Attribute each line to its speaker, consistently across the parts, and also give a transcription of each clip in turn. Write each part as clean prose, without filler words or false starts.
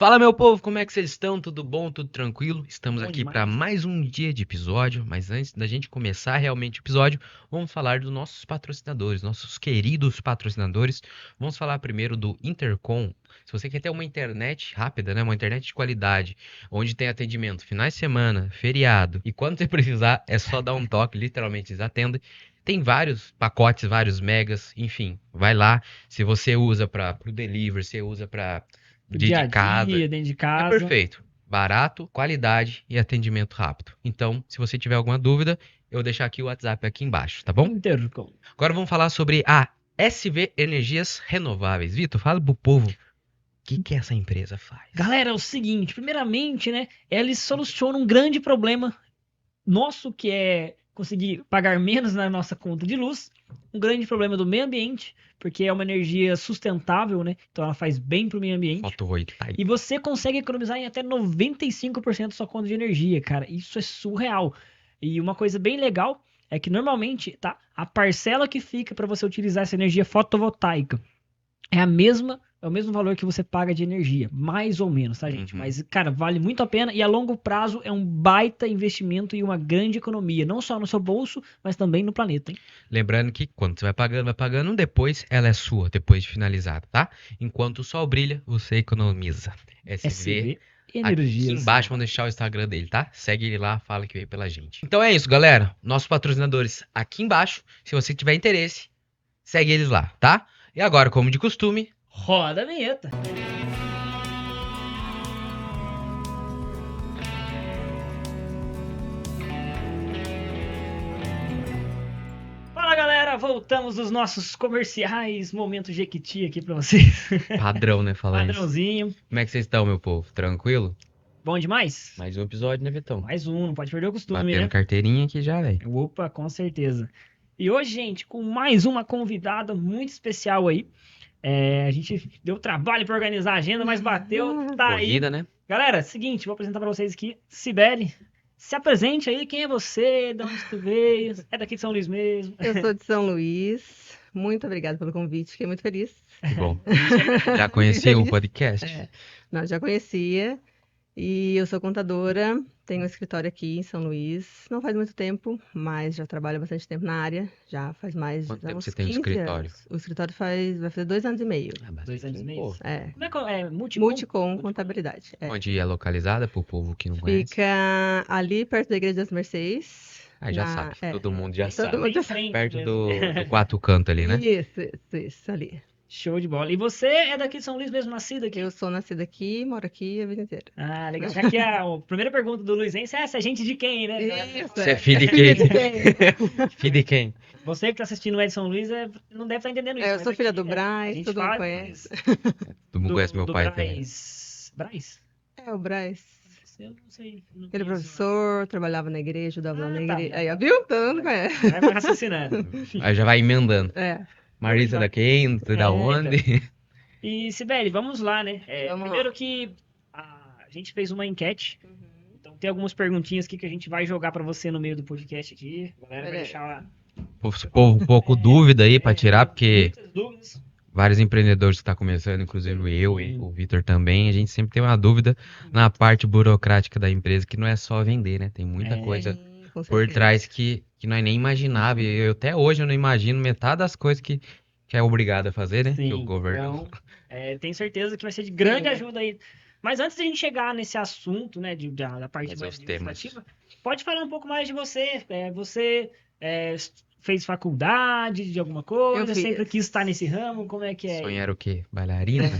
Speaker 1: Fala, meu povo, como é que vocês estão? Tudo bom? Tudo tranquilo? Estamos
Speaker 2: Bom
Speaker 1: aqui
Speaker 2: demais.
Speaker 1: para mais um dia de episódio, mas antes da gente começar realmente o episódio, vamos falar dos nossos patrocinadores, nossos queridos patrocinadores. Vamos falar primeiro do Intercom. Se você quer ter uma internet rápida, né, uma internet de qualidade, onde tem atendimento finais de semana, feriado, e quando você precisar, é só dar um toque, literalmente eles atendem. Tem vários pacotes, vários megas, enfim, vai lá. Se você usa para o delivery, você usa para
Speaker 2: O
Speaker 1: de
Speaker 2: dia a
Speaker 1: casa,
Speaker 2: dia, dentro de
Speaker 1: é
Speaker 2: casa.
Speaker 1: perfeito. Barato, qualidade e atendimento rápido. Então, se você tiver alguma dúvida, eu vou deixar aqui o WhatsApp aqui embaixo, tá bom?
Speaker 2: Intercom.
Speaker 1: Agora vamos falar sobre a SV Energias Renováveis. Vitor, fala pro povo o que essa empresa faz.
Speaker 2: Galera, é o seguinte, primeiramente, né, eles solucionam um grande problema nosso, que é conseguir pagar menos na nossa conta de luz, um grande problema do meio ambiente, porque é uma energia sustentável, né? Então ela faz bem pro meio ambiente.
Speaker 1: Fotovoltaica.
Speaker 2: E você consegue economizar em até 95% da sua conta de energia, cara. Isso é surreal. E uma coisa bem legal é que normalmente, tá? A parcela que fica para você utilizar essa energia fotovoltaica é o mesmo valor que você paga de energia, mais ou menos, tá, gente?
Speaker 1: Uhum.
Speaker 2: Mas, cara, vale muito a pena e a longo prazo é um baita investimento e uma grande economia, não só no seu bolso, mas também no planeta, hein?
Speaker 1: Lembrando que quando você vai pagando, depois ela é sua, depois de finalizada, tá? Enquanto o sol brilha, você economiza. SV.
Speaker 2: SV
Speaker 1: Aqui
Speaker 2: Energias
Speaker 1: embaixo vamos
Speaker 2: Renováveis.
Speaker 1: deixar o Instagram dele, tá? Segue ele lá, fala que veio pela gente. Então é isso, galera. Nossos patrocinadores aqui embaixo. Se você tiver interesse, segue eles lá, tá? E agora, como de costume,
Speaker 2: Roda a vinheta. Fala, galera, voltamos dos nossos comerciais, momento Jequiti aqui pra vocês.
Speaker 1: padrão, né? Falar isso.
Speaker 2: Padrãozinho.
Speaker 1: Como é que vocês estão, meu povo? Tranquilo?
Speaker 2: Bom demais?
Speaker 1: Mais um episódio, né, Vitão?
Speaker 2: Mais um, não pode perder o costume,
Speaker 1: Batendo
Speaker 2: né?
Speaker 1: carteirinha aqui já, velho.
Speaker 2: Opa, com certeza. E hoje, gente, com mais uma convidada muito especial aí. A gente deu trabalho para organizar a agenda, mas bateu, tá aí.
Speaker 1: Corrida, né?
Speaker 2: Galera, seguinte, vou apresentar para vocês aqui, Cibele. Se apresente aí, quem é você, de onde tu veio, é daqui de São Luís mesmo.
Speaker 3: Eu sou de São Luís. Muito obrigada pelo convite, fiquei muito feliz.
Speaker 1: Que bom. Já conhecia o podcast?
Speaker 3: É, não, já conhecia. E eu sou contadora, tenho um escritório aqui em São Luís. Não faz muito tempo, mas já trabalho há bastante tempo na área. Já faz mais
Speaker 1: Quanto
Speaker 3: já
Speaker 1: tempo
Speaker 3: uns
Speaker 1: você tem no
Speaker 3: 15
Speaker 1: escritório?
Speaker 3: anos. O escritório vai fazer 2 anos e meio.
Speaker 1: Ah, bastante
Speaker 2: 2 anos e meio.
Speaker 1: tempo.
Speaker 3: É.
Speaker 2: Como é que é? Multicom?
Speaker 3: Multicom Contabilidade. É.
Speaker 1: Onde é localizada, pro povo que não conhece?
Speaker 3: Fica ali perto da Igreja das Mercês.
Speaker 1: Ah, já sabe.
Speaker 3: É.
Speaker 1: Todo mundo já
Speaker 3: Todo
Speaker 1: sabe.
Speaker 3: mundo já
Speaker 2: Frente
Speaker 1: Perto
Speaker 2: mesmo.
Speaker 1: do Quatro Cantos ali, né?
Speaker 3: Isso, ali.
Speaker 2: Show de bola. E você é daqui de São Luís mesmo, nascido aqui?
Speaker 3: Eu sou nascida aqui, moro aqui a vida inteira.
Speaker 2: Ah, legal. Já que a primeira pergunta do Luizense é essa é gente de quem, né?
Speaker 3: Isso,
Speaker 1: Você é filho de quem? Filho de quem?
Speaker 2: Você que tá assistindo o Edson Luiz não deve estar entendendo isso.
Speaker 3: Eu
Speaker 2: mas
Speaker 3: sou
Speaker 2: aqui,
Speaker 3: filha do
Speaker 2: a
Speaker 3: Braz,
Speaker 2: gente
Speaker 3: todo mundo
Speaker 2: fala
Speaker 3: conhece.
Speaker 1: Todo mundo conhece meu
Speaker 2: do
Speaker 1: pai também.
Speaker 2: Braz. Braz?
Speaker 3: É, o Braz.
Speaker 2: Eu não sei. Não
Speaker 3: Ele é
Speaker 2: conheço,
Speaker 3: professor, trabalhava na igreja, ajudava lá na
Speaker 2: tá.
Speaker 3: igreja. Aí, ó, viu? Todo mundo conhece.
Speaker 2: não. Vai raciocinando.
Speaker 1: Aí já vai emendando.
Speaker 3: É,
Speaker 1: Marisa da quem? Da onde?
Speaker 2: E, Sibeli, vamos lá, né?
Speaker 3: Vamos
Speaker 2: Primeiro
Speaker 3: lá.
Speaker 2: que a gente fez uma enquete. Então tem algumas perguntinhas aqui que a gente vai jogar pra você no meio do podcast aqui. A galera vai
Speaker 3: Beleza.
Speaker 2: deixar
Speaker 1: Um pouco dúvida aí pra tirar, porque
Speaker 2: muitas dúvidas.
Speaker 1: vários empreendedores que estão começando, inclusive eu e o Vitor também, a gente sempre tem uma dúvida na parte burocrática da empresa, que não é só vender, né? Tem muita coisa
Speaker 3: com
Speaker 1: por
Speaker 3: certeza.
Speaker 1: trás que nós nem imaginava. E eu até hoje eu não imagino metade das coisas que é obrigado a fazer, né? Que o
Speaker 2: Sim,
Speaker 1: governo.
Speaker 2: então, tenho certeza que vai ser de grande
Speaker 3: Sim.
Speaker 2: ajuda aí. Mas antes de a gente chegar nesse assunto, né, da parte
Speaker 1: Fazer
Speaker 2: mais
Speaker 1: os temas.
Speaker 2: administrativa, pode falar um pouco mais de você. Você fez faculdade de alguma coisa?
Speaker 3: Eu fiz.
Speaker 2: Sempre quis estar nesse ramo? Como é que é?
Speaker 1: Sonho era o quê? Bailarina?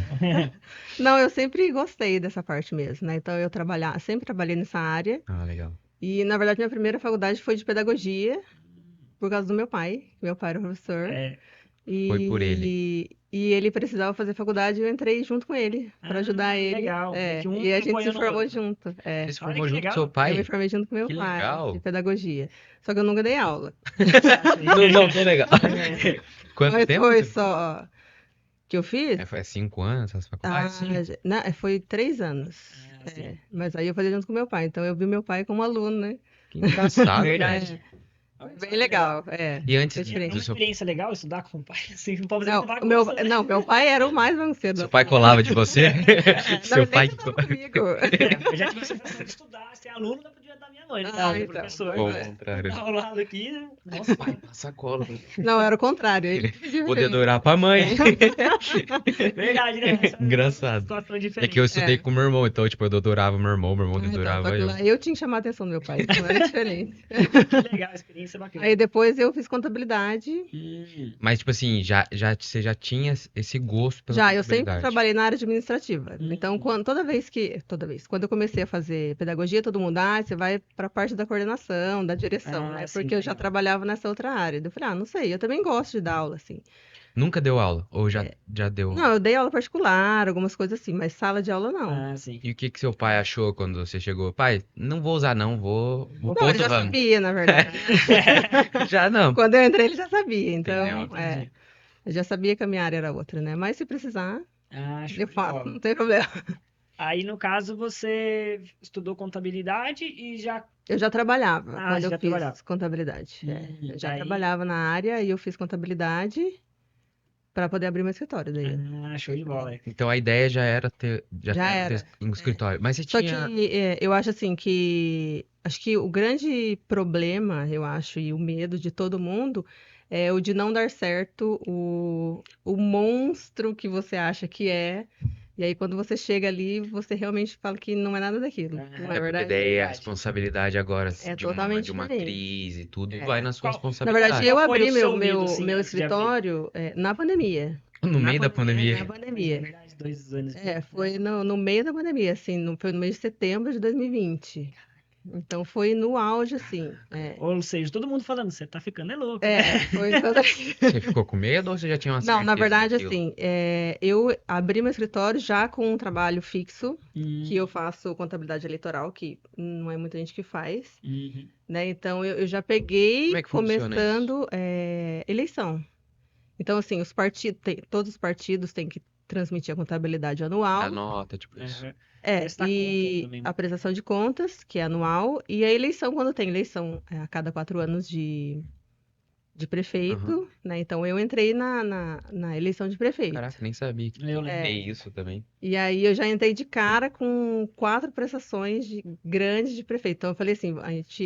Speaker 3: Não, eu sempre gostei dessa parte mesmo, né? Então eu sempre trabalhei nessa área.
Speaker 1: Ah, legal.
Speaker 3: E, na verdade, minha primeira faculdade foi de pedagogia, por causa do meu pai. Meu pai era professor.
Speaker 1: Foi por ele.
Speaker 3: E ele precisava fazer faculdade e eu entrei junto com ele, para ajudar ele.
Speaker 2: Legal.
Speaker 3: É,
Speaker 2: Que um
Speaker 3: e a gente se
Speaker 2: apoiando o
Speaker 3: formou
Speaker 2: outro.
Speaker 3: junto. É.
Speaker 1: Você se
Speaker 2: Olha
Speaker 1: formou
Speaker 2: que
Speaker 1: junto com
Speaker 2: legal.
Speaker 1: seu
Speaker 3: Eu
Speaker 1: pai?
Speaker 3: me formei junto com meu
Speaker 1: Que
Speaker 3: pai,
Speaker 1: legal.
Speaker 3: de pedagogia. Só que eu nunca dei aula.
Speaker 1: Não, tô legal. Quanto
Speaker 3: Mas
Speaker 1: tempo?
Speaker 3: foi
Speaker 1: você-
Speaker 3: só que eu fiz?
Speaker 1: Foi 5 anos essa faculdade?
Speaker 3: Não, foi 3 anos.
Speaker 2: sim.
Speaker 3: Mas aí eu fazia junto com meu pai. Então eu vi meu pai como aluno, né?
Speaker 1: Que engraçado,
Speaker 2: Verdade.
Speaker 1: velho.
Speaker 2: Olha só
Speaker 3: Bem
Speaker 2: que
Speaker 3: legal,
Speaker 1: E
Speaker 3: Foi
Speaker 1: antes
Speaker 2: É uma
Speaker 3: diferente.
Speaker 1: do seu,
Speaker 2: experiência legal estudar com o pai, assim, não pode dizer
Speaker 3: Não,
Speaker 2: que não vai acontecer, né?
Speaker 3: não, meu pai era o mais bagunceiro
Speaker 1: seu
Speaker 3: da
Speaker 1: pai
Speaker 3: sala.
Speaker 1: colava de você?
Speaker 3: Não,
Speaker 1: Seu
Speaker 3: ele nem
Speaker 1: pai que
Speaker 3: sentava
Speaker 1: colava.
Speaker 3: comigo.
Speaker 2: Eu já tive a sensação de estudar, ser aluno da podia da minha mãe, no
Speaker 3: Ah,
Speaker 2: caso,
Speaker 3: então.
Speaker 2: professor.
Speaker 1: Ao
Speaker 3: É.
Speaker 1: contrário.
Speaker 2: Tá ao lado aqui, né? Nossa,
Speaker 1: Pai, passa cola.
Speaker 3: Não, era o contrário, ele que pedia
Speaker 1: Poder
Speaker 3: mesmo.
Speaker 1: adorar pra mãe.
Speaker 2: verdade, né? Essa
Speaker 1: Engraçado.
Speaker 2: situação
Speaker 1: É
Speaker 2: diferente.
Speaker 1: que eu estudei
Speaker 3: É.
Speaker 1: com meu irmão, então, tipo, eu adorava meu irmão
Speaker 3: Ah, então,
Speaker 1: adorava
Speaker 3: só que
Speaker 1: eu.
Speaker 3: lá eu tinha que chamar a atenção do meu pai, então era diferente.
Speaker 2: Que legal, a experiência bacana.
Speaker 3: Aí depois eu fiz contabilidade.
Speaker 1: Mas, tipo assim, você já tinha esse gosto pela
Speaker 3: Já, eu sempre
Speaker 1: contabilidade.
Speaker 3: trabalhei na área administrativa. Então,
Speaker 2: Uhum.
Speaker 3: toda vez, quando eu comecei a fazer pedagogia, todo mundo, você vai para a parte da coordenação, da direção,
Speaker 2: Ah,
Speaker 3: né?
Speaker 2: sim,
Speaker 3: Porque eu já
Speaker 2: legal.
Speaker 3: trabalhava nessa outra área. Eu falei, não sei, eu também gosto de dar aula, assim.
Speaker 1: Nunca deu aula? Ou já deu?
Speaker 3: Não, eu dei aula particular, algumas coisas assim, mas sala de aula não.
Speaker 2: Ah, sim.
Speaker 1: E o que seu pai achou quando você chegou? Pai, não vou usar não, vou
Speaker 3: Não,
Speaker 1: pra
Speaker 3: ele
Speaker 1: outro
Speaker 3: já
Speaker 1: ramo.
Speaker 3: sabia, na verdade.
Speaker 1: Já não.
Speaker 3: Quando eu entrei, ele já sabia.
Speaker 1: Entendeu?
Speaker 3: Então,
Speaker 2: Entendi.
Speaker 3: eu já sabia que a minha área era outra, né? Mas se precisar,
Speaker 2: Ah, show
Speaker 3: eu
Speaker 2: de
Speaker 3: faço,
Speaker 2: bola.
Speaker 3: não tem problema.
Speaker 2: Aí, no caso, você estudou contabilidade e já.
Speaker 3: Eu já trabalhava
Speaker 2: Ah,
Speaker 3: quando
Speaker 2: você
Speaker 3: eu
Speaker 2: já trabalhava.
Speaker 3: fiz contabilidade. Eu já
Speaker 2: Aí.
Speaker 3: trabalhava na área e eu fiz contabilidade para poder abrir meu escritório daí.
Speaker 2: Ah, show de bola.
Speaker 1: Então a ideia já
Speaker 3: Já
Speaker 1: era
Speaker 3: era.
Speaker 1: ter um escritório. Mas você
Speaker 3: Só que
Speaker 1: tinha.
Speaker 3: eu acho assim que acho que o grande problema, eu acho, e o medo de todo mundo é o de não dar certo o monstro que você acha que é. E aí, quando você chega ali, você realmente fala que não é nada daquilo. Não é
Speaker 1: É porque
Speaker 3: verdade?
Speaker 1: daí a
Speaker 2: Verdade.
Speaker 1: responsabilidade agora
Speaker 3: É
Speaker 1: de uma,
Speaker 3: totalmente
Speaker 1: de uma
Speaker 3: diferente.
Speaker 1: crise e tudo
Speaker 3: É.
Speaker 1: vai na sua
Speaker 3: Na verdade,
Speaker 1: responsabilidade.
Speaker 3: eu
Speaker 2: Qual foi
Speaker 3: abri
Speaker 2: o seu medo, assim,
Speaker 3: meu
Speaker 2: antes de abrir?
Speaker 3: escritório na pandemia.
Speaker 1: No
Speaker 2: Na
Speaker 1: meio da
Speaker 3: Na
Speaker 1: pandemia.
Speaker 2: É
Speaker 3: pandemia.
Speaker 2: verdade, 2 anos.
Speaker 3: Foi no meio da pandemia, assim, foi no mês de setembro de 2020. Então foi no auge, assim.
Speaker 2: Ou seja, todo mundo falando, você tá ficando louco.
Speaker 3: Foi toda...
Speaker 1: Você ficou com medo ou você já tinha uma
Speaker 3: Não, na
Speaker 1: certeza
Speaker 3: verdade,
Speaker 1: daquilo?
Speaker 3: assim, eu abri meu escritório já com um trabalho fixo, que eu
Speaker 2: Uhum.
Speaker 3: faço contabilidade eleitoral, que não é muita gente que faz,
Speaker 2: Uhum.
Speaker 3: né? Então eu já
Speaker 1: Como
Speaker 3: peguei
Speaker 1: é que funciona isso?
Speaker 3: começando eleição. Então, assim, todos os partidos têm que transmitir a contabilidade anual.
Speaker 1: A nota, tipo isso.
Speaker 2: Uhum. Prestar conta
Speaker 3: E
Speaker 2: também,
Speaker 3: a
Speaker 2: né?
Speaker 3: prestação de contas, que é anual, e a eleição, quando tem eleição a cada 4 anos de
Speaker 1: Aham.
Speaker 3: prefeito, né? Então eu entrei na eleição de prefeito.
Speaker 1: Caraca, nem sabia que
Speaker 2: Eu lembro.
Speaker 1: tem isso também.
Speaker 3: E aí eu já entrei de cara com 4 prestações grandes de prefeito. Então eu falei assim,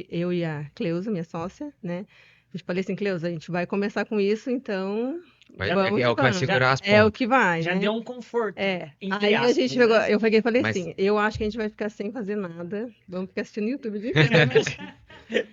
Speaker 3: eu e a Cleusa, minha sócia, né? Eu falei assim, Cleusa, a gente vai começar com isso, então
Speaker 2: Já
Speaker 3: vamos
Speaker 1: É
Speaker 3: que
Speaker 1: o que vai
Speaker 3: vamos.
Speaker 1: segurar as
Speaker 3: É o
Speaker 1: pontas.
Speaker 3: que vai,
Speaker 2: Já
Speaker 3: né?
Speaker 2: deu um conforto, entre
Speaker 3: Aí a
Speaker 2: aspas,
Speaker 3: gente pegou,
Speaker 2: né?
Speaker 3: eu peguei e falei
Speaker 1: Mas-
Speaker 3: assim, eu acho que a gente vai ficar sem fazer nada, vamos ficar assistindo YouTube o dia inteiro,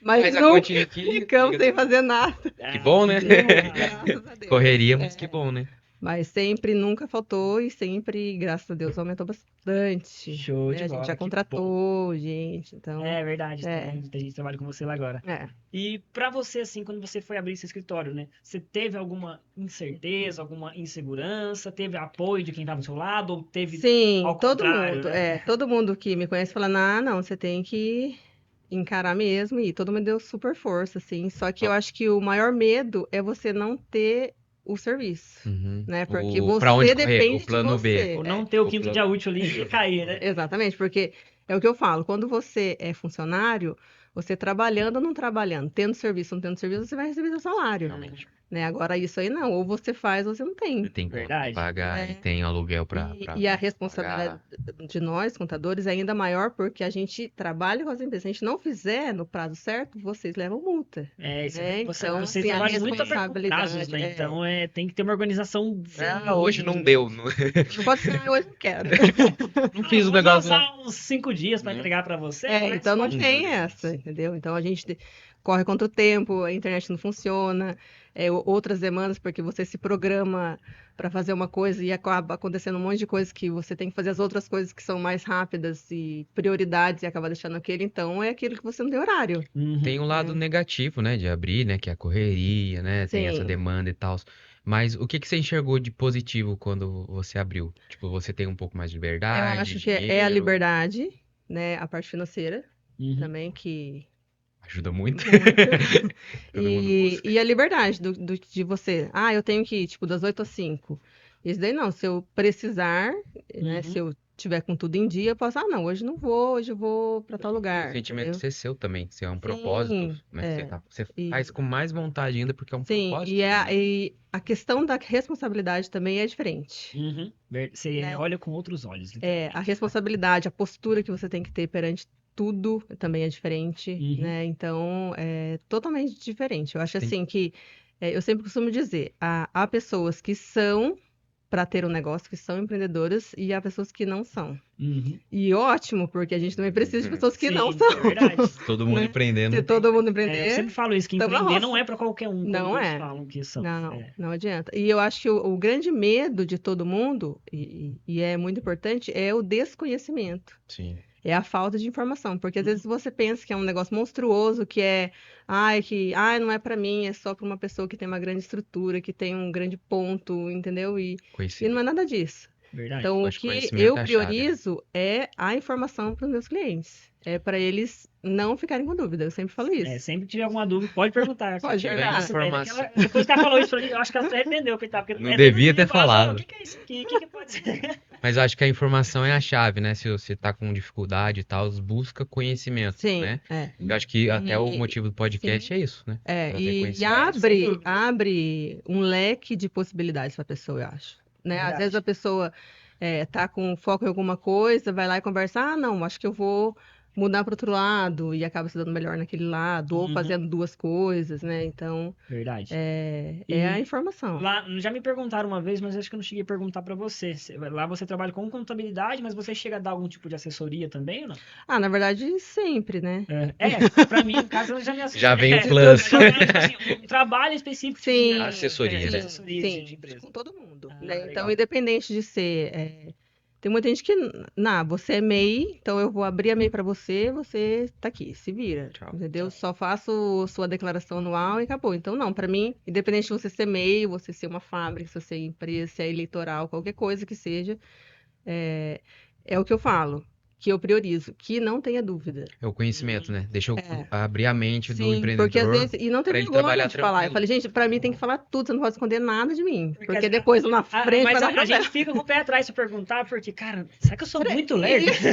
Speaker 3: mas
Speaker 1: Mas a
Speaker 3: nunca
Speaker 1: continha aqui.
Speaker 3: ficamos sem fazer nada.
Speaker 1: Que bom, né?
Speaker 3: Graças a Deus.
Speaker 1: Correria, mas que bom, né?
Speaker 3: Mas sempre, nunca faltou e sempre, graças a Deus, aumentou bastante.
Speaker 2: Show
Speaker 3: né?
Speaker 2: de
Speaker 3: A gente
Speaker 2: bola,
Speaker 3: já
Speaker 2: que
Speaker 3: contratou gente, então.
Speaker 2: É verdade,
Speaker 3: É.
Speaker 2: tem muita gente que trabalha com você lá agora.
Speaker 3: É.
Speaker 2: E pra você, assim, quando você foi abrir esse escritório, né? Você teve alguma incerteza, alguma insegurança? Teve apoio de quem tava do seu lado? Ou teve
Speaker 3: Sim,
Speaker 2: ao
Speaker 3: todo
Speaker 2: contrário,
Speaker 3: mundo,
Speaker 2: né?
Speaker 3: todo mundo que me conhece fala, não, você tem que encarar mesmo, e todo mundo deu super força, assim. Só que eu acho que o maior medo é você não ter o serviço,
Speaker 1: Uhum.
Speaker 3: né? Porque
Speaker 1: Pra onde
Speaker 3: você
Speaker 1: correr?
Speaker 3: depende
Speaker 1: O
Speaker 3: de
Speaker 1: plano B.
Speaker 3: você.
Speaker 2: Ou não ter o
Speaker 1: O
Speaker 2: quinto
Speaker 1: plano-
Speaker 2: dia útil ali e cair, né?
Speaker 3: Exatamente, porque é o que eu falo, quando você é funcionário, você trabalhando ou não trabalhando, tendo serviço ou não tendo serviço, você vai receber seu salário,
Speaker 1: Realmente.
Speaker 3: né? Agora isso aí não, ou você faz ou você não tem.
Speaker 1: Tem conta pra
Speaker 2: Verdade.
Speaker 1: pagar e tem aluguel pra
Speaker 3: E a
Speaker 1: pagar.
Speaker 3: responsabilidade de nós, contadores, é ainda maior porque a gente trabalha com as empresas. Se a gente não fizer no prazo certo, vocês levam multa.
Speaker 2: Isso,
Speaker 3: né?
Speaker 2: vocês
Speaker 3: Então,
Speaker 2: vocês
Speaker 3: assim, a
Speaker 2: trabalham muito a ver com
Speaker 3: responsabilidade,
Speaker 2: prazos, né? Então tem que ter uma organização.
Speaker 1: Hoje não deu. Não,
Speaker 3: Não pode ser, hoje não quero.
Speaker 1: não fiz o
Speaker 2: Vou
Speaker 1: negócio lá.
Speaker 2: lançar uns 5 dias pra
Speaker 1: Né?
Speaker 2: entregar pra você. mas
Speaker 3: Então não
Speaker 2: pode-
Speaker 3: tem essa, entendeu? Então a gente corre contra o tempo, a internet não funciona, outras demandas, porque você se programa para fazer uma coisa e acaba acontecendo um monte de coisas que você tem que fazer as outras coisas que são mais rápidas e prioridades e acaba deixando aquele, então é aquilo que você não tem horário.
Speaker 2: Uhum.
Speaker 1: Tem um lado negativo, né, de abrir, né, que é a correria, né, tem essa
Speaker 3: Sim.
Speaker 1: demanda e tal. Mas o que que você enxergou de positivo quando você abriu? Tipo, você tem um pouco mais de
Speaker 3: Eu
Speaker 1: liberdade,
Speaker 3: acho que é a
Speaker 1: dinheiro,
Speaker 3: liberdade, né? A parte financeira
Speaker 2: Uhum.
Speaker 3: também, que
Speaker 1: ajuda muito.
Speaker 3: muito.
Speaker 1: Todo mundo busca.
Speaker 3: E a liberdade de você. Eu tenho que ir, tipo, das 8 às 5. Isso daí não, se eu precisar, né?
Speaker 2: Uhum.
Speaker 3: Se eu tiver com tudo em dia, eu posso, não, hoje não vou, hoje eu vou para tal
Speaker 1: O
Speaker 3: lugar,
Speaker 1: sentimento
Speaker 3: entendeu?
Speaker 1: ser seu também, ser um propósito,
Speaker 3: Sim,
Speaker 1: mas você
Speaker 3: e,
Speaker 1: faz com mais vontade ainda porque é um
Speaker 3: sim,
Speaker 1: propósito
Speaker 3: e
Speaker 1: seu,
Speaker 3: a,
Speaker 1: né?
Speaker 3: e a questão da responsabilidade também é diferente,
Speaker 2: Uhum. Você
Speaker 3: né?
Speaker 2: olha com outros olhos,
Speaker 3: A
Speaker 2: literalmente.
Speaker 3: responsabilidade, a postura que você tem que ter perante tudo também é diferente,
Speaker 2: Uhum.
Speaker 3: né? Então, é totalmente diferente. Eu acho
Speaker 1: Tem-
Speaker 3: assim que, eu sempre costumo dizer, há pessoas que são para ter um negócio, que são empreendedoras, e há pessoas que não são.
Speaker 2: Uhum.
Speaker 3: E ótimo, porque a gente também precisa de
Speaker 1: Uhum.
Speaker 3: pessoas que não
Speaker 2: Sim,
Speaker 3: são,
Speaker 2: é verdade.
Speaker 1: Todo mundo
Speaker 3: né? Se
Speaker 1: empreendendo.
Speaker 3: todo mundo
Speaker 2: Eu sempre
Speaker 3: empreender,
Speaker 2: falo isso, que
Speaker 3: estamos na
Speaker 2: empreender não
Speaker 3: roça.
Speaker 2: é pra qualquer um, como
Speaker 3: Não
Speaker 2: todos
Speaker 3: é.
Speaker 2: falam que são.
Speaker 3: Não,
Speaker 2: É.
Speaker 3: não adianta. E eu acho que o grande medo de todo mundo, e é muito importante, é o desconhecimento.
Speaker 1: Sim.
Speaker 3: É a falta de informação, porque às vezes você pensa que é um negócio monstruoso, ai, não é pra mim, é só pra uma pessoa que tem uma grande estrutura, que tem um grande ponto, entendeu? E não é nada disso.
Speaker 2: Verdade.
Speaker 3: Então, o
Speaker 1: Acho que
Speaker 3: que
Speaker 1: conhecimento
Speaker 3: eu
Speaker 1: é a chave, né?
Speaker 3: priorizo é a informação para os meus clientes. É para eles não ficarem com dúvida. Eu sempre falo isso.
Speaker 2: Sempre que tiver alguma dúvida, pode perguntar.
Speaker 3: Pode
Speaker 2: Tia.
Speaker 1: tiver
Speaker 3: perguntar.
Speaker 1: informação.
Speaker 2: Depois que ela falou isso pra mim, eu acho que ela se arrependeu, coitado. Porque
Speaker 1: Não
Speaker 2: todo
Speaker 1: devia
Speaker 2: dia
Speaker 1: ter
Speaker 2: fala,
Speaker 1: falado.
Speaker 2: O que que é isso aqui? O que que pode ser?
Speaker 1: Mas eu acho que a informação é a chave, né? Se você tá com dificuldade e tal, busca conhecimento,
Speaker 3: Sim,
Speaker 1: né? Eu acho que até o motivo do podcast
Speaker 3: sim,
Speaker 1: é isso, né? Trazer
Speaker 3: e
Speaker 1: conhecimento.
Speaker 2: Sem
Speaker 3: abre,
Speaker 2: dúvida.
Speaker 3: abre um leque de possibilidades para a pessoa, eu acho. Né? Às vezes a
Speaker 2: Verdade.
Speaker 3: pessoa tá com foco em alguma coisa, vai lá e conversa, não, acho que eu vou mudar para outro lado e acaba se dando melhor naquele lado, ou
Speaker 2: Uhum.
Speaker 3: fazendo duas coisas, né? Então,
Speaker 2: Verdade.
Speaker 3: é a
Speaker 2: E
Speaker 3: informação.
Speaker 2: lá, já me perguntaram uma vez, mas acho que eu não cheguei a perguntar pra você. Lá você trabalha com contabilidade, mas você chega a dar algum tipo de assessoria também ou não?
Speaker 3: Na verdade, sempre, né?
Speaker 2: Pra mim, no caso, ela já me
Speaker 1: Já vem o
Speaker 2: É,
Speaker 1: plus.
Speaker 2: agora, tipo assim, um trabalho específico
Speaker 3: Sim,
Speaker 1: Assessoria,
Speaker 2: de
Speaker 1: né?
Speaker 2: assessoria
Speaker 3: sim,
Speaker 2: de empresa.
Speaker 3: com todo mundo,
Speaker 2: Ah,
Speaker 3: né? Então,
Speaker 2: legal.
Speaker 3: independente de ser, tem muita gente que, você é MEI, então eu vou abrir a MEI para você, você tá aqui, se vira,
Speaker 1: Tchau.
Speaker 3: entendeu? Só faço sua declaração anual e acabou. Então, não, para mim, independente de você ser MEI, você ser uma fábrica, se você é empresa, se é eleitoral, qualquer coisa que seja, é o que eu falo, que eu priorizo, que não tenha dúvida.
Speaker 1: É o conhecimento, né? Deixa eu
Speaker 3: É.
Speaker 1: abrir a mente do
Speaker 3: Sim, porque às
Speaker 1: empreendedor
Speaker 3: vezes. E não ter
Speaker 1: pra ele
Speaker 3: vergonha
Speaker 1: trabalhar
Speaker 3: de falar. Eu
Speaker 1: tranquilo.
Speaker 3: falei, gente, pra mim tem que falar tudo, você não pode esconder nada de mim.
Speaker 2: Porque
Speaker 3: Porque depois lá na frente vai
Speaker 2: mas
Speaker 3: dar
Speaker 2: a
Speaker 3: problema.
Speaker 2: gente fica com o pé atrás se perguntar, porque, cara, será que eu sou muito lerdo?
Speaker 3: Isso.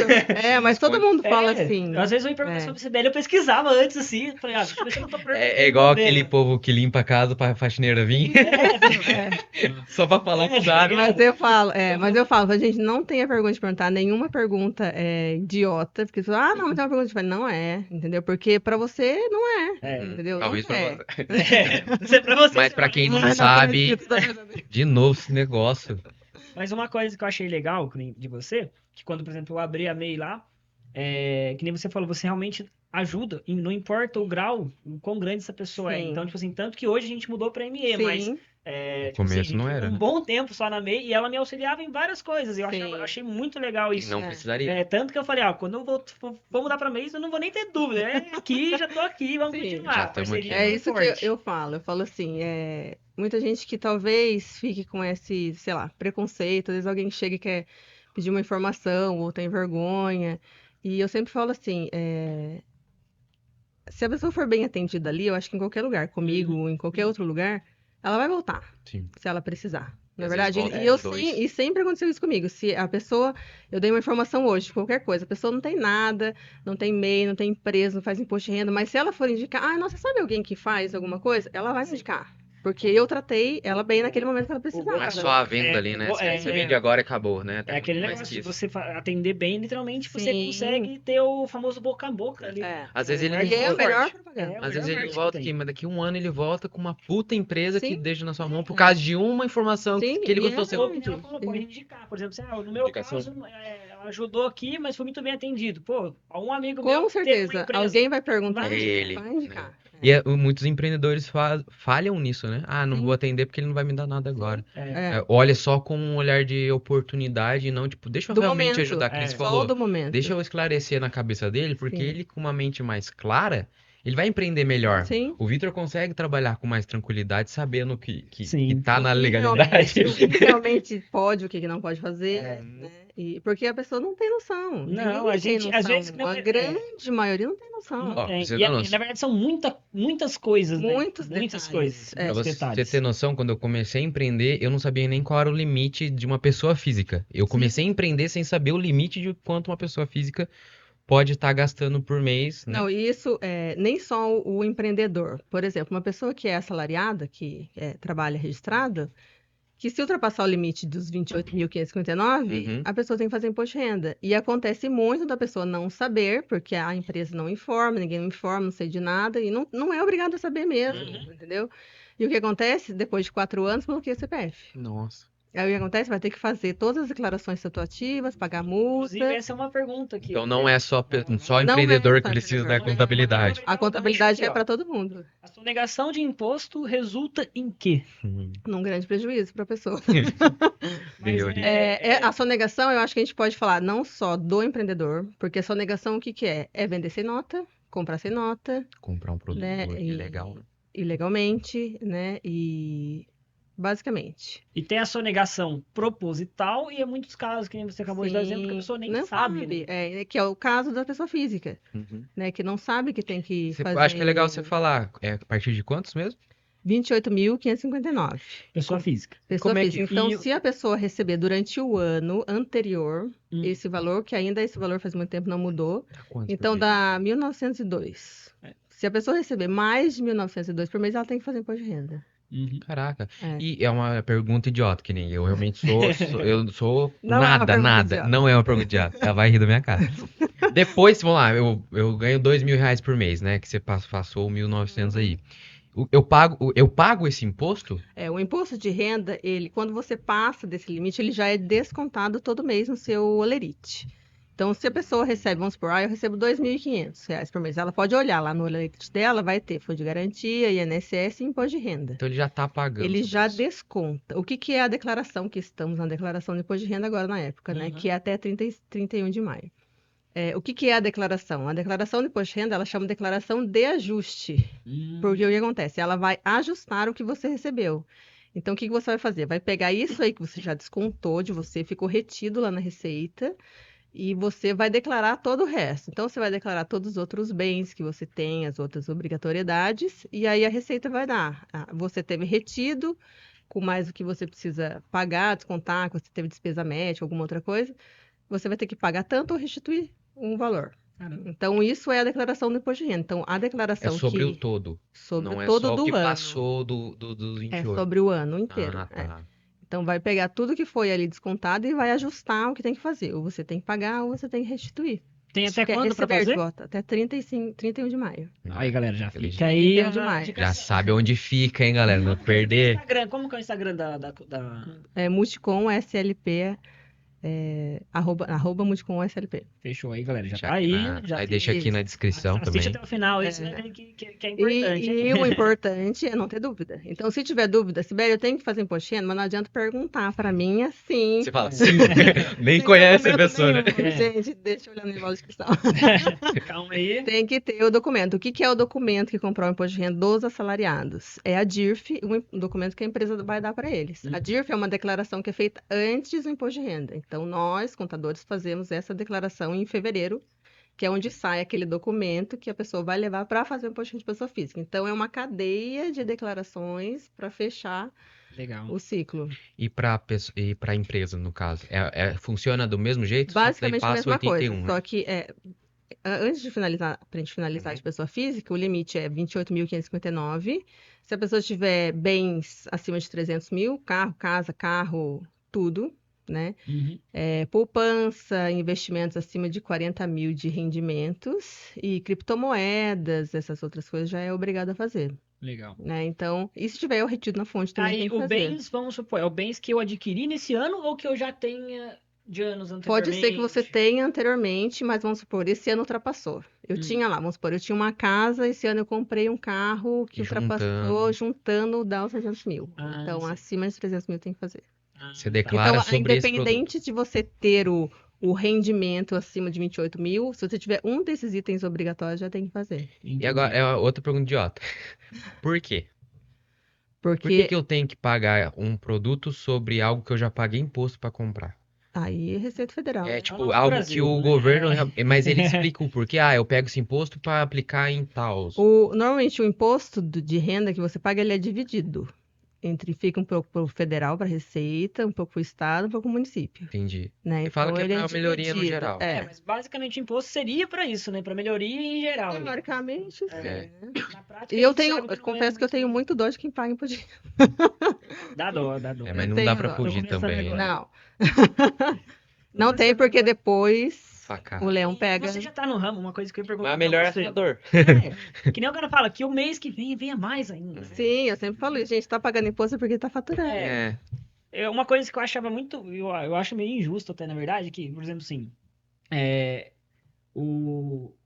Speaker 3: Mas todo mundo fala assim.
Speaker 2: Às vezes eu me pergunto sobre CBL, eu pesquisava antes, assim. Falei, deixa eu ver se eu não tô perdendo
Speaker 1: É igual
Speaker 2: bobeira.
Speaker 1: aquele povo que limpa a casa pra faxineira vir. Só pra falar que sabe.
Speaker 3: Mas eu falo, gente, não tenha vergonha de perguntar nenhuma pergunta idiota, porque você fala, não, mas tem uma pergunta, não é, entendeu? Porque pra você não é, entendeu?
Speaker 1: Talvez
Speaker 3: Não
Speaker 1: pra
Speaker 3: é.
Speaker 1: você.
Speaker 2: Pra você,
Speaker 1: Mas pra quem não
Speaker 3: Mas
Speaker 1: sabe,
Speaker 3: acredito.
Speaker 1: de novo esse negócio.
Speaker 2: Mas uma coisa que eu achei legal de você, que quando, por exemplo, eu abri a MEI lá, que nem você falou, você realmente ajuda, e não importa o grau, o quão grande essa pessoa é.
Speaker 3: Sim.
Speaker 2: Então, tipo assim, tanto que hoje a gente mudou pra ME, mas
Speaker 3: Sim.
Speaker 1: No
Speaker 2: tipo assim, a
Speaker 1: começo
Speaker 2: gente
Speaker 1: não
Speaker 2: ficou
Speaker 1: era,
Speaker 2: um
Speaker 1: né?
Speaker 2: bom tempo só na MEI e ela me auxiliava em várias coisas. Eu
Speaker 3: Sim.
Speaker 2: achei muito legal
Speaker 1: E
Speaker 2: isso.
Speaker 1: não precisaria.
Speaker 2: Tanto que eu falei, quando eu vou mudar pra MEI, eu não vou nem ter dúvida. Aqui, já tô aqui, vamos
Speaker 3: Sim.
Speaker 2: continuar.
Speaker 1: Já
Speaker 2: A
Speaker 1: tamo
Speaker 2: parceria
Speaker 1: aqui.
Speaker 2: é
Speaker 3: É
Speaker 2: bem
Speaker 3: isso que
Speaker 2: forte.
Speaker 3: eu falo. Eu falo assim, muita gente que talvez fique com esse, sei lá, preconceito. Às vezes alguém chega e quer pedir uma informação ou tem vergonha. E eu sempre falo assim, se a pessoa for bem atendida ali, eu acho que em qualquer lugar, comigo ou em qualquer outro lugar, ela vai voltar,
Speaker 1: Sim.
Speaker 3: se ela precisar.
Speaker 1: E
Speaker 3: Na
Speaker 1: às
Speaker 3: verdade,
Speaker 1: vezes volta
Speaker 3: e eu
Speaker 1: com dois.
Speaker 3: sim, e sempre aconteceu isso comigo. Se a pessoa, eu dei uma informação hoje, qualquer coisa, a pessoa não tem nada, não tem MEI, não tem empresa, não faz imposto de renda, mas se ela for indicar, nossa, sabe alguém que faz alguma coisa? Ela vai me indicar. Porque eu tratei ela bem naquele momento que ela precisava.
Speaker 1: Não é só a venda ali, né? Você vende agora e acabou, né?
Speaker 2: É aquele
Speaker 1: Mais
Speaker 2: negócio
Speaker 1: que
Speaker 2: de
Speaker 1: isso.
Speaker 2: você atender bem, literalmente, você
Speaker 3: Sim.
Speaker 2: consegue ter o famoso boca a boca ali.
Speaker 1: Às vezes ele
Speaker 2: O
Speaker 1: não
Speaker 3: E é a
Speaker 1: volta.
Speaker 3: melhor
Speaker 2: forte.
Speaker 3: propaganda.
Speaker 2: o
Speaker 1: Às vezes
Speaker 2: melhor
Speaker 1: ele
Speaker 2: marketing
Speaker 1: volta
Speaker 2: que
Speaker 1: aqui,
Speaker 2: tem.
Speaker 1: mas daqui a um ano ele volta com uma puta empresa que
Speaker 3: Sim.
Speaker 1: deixa na sua mão por causa de uma informação
Speaker 3: Sim,
Speaker 1: que ele
Speaker 3: e
Speaker 1: gostou.
Speaker 3: é
Speaker 1: Você...
Speaker 2: Ou que nem ela falou, pode indicar. Por exemplo, no meu
Speaker 1: Indicação.
Speaker 2: caso, ela ajudou aqui, mas foi muito bem atendido. Pô, um amigo
Speaker 3: Com
Speaker 2: meu teve uma
Speaker 3: certeza,
Speaker 2: empresa.
Speaker 3: alguém vai perguntar,
Speaker 2: Vai
Speaker 1: Ele,
Speaker 3: vai indicar.
Speaker 1: E muitos empreendedores falham nisso, né? Não
Speaker 3: Sim.
Speaker 1: vou atender porque ele não vai me dar nada agora.
Speaker 3: É.
Speaker 1: Olha só com um olhar de oportunidade e não, tipo, deixa eu
Speaker 3: Do
Speaker 1: realmente
Speaker 3: momento,
Speaker 1: ajudar, que nem você
Speaker 3: só
Speaker 1: falou.
Speaker 3: do momento.
Speaker 1: Deixa eu esclarecer na cabeça dele, porque
Speaker 3: Sim.
Speaker 1: ele com uma mente mais clara, ele vai empreender melhor.
Speaker 3: Sim.
Speaker 1: O Vitor consegue trabalhar com mais tranquilidade, sabendo que
Speaker 2: Sim.
Speaker 1: tá na
Speaker 3: O que
Speaker 1: legalidade.
Speaker 3: o que realmente pode, o que não pode fazer, né? Porque a pessoa não tem noção.
Speaker 2: Não,
Speaker 3: Ninguém
Speaker 2: a
Speaker 3: tem
Speaker 2: gente,
Speaker 3: noção.
Speaker 2: às vezes, não
Speaker 3: A
Speaker 2: é-
Speaker 3: grande maioria não tem noção.
Speaker 2: Não
Speaker 1: Ó,
Speaker 2: tem.
Speaker 1: você
Speaker 2: E,
Speaker 1: dá
Speaker 2: e,
Speaker 1: noção.
Speaker 2: na verdade são muitas coisas, né?
Speaker 3: Muitos
Speaker 2: Muitas
Speaker 3: detalhes.
Speaker 2: coisas,
Speaker 3: É.
Speaker 1: Pra
Speaker 2: muitos
Speaker 1: você
Speaker 2: detalhes.
Speaker 1: ter noção, quando eu comecei a empreender, eu não sabia nem qual era o limite de uma pessoa física. Eu comecei a empreender sem saber o limite de quanto uma pessoa física pode estar gastando por mês, né?
Speaker 3: Não, e isso nem só o empreendedor. Por exemplo, uma pessoa que é assalariada, que trabalha registrada, que se ultrapassar o limite dos 28.559,
Speaker 1: Uhum.
Speaker 3: a pessoa tem que fazer imposto de renda. E acontece muito da pessoa não saber, porque a empresa não informa, ninguém me informa, não sei de nada, e não é obrigado a saber mesmo, entendeu? E o que acontece? Depois de 4 anos, bloqueia o CPF.
Speaker 1: Nossa.
Speaker 3: Aí o que acontece? Vai ter que fazer todas as declarações situativas, pagar
Speaker 2: Inclusive,
Speaker 3: multa.
Speaker 2: essa é uma pergunta aqui.
Speaker 1: Então não é só
Speaker 3: Não
Speaker 1: empreendedor
Speaker 3: é
Speaker 1: que
Speaker 3: só
Speaker 1: precisa
Speaker 3: empreendedor.
Speaker 1: da contabilidade.
Speaker 3: A contabilidade é para todo mundo.
Speaker 2: A sonegação de imposto resulta em quê?
Speaker 3: Num grande prejuízo para a pessoa.
Speaker 2: Mas
Speaker 1: Meu Deus.
Speaker 3: A sonegação, eu acho que a gente pode falar não só do empreendedor, porque a sonegação o que que é? É vender sem nota, comprar sem nota,
Speaker 1: Comprar um produto
Speaker 3: né?
Speaker 1: ilegal.
Speaker 3: Ilegalmente, né? E basicamente.
Speaker 2: E tem a sonegação proposital e em muitos casos, que nem você acabou de dar exemplo, que a
Speaker 3: Sim,
Speaker 2: pessoa nem
Speaker 3: não
Speaker 2: sabe,
Speaker 3: sabe.
Speaker 2: né?
Speaker 3: Que é o caso da pessoa física,
Speaker 1: Uhum.
Speaker 3: né? Que não sabe que tem que fazer.
Speaker 1: Acho que é legal você falar. É a partir de quantos mesmo?
Speaker 3: 28.559.
Speaker 2: Pessoa física.
Speaker 3: Pessoa
Speaker 1: Como é que-
Speaker 3: física. Então,
Speaker 2: E-
Speaker 3: se a pessoa receber durante o ano anterior esse valor, que ainda esse valor faz muito tempo não mudou,
Speaker 1: Tá quantos por
Speaker 3: então
Speaker 1: mês?
Speaker 3: dá 1.902.
Speaker 2: É.
Speaker 3: Se a pessoa receber mais de 1.902 por mês, ela tem que fazer imposto de renda.
Speaker 1: Caraca.
Speaker 3: É.
Speaker 1: E é uma pergunta idiota, que nem eu realmente eu sou
Speaker 3: Não é uma
Speaker 1: nada,
Speaker 3: pergunta
Speaker 1: nada.
Speaker 3: idiota.
Speaker 1: Não é uma pergunta idiota. Ela vai rir da minha cara. Depois, vamos lá, eu ganho R$ 2.000 por mês, né? Que você passou 1.900 aí. Eu pago esse imposto?
Speaker 3: O imposto de renda, quando você passa desse limite, ele já é descontado todo mês no seu olerite. Então, se a pessoa recebe, vamos supor, eu recebo R$ 2.500 por mês, ela pode olhar lá no olerite dela, vai ter fundo de garantia, INSS e imposto de renda.
Speaker 1: Então ele já tá pagando.
Speaker 3: Ele
Speaker 1: tudo
Speaker 3: já
Speaker 1: isso.
Speaker 3: desconta. O que é a declaração, que estamos na declaração de imposto de renda agora na época, né? Que é até 31 de maio. O que é a declaração? A declaração de imposto de renda, ela chama declaração de ajuste. Porque o que acontece? Ela vai ajustar o que você recebeu. Então, o que você vai fazer? Vai pegar isso aí que você já descontou de você, ficou retido lá na Receita, e você vai declarar todo o resto. Então, você vai declarar todos os outros bens que você tem, as outras obrigatoriedades, e aí a Receita vai dar. Você teve retido, com mais o que você precisa pagar, descontar, que você teve despesa médica, alguma outra coisa, você vai ter que pagar tanto ou restituir um valor.
Speaker 2: Caramba.
Speaker 3: Então, isso é a declaração do imposto de renda. Então, a
Speaker 1: É
Speaker 3: declaração
Speaker 1: sobre o todo.
Speaker 3: sobre
Speaker 1: Não é
Speaker 3: todo
Speaker 1: só o
Speaker 3: do
Speaker 1: que
Speaker 3: ano.
Speaker 1: passou dos
Speaker 3: É
Speaker 1: 28.
Speaker 3: sobre o ano inteiro.
Speaker 1: Ah, tá.
Speaker 3: Então, vai pegar tudo que foi ali descontado e vai ajustar o que tem que fazer. Ou você tem que pagar, ou você tem que restituir.
Speaker 2: Tem até
Speaker 3: Quer
Speaker 2: quando pra
Speaker 3: receber de
Speaker 2: fazer?
Speaker 3: volta? Até 31 de maio.
Speaker 2: Aí, galera, já
Speaker 1: Ele
Speaker 2: fica aí.
Speaker 3: 31 de maio.
Speaker 2: dica
Speaker 1: Já
Speaker 2: assim.
Speaker 1: sabe onde fica, hein, galera? Não perder.
Speaker 2: Instagram, como que é o Instagram da...
Speaker 3: Multicom SLP, arroba Multicom SLP.
Speaker 2: Fechou aí, galera. Já
Speaker 1: Já
Speaker 2: tá aí.
Speaker 1: aí deixa aqui na descrição
Speaker 2: Assiste
Speaker 1: também.
Speaker 2: até o final, isso né, que é importante.
Speaker 3: E o importante é não ter dúvida. Então, se tiver dúvida, Sibeli, eu tenho que fazer imposto de renda, mas não adianta perguntar para mim assim.
Speaker 1: Você fala, sim, nem
Speaker 3: sem
Speaker 1: conhece a
Speaker 3: documento
Speaker 1: pessoa, né?
Speaker 3: nenhum. Gente, deixa eu olhar no nível de descrição.
Speaker 2: Calma aí.
Speaker 3: Tem que ter o documento. O que é o documento que comprou o imposto de renda dos assalariados? É a DIRF, um documento que a empresa vai dar para eles. A DIRF é uma declaração que é feita antes do imposto de renda. Então, nós, contadores, fazemos essa declaração em fevereiro, que é onde sai aquele documento que a pessoa vai levar para fazer o imposto de renda de pessoa física. Então, é uma cadeia de declarações para fechar
Speaker 2: Legal.
Speaker 3: o ciclo.
Speaker 1: E pra empresa, no caso? Funciona do mesmo jeito? Só que daí
Speaker 3: Basicamente a
Speaker 1: passa
Speaker 3: mesma
Speaker 1: 81,
Speaker 3: coisa.
Speaker 1: né?
Speaker 3: Só que antes de finalizar, para a gente finalizar de pessoa física, o limite é 28.559. Se a pessoa tiver bens acima de 300 mil, carro, casa, carro, tudo, né? Poupança, investimentos acima de 40 mil de rendimentos e criptomoedas, essas outras coisas já é obrigado a fazer,
Speaker 2: Legal.
Speaker 3: né? Então, e se tiver o retido na fonte também
Speaker 2: Aí,
Speaker 3: tem que
Speaker 2: o
Speaker 3: fazer.
Speaker 2: bens, vamos supor, é o bens que eu adquiri nesse ano ou que eu já tenha de anos
Speaker 3: Pode
Speaker 2: anteriormente?
Speaker 3: ser que você tenha anteriormente, mas vamos supor, esse ano ultrapassou. Eu tinha lá, vamos supor, eu tinha uma casa, esse ano eu comprei um carro que
Speaker 1: E
Speaker 3: ultrapassou, juntando, dá os 300 mil. Então,
Speaker 2: sim.
Speaker 3: acima de 300 mil tem que fazer.
Speaker 1: Você declara
Speaker 3: Então,
Speaker 1: sobre esse produto.
Speaker 3: independente de você ter o o rendimento acima de 28 mil, se você tiver um desses itens obrigatórios, já tem que fazer.
Speaker 1: E agora é outra pergunta idiota. Por quê? Por que
Speaker 3: Porque
Speaker 1: que eu tenho que pagar um produto sobre algo que eu já paguei imposto para comprar?
Speaker 3: aí é Receita Federal,
Speaker 1: É
Speaker 3: né?
Speaker 1: tipo
Speaker 2: nosso
Speaker 1: algo que
Speaker 2: Brasil,
Speaker 1: o
Speaker 2: né?
Speaker 1: governo, mas ele explica o porquê. Ah, eu pego esse imposto para aplicar em tal.
Speaker 3: Normalmente o imposto de renda que você paga, ele é dividido. Fica um pouco para o federal, para a Receita, um pouco para o Estado, um pouco para o município,
Speaker 1: Entendi.
Speaker 3: né?
Speaker 1: E fala
Speaker 3: Então
Speaker 1: que é
Speaker 3: ele é
Speaker 1: para melhoria no
Speaker 3: dividido.
Speaker 1: geral.
Speaker 2: Mas basicamente o imposto seria pra isso, né? Pra melhoria em geral. ali.
Speaker 3: Teoricamente, sim,
Speaker 1: É.
Speaker 3: né?
Speaker 2: Na prática,
Speaker 3: E
Speaker 2: a gente sabe que
Speaker 3: eu
Speaker 2: não é
Speaker 3: confesso que eu
Speaker 2: muito
Speaker 3: tenho
Speaker 2: bom.
Speaker 3: muito dó de quem paga imposto.
Speaker 2: Dá dó, dá dó.
Speaker 1: É, mas
Speaker 3: Eu
Speaker 1: não dá
Speaker 3: tenho
Speaker 1: para
Speaker 3: dó.
Speaker 2: Tô
Speaker 1: fugir
Speaker 2: começando
Speaker 1: também,
Speaker 2: agora.
Speaker 1: né?
Speaker 3: Não.
Speaker 2: Tô
Speaker 3: Não tem,
Speaker 2: começando
Speaker 3: porque
Speaker 2: agora.
Speaker 3: depois
Speaker 1: Facar.
Speaker 3: o leão
Speaker 2: E
Speaker 3: pega.
Speaker 2: você já tá no ramo, uma coisa que eu ia perguntar
Speaker 1: Mas
Speaker 2: pra
Speaker 1: melhor
Speaker 2: você.
Speaker 1: essa dor.
Speaker 2: Que nem o cara fala, que o mês que vem venha mais ainda.
Speaker 3: Sim, eu sempre falo isso, gente, tá pagando imposto é porque tá faturando.
Speaker 2: É,
Speaker 1: É,
Speaker 2: é uma coisa que eu achava muito, eu acho meio injusto até, na verdade, que, por exemplo, assim, é,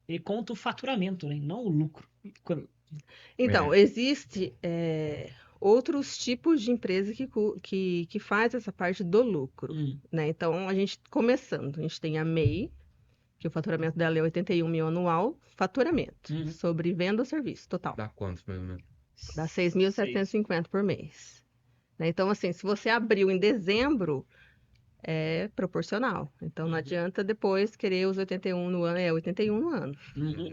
Speaker 2: ele conta o faturamento, né? Não o lucro.
Speaker 3: Então, existe outros tipos de empresa que faz essa parte do lucro,
Speaker 2: Hum,
Speaker 3: né? Então, a gente começando, a gente tem a MEI, que o faturamento dela é 81 mil anual, faturamento,
Speaker 2: Uhum.
Speaker 3: sobre venda ou serviço, total.
Speaker 1: dá quantos, mais ou menos?
Speaker 3: Dá 6.750 por mês. Né? Então, assim, se você abriu em dezembro, é proporcional. Então, não adianta depois querer os 81 no ano, 81 no ano.
Speaker 2: Uhum.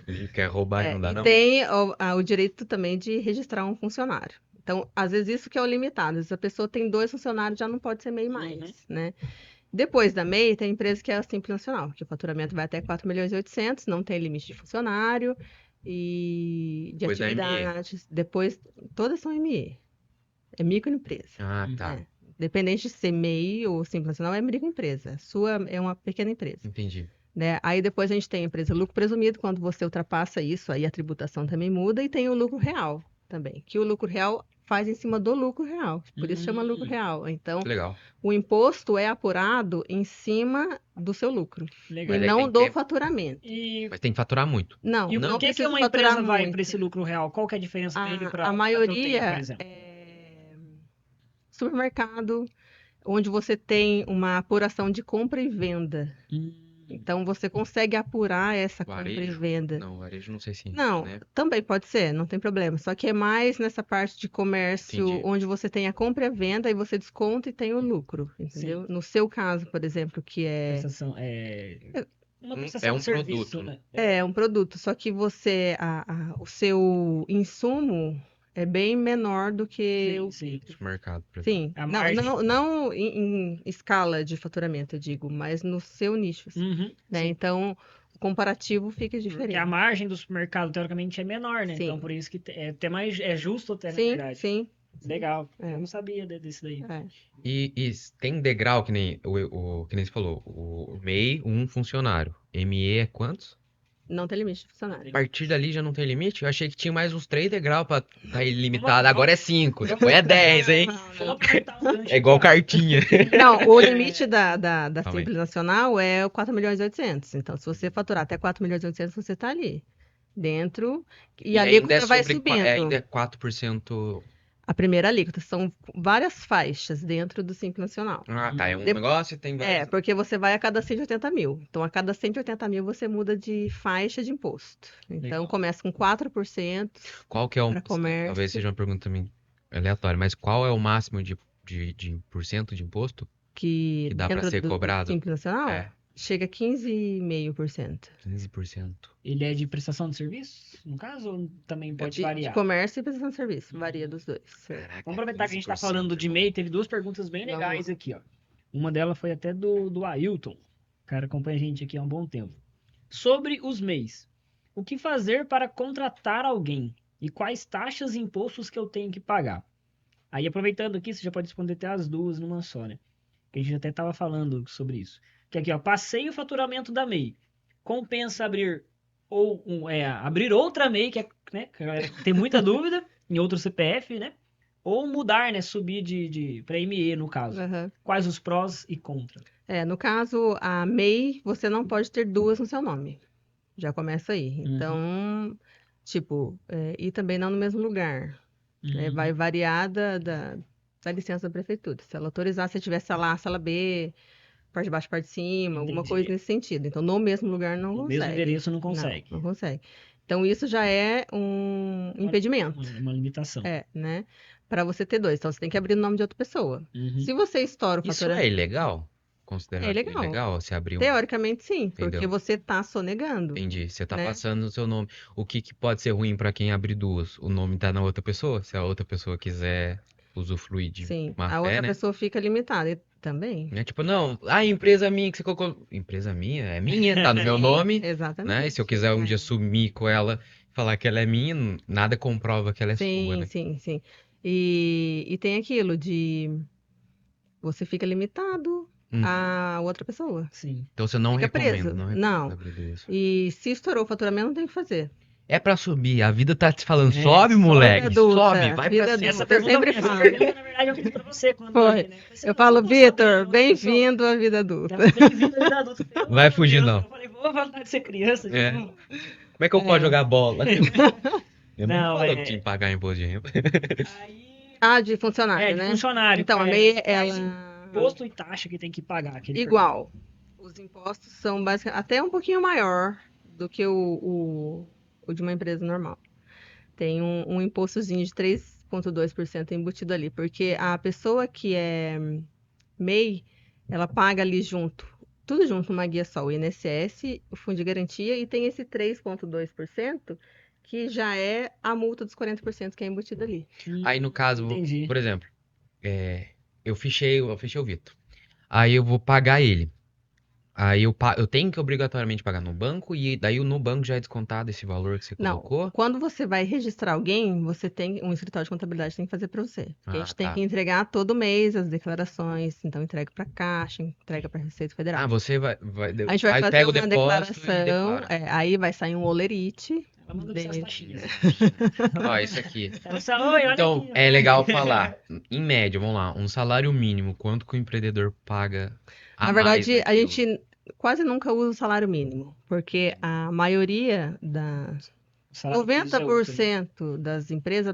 Speaker 1: Ele quer roubar, não dá
Speaker 3: E
Speaker 1: não?
Speaker 3: tem o direito também de registrar um funcionário. Então, às vezes isso que é o limitado. Se a pessoa tem 2 funcionários, já não pode ser MEI mais, né? Depois da MEI, tem empresa que é a Simples Nacional, que o faturamento vai até 4.800.000, não tem limite de funcionário e de
Speaker 1: Depois da ME.
Speaker 3: atividades. Depois, todas são ME. É microempresa.
Speaker 1: Ah, tá.
Speaker 3: Né? Dependente de ser MEI ou Simples Nacional, é microempresa. A sua é uma pequena empresa.
Speaker 1: Entendi.
Speaker 3: Né? Aí depois a gente tem a empresa lucro presumido, quando você ultrapassa isso, aí a tributação também muda, e tem o lucro real também, que o lucro real faz em cima do lucro real, por isso chama lucro real. Então,
Speaker 1: Legal.
Speaker 3: o imposto é apurado em cima do seu lucro,
Speaker 2: Legal.
Speaker 3: e
Speaker 1: Mas aí
Speaker 3: não
Speaker 1: tem que
Speaker 3: do
Speaker 1: ter-
Speaker 3: faturamento.
Speaker 2: E,
Speaker 1: Mas tem que faturar muito.
Speaker 3: Não,
Speaker 2: e
Speaker 3: não
Speaker 2: por que que
Speaker 3: precisa
Speaker 2: uma
Speaker 3: faturar
Speaker 2: empresa vai
Speaker 3: muito.
Speaker 2: para esse lucro real? Qual que é a diferença dele para
Speaker 3: A
Speaker 2: que eu tenho, por
Speaker 3: maioria
Speaker 2: exemplo?
Speaker 3: é supermercado, onde você tem uma apuração de compra e venda.
Speaker 2: Hum,
Speaker 3: Então, você consegue apurar essa compra e
Speaker 1: Varejo?
Speaker 3: venda.
Speaker 1: Não, varejo não sei se,
Speaker 3: Não,
Speaker 1: né?
Speaker 3: também pode ser, não tem problema. Só que é mais nessa parte de comércio,
Speaker 1: Entendi.
Speaker 3: onde você tem a compra e a venda e você desconta e tem o lucro, entendeu? No seu caso, por exemplo, que
Speaker 2: prestação, uma
Speaker 1: É
Speaker 2: prestação
Speaker 1: um
Speaker 2: de serviço,
Speaker 1: produto,
Speaker 2: né?
Speaker 3: é um produto, só que você, o seu insumo é bem menor do que
Speaker 2: Sim, sim.
Speaker 1: Supermercado, por exemplo.
Speaker 3: Sim,
Speaker 2: A
Speaker 3: não,
Speaker 2: margem.
Speaker 3: não em escala de faturamento, eu digo, mas no seu nicho, assim,
Speaker 2: Uhum,
Speaker 3: né?
Speaker 2: sim.
Speaker 3: Então, o comparativo fica
Speaker 2: Porque a
Speaker 3: diferente.
Speaker 2: margem do supermercado, teoricamente, é menor, né?
Speaker 3: Sim.
Speaker 2: Então, por isso que é até mais, é justo até, na
Speaker 3: Sim,
Speaker 2: verdade.
Speaker 3: sim.
Speaker 2: Legal.
Speaker 3: É.
Speaker 2: Eu não sabia desse daí.
Speaker 3: É.
Speaker 1: E tem degrau, que nem que nem você falou. O MEI, um funcionário. ME é quantos?
Speaker 3: Não tem limite de
Speaker 1: A
Speaker 3: funcionário.
Speaker 1: partir dali já não tem limite? Eu achei que tinha mais uns 3 degraus pra tá ilimitado.
Speaker 2: Vamos-
Speaker 1: Agora é 5, depois é 10, hein?
Speaker 2: Vamos aproveitar o gancho
Speaker 1: É igual
Speaker 2: aqui, ó.
Speaker 1: cartinha.
Speaker 3: Não, o limite da
Speaker 1: Calma aí.
Speaker 3: Simples Nacional é o 4.800.000. Então, se você faturar até 4.800.000, você está ali dentro. E a
Speaker 1: ainda é
Speaker 3: alíquota vai
Speaker 1: sobre.
Speaker 3: subindo.
Speaker 1: Ainda é 4%.
Speaker 3: A primeira alíquota são várias faixas dentro do Simples Nacional.
Speaker 1: Ah, tá. É um
Speaker 3: De-
Speaker 1: negócio e tem vários.
Speaker 3: Porque você vai a cada 180.000. Então, a cada 180.000 você muda de faixa de imposto. Então,
Speaker 2: Legal.
Speaker 3: começa com 4%
Speaker 1: Qual que é o.
Speaker 3: para comércio.
Speaker 1: Talvez seja uma pergunta também aleatória, mas qual é o máximo de porcento de imposto
Speaker 3: que
Speaker 1: que dá pra
Speaker 3: dentro
Speaker 1: ser
Speaker 3: do
Speaker 1: cobrado?
Speaker 3: Simples Nacional
Speaker 1: É,
Speaker 3: chega a 15,5%.
Speaker 1: 15%.
Speaker 2: Ele é de prestação de serviço, no caso, ou também pode
Speaker 3: De
Speaker 2: variar?
Speaker 3: comércio e prestação de serviço, varia dos dois.
Speaker 1: Caraca,
Speaker 2: Vamos aproveitar que a gente tá
Speaker 1: 15%,
Speaker 2: falando de
Speaker 1: irmão.
Speaker 2: MEI, teve duas perguntas bem
Speaker 3: Vamos
Speaker 2: legais
Speaker 3: lá.
Speaker 2: aqui, ó. Uma delas foi até do Ailton. O cara acompanha a gente aqui há um bom tempo. Sobre os MEIs. O que fazer para contratar alguém? E quais taxas e impostos que eu tenho que pagar? Aí, aproveitando aqui, você já pode responder até as duas numa só, né? Que a gente até estava falando sobre isso. Que aqui, ó, passei o faturamento da MEI. Compensa abrir abrir outra MEI, que é, né, que a galera tem muita dúvida, em outro CPF, né? Ou mudar, né? Subir para ME, no caso.
Speaker 3: Aham.
Speaker 2: Quais os prós e contras?
Speaker 3: No caso, a MEI, você não pode ter duas no seu nome. Já começa aí. Então, tipo, e também não no mesmo lugar. Vai variar da licença da prefeitura. Se ela autorizar, se tiver sala A, sala B, parte de baixo, parte de cima, alguma
Speaker 2: Entendi.
Speaker 3: coisa nesse sentido. Então, no mesmo lugar não
Speaker 2: No
Speaker 3: consegue.
Speaker 2: mesmo endereço não
Speaker 3: Não,
Speaker 2: consegue.
Speaker 3: não consegue. Então, isso já é um impedimento,
Speaker 2: Uma limitação.
Speaker 3: né? Para você ter dois. Então, você tem que abrir o nome de outra pessoa.
Speaker 2: Uhum.
Speaker 3: Se você estoura o
Speaker 1: Isso
Speaker 3: faturamento...
Speaker 1: é ilegal? Considerado
Speaker 3: ilegal.
Speaker 1: ilegal se abrir um...
Speaker 3: Teoricamente, sim, porque
Speaker 1: Entendeu?
Speaker 3: você tá sonegando.
Speaker 1: Entendi. Você tá
Speaker 3: né?
Speaker 1: passando o seu nome. O que que pode ser ruim pra quem abrir duas? O nome tá na outra pessoa? Se a outra pessoa quiser usufruir de
Speaker 3: Sim,
Speaker 1: má
Speaker 3: a
Speaker 1: fé,
Speaker 3: outra
Speaker 1: né?
Speaker 3: pessoa fica limitada também.
Speaker 1: Né? Tipo, não, a empresa minha que você colocou. Empresa minha? É minha, tá no meu nome, né? E
Speaker 3: Exatamente.
Speaker 1: se eu quiser um dia sumir com ela, falar que ela é minha, nada comprova que ela é sua,
Speaker 3: Sim,
Speaker 1: né?
Speaker 3: sim, sim. E tem aquilo de você fica limitado
Speaker 1: Hum.
Speaker 3: a outra pessoa.
Speaker 2: Sim.
Speaker 1: Então você não
Speaker 3: Fica
Speaker 1: recomenda,
Speaker 3: preso.
Speaker 1: não recomenda
Speaker 3: Não.
Speaker 1: abrir duas.
Speaker 3: E se estourou o faturamento, não tem o que fazer.
Speaker 1: É pra subir, a vida tá te falando,
Speaker 2: É,
Speaker 1: sobe,
Speaker 2: sobe,
Speaker 1: moleque,
Speaker 3: adulta,
Speaker 1: sobe, vai
Speaker 3: vida
Speaker 1: pra cima.
Speaker 2: Essa
Speaker 3: Eu
Speaker 2: pergunta,
Speaker 3: sempre
Speaker 2: essa
Speaker 3: falo.
Speaker 2: pergunta, na verdade, eu fiz pra você quando
Speaker 3: Foi.
Speaker 2: hoje, né? Você
Speaker 3: Eu
Speaker 2: não
Speaker 3: falo,
Speaker 2: tá
Speaker 3: Vitor,
Speaker 2: sabendo,
Speaker 3: bem-vindo à vida adulta.
Speaker 2: Bem-vindo à vida adulta. Eu falei,
Speaker 1: Vai
Speaker 2: meu
Speaker 1: fugir,
Speaker 2: Deus,
Speaker 1: não.
Speaker 2: Eu falei, vou voltar de ser criança de
Speaker 1: É.
Speaker 2: novo.
Speaker 1: Como é que eu posso jogar bola? Eu não
Speaker 2: Não,
Speaker 1: falo que tinha que pagar imposto de renda.
Speaker 2: Aí,
Speaker 3: De funcionário,
Speaker 2: de
Speaker 3: né?
Speaker 2: funcionário.
Speaker 3: Então, a
Speaker 2: é,
Speaker 3: MEI,
Speaker 2: quais
Speaker 3: ela...
Speaker 2: imposto e taxa que tem que pagar. Que ele
Speaker 3: Igual. Os impostos são basicamente até um pouquinho maior do que o de uma empresa normal. Tem um impostozinho de 3,2% embutido ali, porque a pessoa que é MEI, ela paga ali junto, tudo junto numa guia só, o INSS, o Fundo de Garantia, e tem esse 3,2% que já é a multa dos 40% que é embutido ali.
Speaker 1: Aí no caso,
Speaker 2: Entendi.
Speaker 1: por exemplo, eu fichei o Vitor. Aí eu vou pagar ele. Aí eu tenho que obrigatoriamente pagar no banco e daí no banco já é descontado esse valor que você
Speaker 3: Não,
Speaker 1: colocou.
Speaker 3: quando você vai registrar alguém, você tem um escritório de contabilidade tem que fazer para você. Porque a
Speaker 1: Ah,
Speaker 3: gente tem
Speaker 1: tá.
Speaker 3: que entregar todo mês as declarações, então entrega para a Caixa, entrega para a Receita Federal.
Speaker 1: Ah, você
Speaker 3: A gente vai fazer
Speaker 1: pega o
Speaker 3: uma
Speaker 1: depósito e
Speaker 3: declaração,
Speaker 1: declara.
Speaker 3: aí vai sair um olerite.
Speaker 2: Ela manda essas taxinhas.
Speaker 1: Ó, isso aqui.
Speaker 2: Ela fala, oi, olha
Speaker 1: Então,
Speaker 2: aqui, ó.
Speaker 1: é legal falar. Em média, vamos lá, um salário mínimo, quanto que o empreendedor paga a
Speaker 3: Na
Speaker 1: mais
Speaker 3: verdade, a
Speaker 1: naquilo?
Speaker 3: gente quase nunca usa o salário mínimo, porque a maioria
Speaker 2: O salário piso é outro, né?
Speaker 3: 90% das empresas,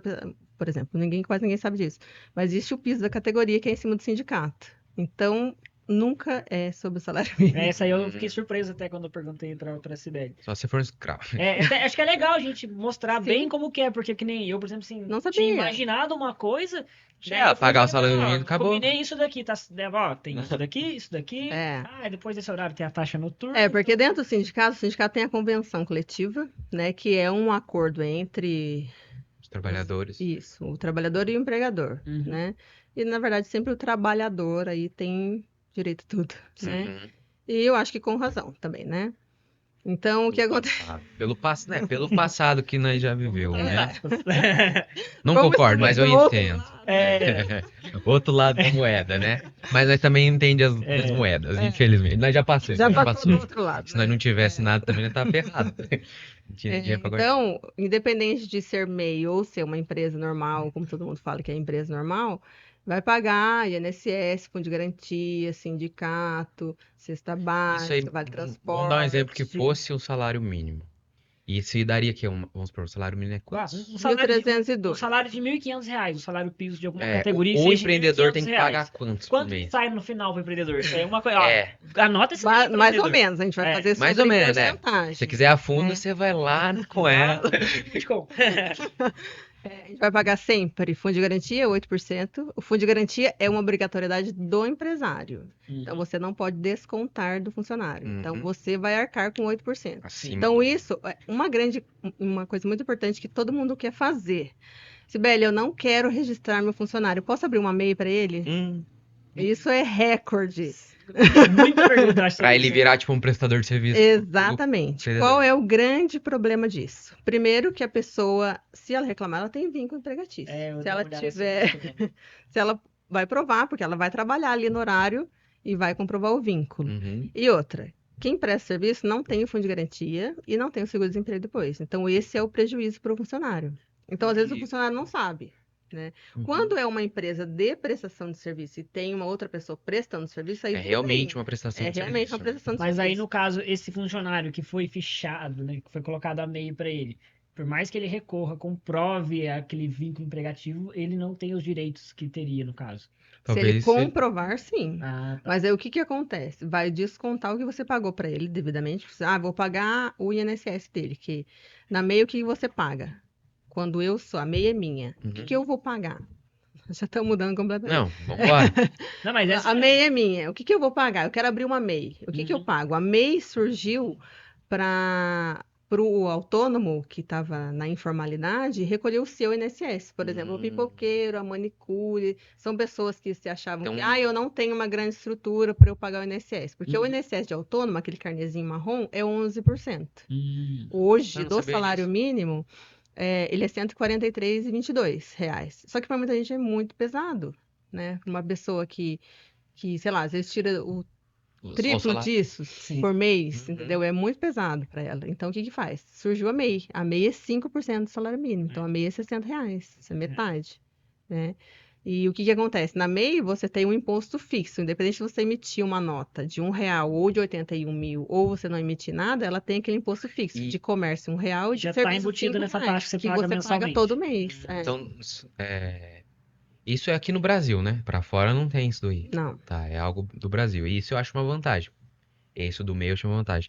Speaker 3: por exemplo, quase ninguém sabe disso, mas existe o piso da categoria que é em cima do sindicato. Então, nunca é sobre o salário mínimo.
Speaker 2: Essa aí eu fiquei surpreso até quando eu perguntei pra Sibeli.
Speaker 1: Só se for um escravo.
Speaker 2: Acho que é legal a gente mostrar
Speaker 3: Sim.
Speaker 2: bem como que é, porque que nem eu, por exemplo, assim,
Speaker 3: Não
Speaker 2: tinha
Speaker 3: sabia.
Speaker 2: imaginado uma coisa,
Speaker 1: Já,
Speaker 2: eu fui
Speaker 1: pagar o
Speaker 2: ver,
Speaker 1: salário
Speaker 2: ó,
Speaker 1: mínimo, acabou.
Speaker 2: combinei isso daqui, tá? Ó, tem isso daqui.
Speaker 3: É.
Speaker 2: Depois desse horário tem a taxa noturna.
Speaker 3: Porque dentro do sindicato, o sindicato tem a convenção coletiva, né, que é um acordo entre
Speaker 1: Os trabalhadores.
Speaker 3: isso, o trabalhador e o empregador,
Speaker 2: Uhum.
Speaker 3: né? E na verdade sempre o trabalhador aí tem direito a tudo, né?
Speaker 1: Uhum.
Speaker 3: E eu acho que com razão também, né? Então o que acontece?
Speaker 1: Pelo passado que nós já viveu, né? Não
Speaker 3: Vamos
Speaker 1: concordo, mas eu
Speaker 3: escolher do outro
Speaker 1: entendo.
Speaker 2: É.
Speaker 1: Outro lado da moeda, né? Mas nós também entendemos as moedas, infelizmente. Nós já passamos,
Speaker 3: Já
Speaker 1: já
Speaker 3: passou do outro lado.
Speaker 1: Se nós não tivesse nada, também nós tava ferrado. Tinha dinheiro pra guardar.
Speaker 3: Então, independente de ser MEI ou ser uma empresa normal, como todo mundo fala que é empresa normal, vai pagar INSS, Fundo de Garantia, sindicato, cesta
Speaker 1: Isso aí,
Speaker 3: básica, vale transporte.
Speaker 1: vamos dar um exemplo que fosse um salário mínimo. E se daria que, vamos supor, o salário mínimo é quanto?
Speaker 2: Um salário de
Speaker 3: R$ 1.302.
Speaker 2: R$1.500, o salário piso de alguma
Speaker 1: É,
Speaker 2: categoria.
Speaker 1: o
Speaker 2: seja
Speaker 1: empreendedor tem que
Speaker 2: R$1.500.
Speaker 1: pagar quantos por
Speaker 2: Quanto que
Speaker 1: mês?
Speaker 2: sai no final pro empreendedor? Isso aí é uma coisa. Ó,
Speaker 1: É.
Speaker 2: anota esse daí,
Speaker 3: Mais ou
Speaker 2: empreendedor.
Speaker 3: menos, a gente vai fazer
Speaker 1: Mais
Speaker 3: sobre
Speaker 1: ou menos, né?
Speaker 3: porcentagem.
Speaker 1: Se você quiser a fundo,
Speaker 3: É.
Speaker 1: você vai lá com ela.
Speaker 3: A gente vai pagar sempre Fundo de Garantia, 8%. O Fundo de Garantia é uma obrigatoriedade do empresário. Então, você não pode descontar do funcionário.
Speaker 1: Uhum.
Speaker 3: Então, você vai arcar com 8%.
Speaker 1: Acima.
Speaker 3: Então, isso é uma coisa muito importante que todo mundo quer fazer. Sibeli, eu não quero registrar meu funcionário. Posso abrir uma MEI para ele? Isso é recorde.
Speaker 2: Muita pergunta, acho.
Speaker 1: Pra ele virar tipo um prestador de serviço.
Speaker 3: Exatamente. Qual é o grande problema disso? Primeiro que a pessoa, se ela reclamar, ela tem vínculo empregatício. Se ela tiver, se ela vai provar, porque ela vai trabalhar ali no horário e vai comprovar o vínculo.
Speaker 1: Uhum.
Speaker 3: E outra, quem presta serviço não tem o fundo de garantia e não tem o seguro-desemprego depois. Então, esse é o prejuízo para o funcionário. Então, às vezes, o funcionário não sabe. Né?
Speaker 1: Uhum.
Speaker 3: Quando é uma empresa de prestação de serviço e tem uma outra pessoa prestando serviço, aí
Speaker 1: É realmente uma prestação de
Speaker 3: realmente
Speaker 1: serviço.
Speaker 3: uma prestação de
Speaker 2: Mas
Speaker 3: serviço.
Speaker 2: aí, no caso, esse funcionário que foi fichado, né, que foi colocado a MEI para ele, por mais que ele recorra, comprove aquele vínculo emregativo, ele não tem os direitos que teria, no caso.
Speaker 3: Se ele
Speaker 1: Talvez se-
Speaker 3: comprovar, sim.
Speaker 2: Ah, tá.
Speaker 3: Mas aí o que que acontece? Vai descontar o que você pagou para ele devidamente. Vou pagar o INSS dele, que na MEI o que você paga? Quando eu sou, a MEI é minha. O que que eu vou pagar? Já estão mudando completamente.
Speaker 1: Não, vambora.
Speaker 2: Não, mas essa
Speaker 3: A MEI é minha. O que que eu vou pagar? Eu quero abrir uma MEI. O que que eu
Speaker 2: Uhum.
Speaker 3: pago? A MEI surgiu para o autônomo que estava na informalidade recolher o seu INSS. Por exemplo, o pipoqueiro, a manicure, são pessoas que se achavam que
Speaker 1: Então-
Speaker 3: eu não tenho uma grande estrutura para eu pagar o INSS. Porque o
Speaker 2: Uhum.
Speaker 3: INSS de autônomo, aquele carnezinho marrom, é 11%.
Speaker 1: Eu
Speaker 3: Hoje,
Speaker 1: não
Speaker 3: do
Speaker 1: sabia
Speaker 3: salário
Speaker 1: disso.
Speaker 3: mínimo, ele é R$ 143,22 reais. Só que para muita gente é muito pesado, né? Uma pessoa que, sei lá, às vezes tira o
Speaker 1: Só o
Speaker 3: triplo
Speaker 1: salário.
Speaker 3: disso
Speaker 2: Sim.
Speaker 3: por mês,
Speaker 1: Uhum.
Speaker 3: entendeu? É muito pesado para ela. Então, o que que faz? Surgiu a MEI. A MEI é 5% do salário mínimo. Então, a MEI é R$ 60. Isso é metade, né? E o que que acontece? Na MEI, você tem um imposto fixo. Independente se você emitir uma nota de R$ 1 ou de 81 mil, ou você não emitir nada, ela tem aquele imposto fixo.
Speaker 1: E-
Speaker 3: De comércio R$ 1 e de
Speaker 2: Já tá
Speaker 3: serviço
Speaker 2: embutido
Speaker 3: R$
Speaker 2: nessa
Speaker 3: 5,
Speaker 2: taxa que você
Speaker 3: que
Speaker 2: paga
Speaker 3: você paga
Speaker 2: mensalmente.
Speaker 3: todo mês. É.
Speaker 1: Então, isso é aqui no Brasil, né? Pra fora não tem isso daí.
Speaker 3: Não.
Speaker 1: Tá, é algo do Brasil. E isso eu acho uma vantagem. Isso do MEI eu acho uma vantagem.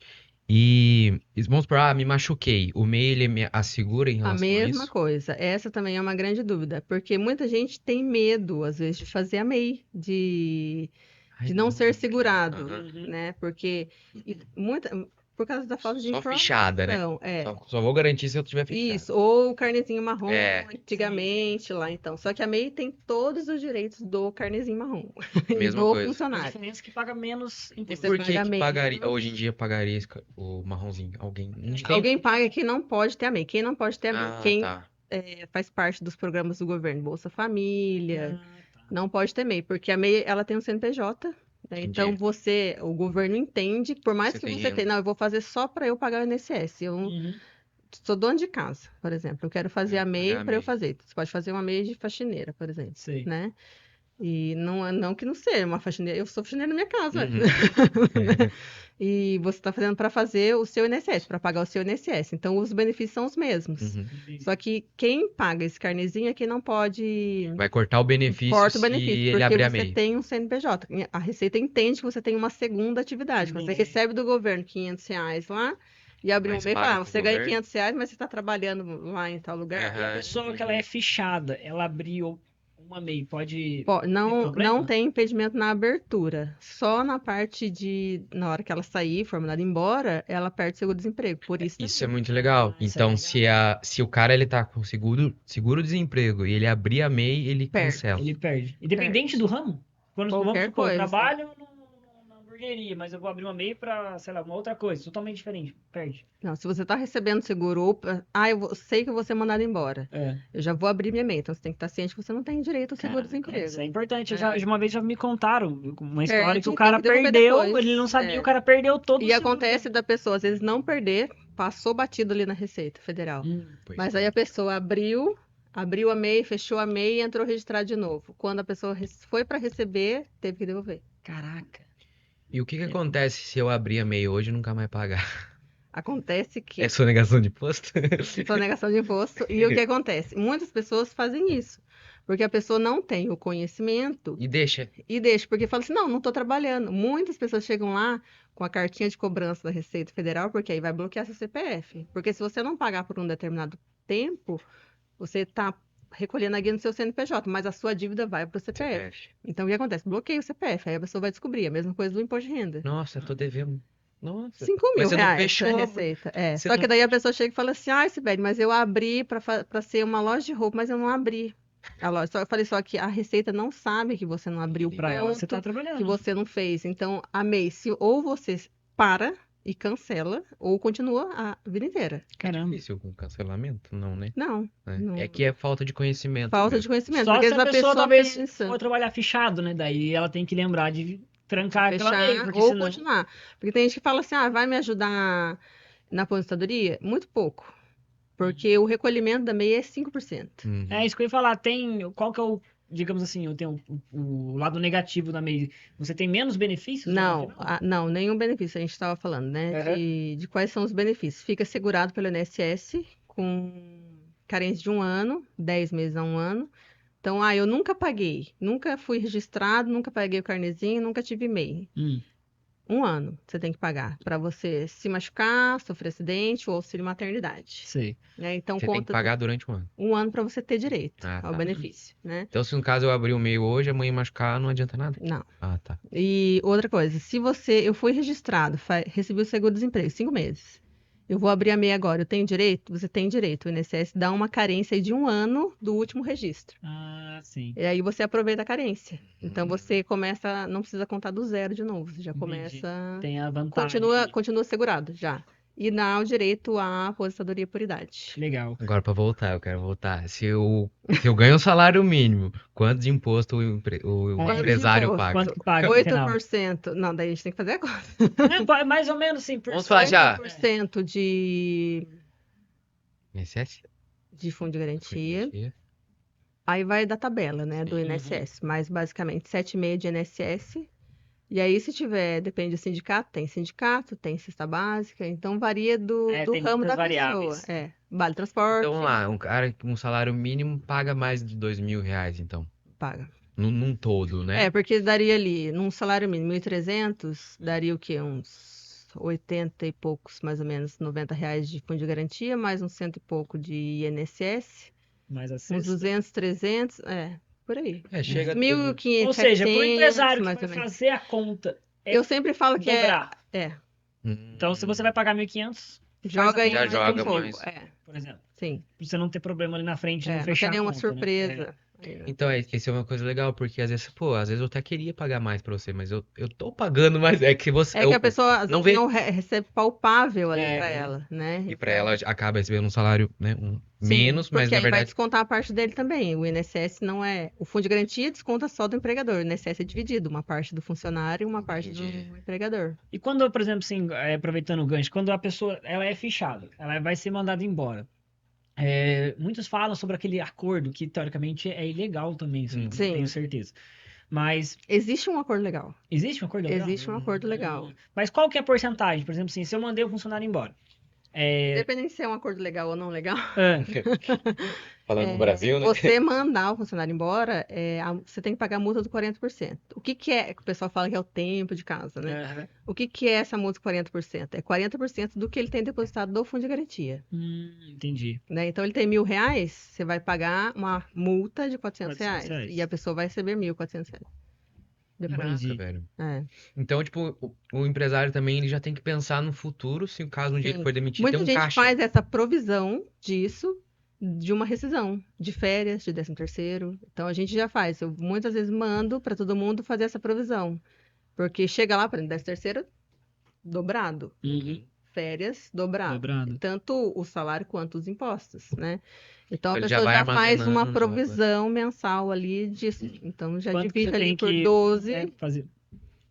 Speaker 1: E vamos supor, me machuquei. O MEI ele me assegura em
Speaker 3: A
Speaker 1: relação a
Speaker 3: mesma
Speaker 1: isso?
Speaker 3: coisa. Essa também é uma grande dúvida, porque muita gente tem medo, às vezes, de fazer a MEI,
Speaker 1: Ai,
Speaker 3: de não ser
Speaker 1: porque-
Speaker 3: segurado,
Speaker 1: Aham.
Speaker 2: Uhum.
Speaker 3: né? Porque por causa da falta de
Speaker 1: Só fichada, né?
Speaker 3: informação.
Speaker 1: Só vou garantir se eu tiver fichado.
Speaker 3: Isso, ou o carnezinho marrom,
Speaker 1: É.
Speaker 3: antigamente lá, então. Só que a MEI tem todos os direitos do carnezinho marrom e
Speaker 1: Mesma
Speaker 3: do
Speaker 1: coisa.
Speaker 2: A
Speaker 3: funcionário.
Speaker 2: diferença é que paga menos
Speaker 1: E
Speaker 2: imposto.
Speaker 3: Você
Speaker 1: por que
Speaker 3: paga
Speaker 1: que
Speaker 3: menos.
Speaker 1: pagaria, hoje em dia pagaria o marronzinho? Alguém não tem?
Speaker 3: Alguém paga quem não pode ter a MEI. Quem não pode ter a MEI?
Speaker 1: Ah,
Speaker 3: Quem
Speaker 1: tá.
Speaker 3: faz parte dos programas do governo, Bolsa Família,
Speaker 2: Ah, tá.
Speaker 3: não pode ter MEI, porque a MEI ela tem um CNPJ, né? Então
Speaker 1: Entendi.
Speaker 3: o governo entende, por mais
Speaker 1: Você
Speaker 3: que
Speaker 1: tem
Speaker 3: você
Speaker 1: renda.
Speaker 3: tenha, não, eu vou fazer só para eu pagar o INSS. Eu
Speaker 2: Uhum.
Speaker 3: sou dona de casa, por exemplo, eu quero fazer
Speaker 1: Quero
Speaker 3: a
Speaker 1: pagar
Speaker 3: MEI
Speaker 1: a
Speaker 3: para eu
Speaker 1: MEI.
Speaker 3: fazer. Você pode fazer uma MEI de faxineira, por exemplo,
Speaker 2: Sei.
Speaker 3: né? E não que não seja uma faxineira, eu sou faxineira na minha casa.
Speaker 1: Uhum.
Speaker 3: E você está fazendo para fazer o seu INSS, para pagar o seu INSS. Então, os benefícios são os mesmos.
Speaker 1: Uhum.
Speaker 2: Entendi.
Speaker 3: Só que quem paga esse carnezinho é quem não pode.
Speaker 1: Vai cortar o benefício
Speaker 3: Corta o
Speaker 1: se
Speaker 3: benefício,
Speaker 1: ele
Speaker 3: porque
Speaker 1: abrir a
Speaker 3: você
Speaker 1: MEI.
Speaker 3: tem um CNPJ. A Receita entende que você tem uma segunda atividade. Você
Speaker 2: Entendi.
Speaker 3: recebe do governo R$ 500 lá e abre um
Speaker 1: Mas
Speaker 3: MEI e
Speaker 1: paga
Speaker 3: fala,
Speaker 1: pro
Speaker 3: você ganha
Speaker 1: governo?
Speaker 3: R$ 500, mas você está trabalhando lá em tal lugar.
Speaker 2: E a
Speaker 1: Aham,
Speaker 2: pessoa que ela é fichada, ela abriu uma MEI, pode ter
Speaker 3: Não
Speaker 2: problema?
Speaker 3: tem impedimento na abertura. Só na parte na hora que ela sair, for mandada embora, ela perde o seguro-desemprego. Por isso
Speaker 1: Isso é
Speaker 3: também.
Speaker 1: muito legal.
Speaker 2: Ah, isso é
Speaker 1: Então,
Speaker 2: legal.
Speaker 1: se o cara ele tá com seguro-desemprego e ele abrir a MEI, ele
Speaker 3: Perde.
Speaker 1: cancela.
Speaker 2: Ele perde. Independente do ramo. Quando, vamos
Speaker 3: Qualquer
Speaker 2: supor, eu
Speaker 3: coisa.
Speaker 2: trabalho na hamburgueria, mas eu vou abrir uma MEI pra, sei lá, uma outra coisa, totalmente diferente. Perde.
Speaker 3: Não, se você está recebendo seguro, ou sei que eu vou ser mandado embora.
Speaker 2: É.
Speaker 3: Eu já vou abrir minha MEI. Então, você tem que estar ciente que você não tem direito ao
Speaker 2: Cara,
Speaker 3: seguro-desemprego.
Speaker 2: isso é importante.
Speaker 3: É.
Speaker 2: Uma vez já me contaram uma história que
Speaker 3: Perde,
Speaker 2: o
Speaker 3: tem
Speaker 2: cara
Speaker 3: que devolver
Speaker 2: perdeu,
Speaker 3: depois.
Speaker 2: ele não sabia,
Speaker 3: É.
Speaker 2: o cara perdeu todo o
Speaker 3: E
Speaker 2: seguro
Speaker 3: acontece
Speaker 2: dele.
Speaker 3: da pessoa, às vezes, não perder, passou batido ali na Receita Federal.
Speaker 1: Pois
Speaker 3: Mas
Speaker 1: é.
Speaker 3: aí a pessoa abriu a MEI, fechou a MEI e entrou registrado de novo. Quando a pessoa foi para receber, teve que devolver.
Speaker 2: Caraca.
Speaker 1: E o que acontece se eu abrir a MEI hoje e nunca mais pagar?
Speaker 3: Acontece que
Speaker 1: É sonegação de imposto?
Speaker 3: sonegação de imposto. E o que acontece? Muitas pessoas fazem isso. Porque a pessoa não tem o conhecimento
Speaker 1: E deixa.
Speaker 3: e deixa, porque fala assim, não estou trabalhando. Muitas pessoas chegam lá com a cartinha de cobrança da Receita Federal, porque aí vai bloquear seu CPF. Porque se você não pagar por um determinado tempo, você está recolhendo a guia no seu CNPJ, mas a sua dívida vai para o CPF. Então, o que acontece? Bloqueia o CPF, aí a pessoa vai descobrir. A mesma coisa do imposto de renda.
Speaker 1: Nossa, tô devendo. Nossa.
Speaker 3: 5
Speaker 1: Mas
Speaker 3: mil
Speaker 1: você não
Speaker 3: reais
Speaker 1: fechou.
Speaker 3: a Receita.
Speaker 1: Você
Speaker 3: Só
Speaker 1: não-
Speaker 3: que daí a pessoa chega e fala assim, Sibeli, mas eu abri para ser uma loja de roupa, mas eu não abri a loja. Eu falei só que a Receita não sabe que você não abriu o
Speaker 2: Pra ela, você tá
Speaker 3: ponto
Speaker 2: trabalhando.
Speaker 3: que você não fez. Então, a MEI, ou você para e cancela, ou continua a vida inteira.
Speaker 2: Caramba.
Speaker 1: Difícil com cancelamento? Não, né?
Speaker 3: Não. Não.
Speaker 1: É que é falta de conhecimento.
Speaker 3: Falta
Speaker 1: mesmo.
Speaker 3: de conhecimento.
Speaker 2: Só
Speaker 3: Porque
Speaker 2: se
Speaker 3: às
Speaker 2: a
Speaker 3: vezes
Speaker 2: pessoa talvez
Speaker 3: pensa
Speaker 2: for trabalhar fichado, né? Daí ela tem que lembrar de trancar aquela MEI,
Speaker 3: fechar
Speaker 2: porque
Speaker 3: ou
Speaker 2: senão...
Speaker 3: continuar. Porque tem gente que fala assim, vai me ajudar na aposentadoria? Muito pouco. Porque o recolhimento da MEI é 5%.
Speaker 1: Uhum.
Speaker 2: É isso que eu ia falar. Qual que é o, digamos assim, eu tenho o lado negativo da MEI. Você tem menos benefícios?
Speaker 3: Não, não, nenhum benefício. A gente estava falando, né?
Speaker 2: Aham.
Speaker 3: De quais são os benefícios. Fica segurado pelo INSS com carência de 1 ano, 10 meses a 1 ano. Então, eu nunca paguei, nunca fui registrado, nunca paguei o carnezinho, nunca tive MEI. 1 ano você tem que pagar para você se machucar, sofrer acidente ou auxílio maternidade.
Speaker 2: Sei.
Speaker 3: Né? Então,
Speaker 1: Você tem que
Speaker 3: conta
Speaker 1: pagar durante um ano.
Speaker 3: 1 ano para você ter direito
Speaker 1: Ah,
Speaker 3: ao
Speaker 1: tá.
Speaker 3: benefício, né?
Speaker 1: Então, se no caso eu abrir o MEI hoje, amanhã machucar, não adianta nada?
Speaker 3: Não.
Speaker 1: Ah, tá.
Speaker 3: E outra coisa, se eu fui registrado, recebi o seguro-desemprego, 5 meses. Eu vou abrir a MEI agora, eu tenho direito? Você tem direito. O INSS dá uma carência aí de 1 ano do último registro.
Speaker 2: Ah, sim.
Speaker 3: E aí você aproveita a carência. Então você começa, não precisa contar do zero de novo. Você já
Speaker 2: Entendi.
Speaker 3: começa,
Speaker 2: Tem a vantagem.
Speaker 3: continua segurado já. E dá o direito à aposentadoria por idade.
Speaker 2: Legal.
Speaker 1: Agora, pra voltar, eu quero voltar. Se eu ganho um salário mínimo, quanto de imposto o
Speaker 2: Quanto de
Speaker 1: empresário
Speaker 3: imposto?
Speaker 1: paga?
Speaker 2: Quanto que paga no final?
Speaker 3: 8%. Não, daí a gente tem que fazer a conta.
Speaker 2: É mais ou menos assim, por
Speaker 1: Vamos falar já.
Speaker 3: 8% de
Speaker 1: INSS?
Speaker 3: fundo de garantia. Aí vai da tabela, né, do
Speaker 1: Sim.
Speaker 3: INSS. Mas basicamente 7,5% de INSS. E aí, se tiver, depende do sindicato, tem cesta básica, então varia do
Speaker 2: tem
Speaker 3: ramo
Speaker 2: muitas
Speaker 3: da
Speaker 2: variáveis.
Speaker 3: pessoa. Vale transporte,
Speaker 1: Então, vamos lá, um cara com um salário mínimo paga mais de R$ 2.000, então.
Speaker 3: paga.
Speaker 1: Num todo, né?
Speaker 3: Porque daria ali, num salário mínimo, 1.300, daria o quê? Uns 80 e poucos, mais ou menos, R$ 90 de fundo de garantia, mais uns 100 e pouco de INSS,
Speaker 2: Mais a
Speaker 3: uns
Speaker 2: sexta.
Speaker 3: 200, 300, por aí.
Speaker 1: Chega a
Speaker 3: 1.500,
Speaker 2: Ou seja, pro
Speaker 3: 700,
Speaker 2: empresário que
Speaker 3: mais
Speaker 2: vai
Speaker 3: ou menos.
Speaker 2: fazer a conta
Speaker 3: Eu sempre falo que
Speaker 2: dobrar.
Speaker 1: Então,
Speaker 2: Então, se você vai pagar 1.500,
Speaker 3: joga aí
Speaker 1: Já
Speaker 3: mais
Speaker 1: joga
Speaker 3: um pouco.
Speaker 1: mais.
Speaker 2: por exemplo,
Speaker 3: Sim.
Speaker 2: pra você não ter problema ali na frente de não
Speaker 3: Não
Speaker 2: fechar
Speaker 3: tem nenhuma
Speaker 2: a conta, né?
Speaker 3: surpresa.
Speaker 1: Então, isso é uma coisa legal, porque às vezes, às vezes eu até queria pagar mais pra você, mas eu tô pagando mais. É que você.
Speaker 3: É que a pessoa às
Speaker 1: não
Speaker 3: vezes
Speaker 1: vê.
Speaker 3: não recebe palpável ali
Speaker 2: É.
Speaker 3: pra ela, né?
Speaker 1: E pra ela acaba recebendo um salário, né?
Speaker 3: Sim,
Speaker 1: Menos, mas
Speaker 3: porque
Speaker 1: na
Speaker 3: aí vai
Speaker 1: verdade.
Speaker 3: descontar a parte dele também. O INSS não é. O fundo de garantia desconta só do empregador. O INSS é dividido, uma parte do funcionário e uma parte do
Speaker 1: Entendi.
Speaker 3: empregador.
Speaker 2: E quando, por exemplo, assim, aproveitando o gancho, quando a pessoa ela é fichada, ela vai ser mandada embora. Muitos falam sobre aquele acordo que, teoricamente, é ilegal também, assim, não
Speaker 3: Sim.
Speaker 2: tenho certeza. Mas
Speaker 3: Existe um acordo legal.
Speaker 2: existe um acordo legal?
Speaker 3: Existe um acordo legal.
Speaker 2: Mas qual que é a porcentagem? Por exemplo, assim, se eu mandei o funcionário embora.
Speaker 3: Dependendo se é um acordo legal ou não legal.
Speaker 1: Falando do Brasil, né?
Speaker 3: Você mandar o funcionário embora, você tem que pagar a multa do 40%. O que é? O pessoal fala que é o tempo de casa, né?
Speaker 2: Aham.
Speaker 3: O que é essa multa de 40%? É 40% do que ele tem depositado do fundo de garantia.
Speaker 2: Entendi.
Speaker 3: Né? Então, ele tem R$ 1.000, você vai pagar uma multa de R$ 400.
Speaker 2: R$400.
Speaker 3: E a pessoa vai receber R$ 1.400. Depois.
Speaker 2: Entendi.
Speaker 1: Caraca, velho.
Speaker 3: É.
Speaker 1: Então, tipo, o empresário também ele já tem que pensar no futuro, se o caso um dia
Speaker 3: Sim.
Speaker 1: ele for demitido,
Speaker 3: Muita
Speaker 1: tem um
Speaker 3: gente
Speaker 1: caixa.
Speaker 3: faz essa provisão disso, de uma rescisão, de férias, de 13º. Então, a gente já faz. Eu muitas vezes mando para todo mundo fazer essa provisão. Porque chega lá, por exemplo, 13º, dobrado.
Speaker 2: Uhum.
Speaker 3: Férias, dobrado.
Speaker 2: Dobrado.
Speaker 3: Tanto o salário quanto os impostos, né? Então, a
Speaker 1: Ele já
Speaker 3: pessoa
Speaker 1: vai
Speaker 3: já faz uma
Speaker 1: armazenando,
Speaker 3: provisão mensal ali disso. Então, já
Speaker 2: Quanto que
Speaker 3: divide
Speaker 2: você
Speaker 3: ali
Speaker 2: tem
Speaker 3: por
Speaker 2: que
Speaker 3: 12.
Speaker 2: fazer?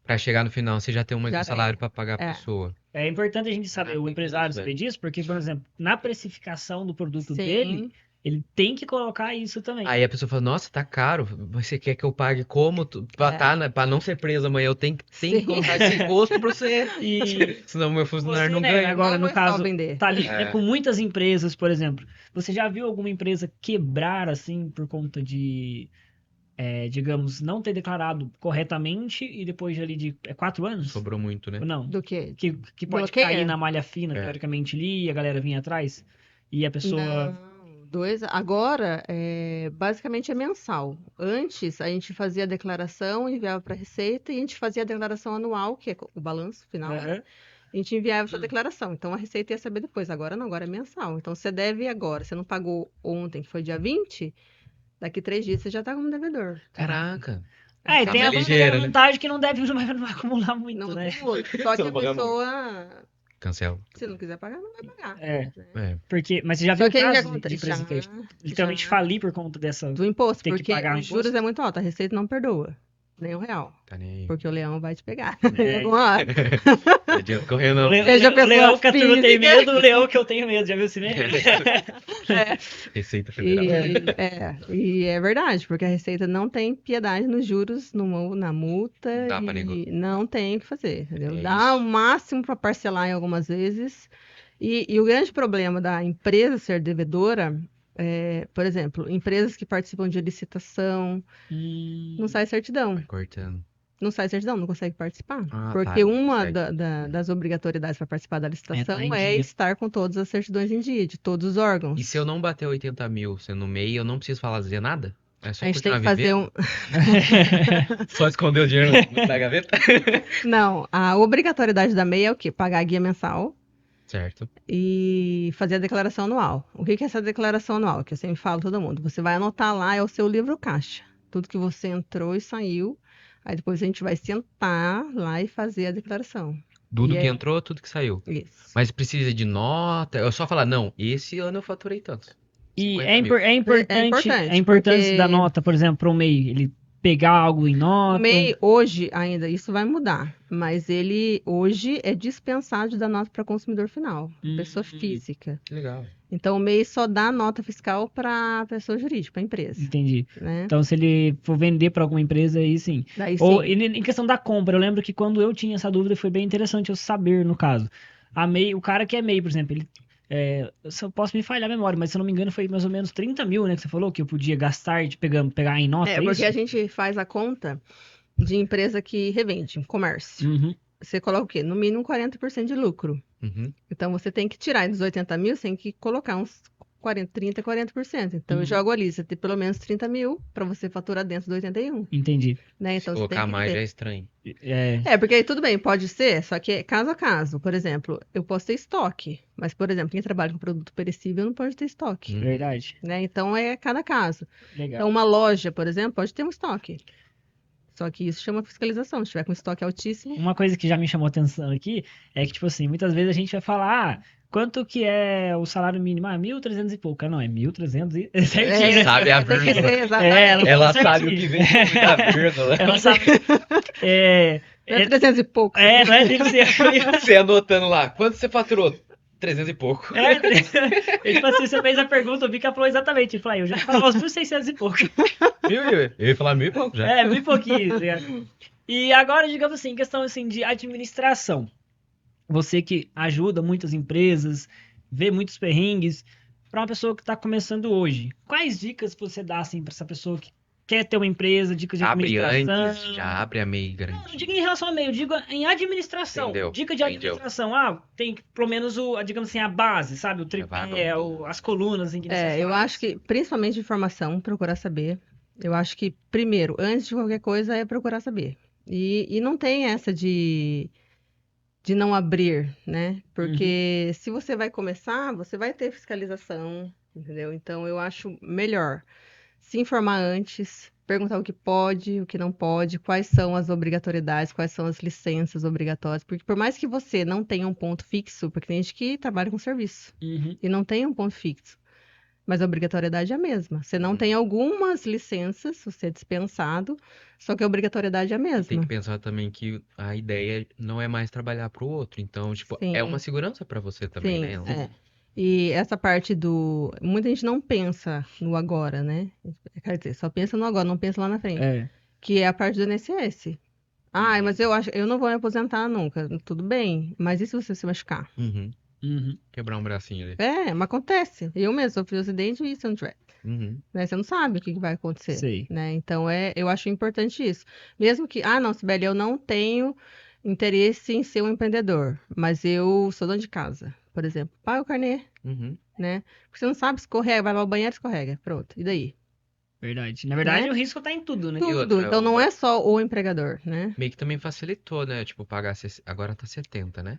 Speaker 1: Pra chegar no final, você já tem um
Speaker 3: Já
Speaker 1: salário
Speaker 3: tem.
Speaker 1: pra pagar a
Speaker 3: É.
Speaker 1: pessoa.
Speaker 2: É importante a gente saber,
Speaker 1: Caraca,
Speaker 2: o empresário
Speaker 1: isso,
Speaker 2: saber disso, porque, por exemplo, na precificação do produto
Speaker 3: Sim.
Speaker 2: dele, ele tem que colocar isso também.
Speaker 1: Aí a pessoa fala, nossa, tá caro. Você quer que eu pague como? Pra não ser preso amanhã, eu tenho que
Speaker 3: Sim.
Speaker 1: colocar esse imposto pra você.
Speaker 2: E
Speaker 1: Senão meu funcionário
Speaker 2: você,
Speaker 1: não
Speaker 2: né,
Speaker 1: ganha.
Speaker 2: agora,
Speaker 3: Não
Speaker 2: no
Speaker 3: é só
Speaker 2: caso,
Speaker 3: vender.
Speaker 2: tá ali, né,
Speaker 1: É.
Speaker 2: com muitas empresas, por exemplo. Você já viu alguma empresa quebrar, assim, por conta de, digamos, não ter declarado corretamente e depois ali de 4 anos?
Speaker 1: Sobrou muito, né?
Speaker 2: Ou não?
Speaker 3: Do quê?
Speaker 2: Que pode
Speaker 3: Bloqueia?
Speaker 2: cair na malha fina,
Speaker 1: É.
Speaker 2: teoricamente, ali, e a galera vinha atrás, e a pessoa...
Speaker 3: Não, agora, basicamente é mensal. Antes, a gente fazia a declaração, enviava para a Receita, e a gente fazia a declaração anual, que é o balanço final.
Speaker 2: Aham.
Speaker 3: A gente enviava essa declaração. Então, a Receita ia saber depois. Agora não, agora é mensal. Então, você deve agora. Você não pagou ontem, que foi dia 20, daqui 3 dias você já está como devedor.
Speaker 1: Caraca.
Speaker 2: E
Speaker 1: Tá
Speaker 2: tem
Speaker 1: mais
Speaker 2: a
Speaker 1: ligeiro, né?
Speaker 2: vantagem que não deve não vai acumular muito,
Speaker 3: Não
Speaker 2: né?
Speaker 3: acumula. Só que
Speaker 1: Não
Speaker 3: a
Speaker 1: paga
Speaker 3: pessoa,
Speaker 1: Cancela.
Speaker 3: se não quiser pagar, não vai pagar.
Speaker 2: É,
Speaker 3: Né?
Speaker 2: porque... Mas você já viu
Speaker 3: Só que aí o que
Speaker 2: casos de
Speaker 3: acontece?
Speaker 2: empresa que
Speaker 3: Já-
Speaker 2: literalmente
Speaker 3: já-
Speaker 2: falir por conta dessa...
Speaker 3: Do imposto,
Speaker 2: Tem que
Speaker 3: porque
Speaker 2: pagar o
Speaker 3: os juros
Speaker 2: imposto?
Speaker 3: é muito alto, a Receita não perdoa. Nem R$ 1.
Speaker 1: Tá nem aí.
Speaker 3: Porque o leão vai te pegar.
Speaker 2: É.
Speaker 3: Em alguma hora.
Speaker 1: Não adianta correr, não.
Speaker 3: Seja pessoa
Speaker 2: leão que a turma tem
Speaker 3: física.
Speaker 2: medo, o leão que eu tenho medo. Já viu esse meme?
Speaker 1: Receita Federal.
Speaker 3: E é verdade, porque a Receita não tem piedade nos juros, na multa.
Speaker 1: Dá pra
Speaker 3: E
Speaker 1: negociar.
Speaker 3: não tem o que fazer, entendeu?
Speaker 1: É
Speaker 3: Dá
Speaker 1: isso.
Speaker 3: o máximo para parcelar em algumas vezes. E o grande problema da empresa ser devedora por exemplo, empresas que participam de licitação, não sai certidão.
Speaker 1: Vai cortando.
Speaker 3: Não sai certidão, não consegue participar.
Speaker 1: Ah,
Speaker 3: Porque
Speaker 1: tá, não
Speaker 3: uma
Speaker 1: consegue.
Speaker 3: das obrigatoriedades para participar da
Speaker 2: tá
Speaker 3: licitação
Speaker 2: em
Speaker 3: é
Speaker 2: dia.
Speaker 3: estar com todas as certidões em dia, de todos os órgãos.
Speaker 1: E se eu não bater 80 mil sendo MEI, eu não preciso fazer nada? É só
Speaker 3: A gente tem
Speaker 1: continuar
Speaker 3: que fazer
Speaker 1: vivendo? Só esconder o dinheiro na gaveta?
Speaker 3: Não, a obrigatoriedade da MEI é o quê? Pagar a guia mensal
Speaker 1: Certo.
Speaker 3: e fazer a declaração anual. O que que é essa declaração anual? Que eu sempre falo todo mundo. Você vai anotar lá, é o seu livro caixa. Tudo que você entrou e saiu. Aí depois a gente vai sentar lá e fazer a declaração.
Speaker 1: Tudo
Speaker 3: E
Speaker 1: que
Speaker 3: é
Speaker 1: entrou, tudo que saiu.
Speaker 3: isso.
Speaker 1: Mas precisa de nota? Eu só falar, não, esse ano eu faturei tanto.
Speaker 2: E
Speaker 1: 50 mil.
Speaker 2: é importante
Speaker 3: importante,
Speaker 2: a importância da
Speaker 3: porque
Speaker 2: nota, por exemplo, para o MEI, ele pegar algo em
Speaker 3: o
Speaker 2: nota.
Speaker 3: MEI hoje ainda, isso vai mudar, mas ele hoje é dispensado de dar nota para consumidor final, pessoa física.
Speaker 1: Que legal.
Speaker 3: Então o MEI só dá nota fiscal para pessoa jurídica, para empresa,
Speaker 2: Entendi.
Speaker 3: né?
Speaker 2: Então, se ele for vender para alguma empresa, aí sim.
Speaker 3: Daí
Speaker 2: Ou
Speaker 3: sim.
Speaker 2: em questão da compra, eu lembro que quando eu tinha essa dúvida, foi bem interessante eu saber, no caso. A MEI, o cara que é MEI, por exemplo, ele. Eu posso me falhar a memória, mas se eu não me engano, foi mais ou menos 30 mil, né? Que você falou que eu podia gastar de pegar em nota,
Speaker 3: É,
Speaker 2: é
Speaker 3: porque
Speaker 2: isso?
Speaker 3: a gente faz a conta de empresa que revende, comércio.
Speaker 2: Uhum,
Speaker 3: Você coloca o quê? No mínimo 40% de lucro.
Speaker 1: Uhum.
Speaker 3: Então você tem que tirar dos 80 mil, você tem que colocar uns 30, 40%. Então
Speaker 2: Uhum.
Speaker 3: eu jogo ali, você tem pelo menos 30 mil para você faturar dentro do 81,
Speaker 2: entendi.
Speaker 3: né?
Speaker 1: Se
Speaker 3: Então você
Speaker 1: colocar
Speaker 3: tem que
Speaker 1: mais já
Speaker 3: ver.
Speaker 1: é estranho.
Speaker 3: Porque aí tudo bem, pode ser, só que é caso a caso. Por exemplo, eu posso ter estoque, mas, por exemplo, quem trabalha com produto perecível não pode ter estoque,
Speaker 2: Verdade.
Speaker 3: né? Então é cada caso.
Speaker 2: Legal.
Speaker 3: Então uma loja, por exemplo, pode ter um estoque. Só que isso chama fiscalização. Se tiver com estoque altíssimo,
Speaker 2: Uma coisa que já me chamou atenção aqui é que, tipo assim, muitas vezes a gente vai falar, quanto que é o salário mínimo? 1.300 e pouco. Ah, não, é 1.300 e... certinho, né?
Speaker 1: Sabe a
Speaker 3: tem que
Speaker 1: vírgula.
Speaker 3: ser exatamente.
Speaker 1: Ela
Speaker 2: falou
Speaker 1: sabe o
Speaker 2: certinho.
Speaker 1: que vem da vírgula.
Speaker 2: Ela sabe.
Speaker 3: Não é 300 e pouco.
Speaker 2: Não é, tem que ser.
Speaker 1: Você anotando lá, quanto você faturou? 300 e pouco.
Speaker 2: Tipo assim, você fez a pergunta, o Vika falou exatamente. Eu falei, eu já falava uns 1.600 e pouco.
Speaker 1: Mil? Eu ia falar 1.000 e pouco já.
Speaker 2: É, bem pouquinho, tá ligado? E agora, digamos assim, questão assim, de administração. Você que ajuda muitas empresas, vê muitos perrengues, para uma pessoa que está começando hoje, quais dicas você dá assim para essa pessoa que quer ter uma empresa, dicas de
Speaker 1: Abre
Speaker 2: administração?
Speaker 1: antes, já abre a MEI
Speaker 2: Não
Speaker 1: garantia.
Speaker 2: digo em relação a meio, digo em administração.
Speaker 1: Entendeu,
Speaker 2: Dica de
Speaker 1: entendeu.
Speaker 2: administração. Tem pelo menos digamos assim, a base, sabe? O tripé, as colunas em que
Speaker 3: Eu acho que, principalmente de informação, procurar saber. Eu acho que, primeiro, antes de qualquer coisa, é procurar saber. E não tem essa de não abrir, né? Porque se você vai começar, você vai ter fiscalização, entendeu? Então, eu acho melhor se informar antes, perguntar o que pode, o que não pode, quais são as obrigatoriedades, quais são as licenças obrigatórias. Porque por mais que você não tenha um ponto fixo, porque tem gente que trabalha com serviço e não tem um ponto fixo, mas a obrigatoriedade é a mesma. Você não tem algumas licenças, você é dispensado, só que a obrigatoriedade é a
Speaker 1: Tem
Speaker 3: mesma.
Speaker 1: que pensar também que a ideia não é mais trabalhar pro outro. Então, tipo,
Speaker 3: Sim.
Speaker 1: é uma segurança pra você também,
Speaker 3: Sim,
Speaker 1: né?
Speaker 3: E essa parte do... Muita gente não pensa no agora, né? Quer dizer, só pensa no agora, não pensa lá na frente. Que é a parte do INSS. Mas eu não vou me aposentar nunca. Tudo bem, mas e se você se machucar?
Speaker 1: Uhum. Quebrar um bracinho ali.
Speaker 3: Mas acontece. Eu mesmo sofri um acidente e se eu não tiver?
Speaker 1: Uhum.
Speaker 3: Né? Você não sabe o que vai acontecer.
Speaker 2: Sei.
Speaker 3: Né? Então, eu acho importante isso. Mesmo que, não, Sibeli, eu não tenho interesse em ser um empreendedor, mas eu sou dona de casa, por exemplo. Paga o carnê, né? Porque você não sabe, escorrega, vai lá ao banheiro, escorrega. Pronto, e daí?
Speaker 2: Verdade. Na verdade,
Speaker 3: Né?
Speaker 2: o risco tá em tudo, né?
Speaker 1: E
Speaker 3: Tudo.
Speaker 1: outra,
Speaker 3: Então, não é só o empregador, né?
Speaker 1: Meio que também facilitou, né? Tipo, pagar... Agora tá 70, né?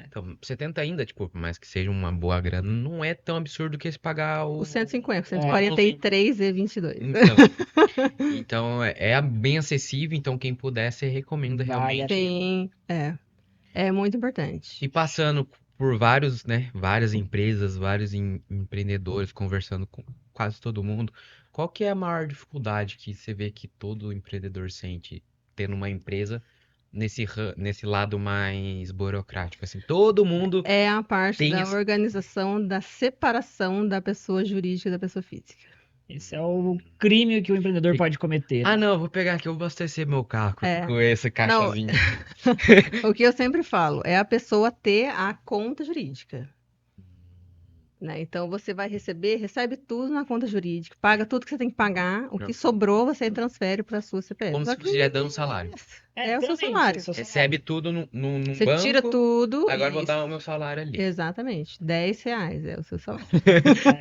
Speaker 1: Então, 70 ainda, tipo, por mais que seja uma boa grana, não é tão absurdo que se pagar
Speaker 3: O
Speaker 1: o...
Speaker 3: 150, 143 e 22.
Speaker 1: Então é bem acessível, então quem puder, você recomenda realmente.
Speaker 3: Sim, é muito importante.
Speaker 1: E passando por vários, né, várias empresas, vários empreendedores, conversando com quase todo mundo, qual que é a maior dificuldade que você vê que todo empreendedor sente tendo uma empresa nesse lado mais burocrático, assim, todo mundo
Speaker 3: É a parte
Speaker 1: tem
Speaker 3: da
Speaker 1: esse-
Speaker 3: organização, da separação da pessoa jurídica e da pessoa física.
Speaker 2: Esse é o crime que o empreendedor pode cometer.
Speaker 1: Ah, não, vou pegar aqui, eu vou abastecer meu carro
Speaker 3: É.
Speaker 1: com esse caixazinho.
Speaker 3: O que eu sempre falo é a pessoa ter a conta jurídica. né? Então você vai recebe tudo na conta jurídica, paga tudo que você tem que pagar, o que
Speaker 1: Não.
Speaker 3: sobrou você transfere para a sua CPF.
Speaker 1: Como
Speaker 3: Só
Speaker 1: se
Speaker 3: que
Speaker 1: você estivesse dando salário.
Speaker 3: é o seu
Speaker 2: literalmente,
Speaker 3: salário.
Speaker 2: seu salário.
Speaker 1: Recebe tudo num
Speaker 3: Você tira
Speaker 1: banco,
Speaker 3: tudo
Speaker 1: agora eu vou
Speaker 3: e
Speaker 1: dar o meu salário ali.
Speaker 3: exatamente, R$ 10 é o seu salário.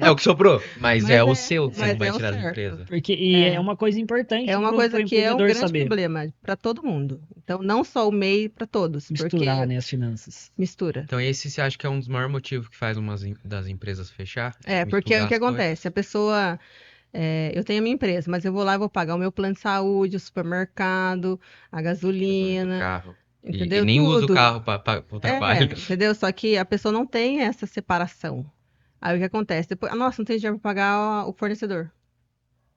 Speaker 1: É o que sobrou, mas é o seu, você não
Speaker 3: mas
Speaker 1: vai
Speaker 3: é o
Speaker 1: tirar da
Speaker 3: certo.
Speaker 1: empresa.
Speaker 2: Porque e é
Speaker 3: É.
Speaker 2: uma coisa importante
Speaker 3: É uma
Speaker 2: pro
Speaker 3: coisa que é um
Speaker 2: empreendedor
Speaker 3: grande
Speaker 2: saber.
Speaker 3: problema para todo mundo. Então, não só o MEI, para todos,
Speaker 2: Misturar,
Speaker 3: porque
Speaker 2: né, as finanças.
Speaker 3: mistura.
Speaker 1: Então esse você acha que é um dos maiores motivos que faz das empresas fechar? É
Speaker 3: Porque o
Speaker 1: misturar
Speaker 3: que
Speaker 1: as
Speaker 3: acontece? A pessoa, eu tenho a minha empresa, mas eu vou lá e vou pagar o meu plano de saúde, o supermercado, a
Speaker 1: coisas do
Speaker 3: gasolina,
Speaker 1: carro. E
Speaker 3: entendeu?
Speaker 1: nem usa o
Speaker 3: Tudo.
Speaker 1: carro para o trabalho.
Speaker 3: Entendeu? Só que a pessoa não tem essa separação. Aí o que acontece? Depois, nossa, não tem dinheiro para pagar o fornecedor.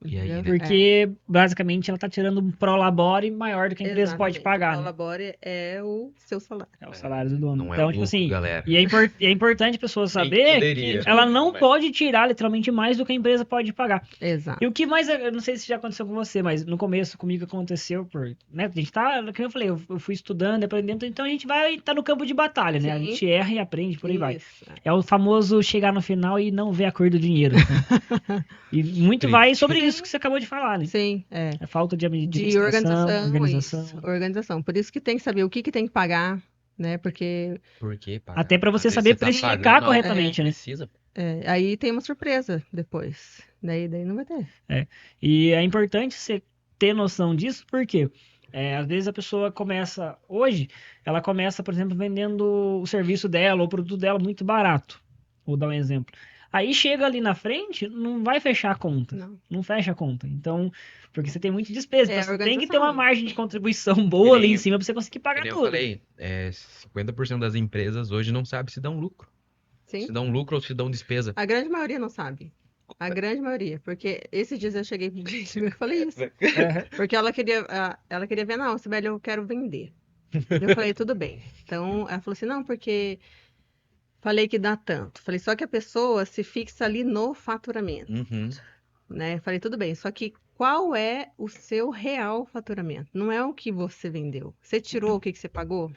Speaker 1: E aí,
Speaker 3: Entendeu?
Speaker 1: né?
Speaker 2: Porque, basicamente, ela tá tirando um prolabore maior do que a empresa pode
Speaker 3: Exatamente.
Speaker 2: pagar,
Speaker 3: O
Speaker 2: né?
Speaker 3: Prolabore é o seu salário.
Speaker 2: É o salário do dono.
Speaker 1: Não é
Speaker 2: Então,
Speaker 1: o
Speaker 2: tipo
Speaker 1: lucro,
Speaker 2: assim,
Speaker 1: galera.
Speaker 2: e é importante a pessoa
Speaker 1: Nem que
Speaker 2: saber
Speaker 1: poderia.
Speaker 2: que ela não
Speaker 1: Não é.
Speaker 2: pode tirar literalmente mais do que a empresa pode pagar.
Speaker 3: Exato.
Speaker 2: E o que mais, eu não sei se já aconteceu com você, mas no começo comigo aconteceu, né? A gente tá, como eu falei, eu fui estudando, aprendendo, então a gente vai tá no campo de batalha, né? A
Speaker 3: Sim.
Speaker 2: gente erra e aprende, por aí vai.
Speaker 3: Isso.
Speaker 2: É o famoso chegar no final e não ver a cor do dinheiro, né? E muito
Speaker 1: Triste.
Speaker 2: vai sobre isso que você acabou de falar, né?
Speaker 3: Sim, é.
Speaker 2: A falta de
Speaker 3: De
Speaker 2: administração,
Speaker 3: organização,
Speaker 2: organização.
Speaker 3: isso. Organização. Por isso que tem que saber o que tem que pagar, né? Porque
Speaker 1: Por que pagar?
Speaker 2: Até pra você
Speaker 1: Às vezes
Speaker 2: saber
Speaker 1: você tá
Speaker 2: precificar
Speaker 1: pagando algo que
Speaker 2: corretamente, né?
Speaker 1: precisa.
Speaker 3: aí tem uma surpresa depois. Daí não vai ter.
Speaker 2: E é importante você ter noção disso, porque às vezes a pessoa começa, hoje, ela começa, por exemplo, vendendo o serviço dela ou o produto dela muito barato. Vou dar um exemplo. Aí chega ali na frente, não vai fechar a conta.
Speaker 3: Não.
Speaker 2: Não fecha a conta. Então, porque você tem muita despesa.
Speaker 3: É
Speaker 2: Então,
Speaker 3: a
Speaker 2: você tem que ter uma
Speaker 3: organização.
Speaker 2: margem de contribuição boa ali
Speaker 1: nem-
Speaker 2: em cima pra você conseguir
Speaker 1: Que
Speaker 2: pagar
Speaker 1: nem eu
Speaker 2: tudo.
Speaker 1: falei, 50% das empresas hoje não sabe se dão lucro.
Speaker 3: Sim.
Speaker 1: Se dão lucro ou se dão despesa.
Speaker 3: A grande maioria não sabe. A grande maioria. Porque esses dias eu cheguei pro cliente meu e falei isso. Porque ela queria ver, não, Sibeli, eu quero vender. Eu falei, tudo bem. Então, ela falou assim, não, porque falei que dá tanto. Falei, só que a pessoa se fixa ali no faturamento,
Speaker 1: Uhum.
Speaker 3: né? Falei, tudo bem, só que qual é o seu real faturamento? Não é o que você vendeu. Você tirou o que você pagou?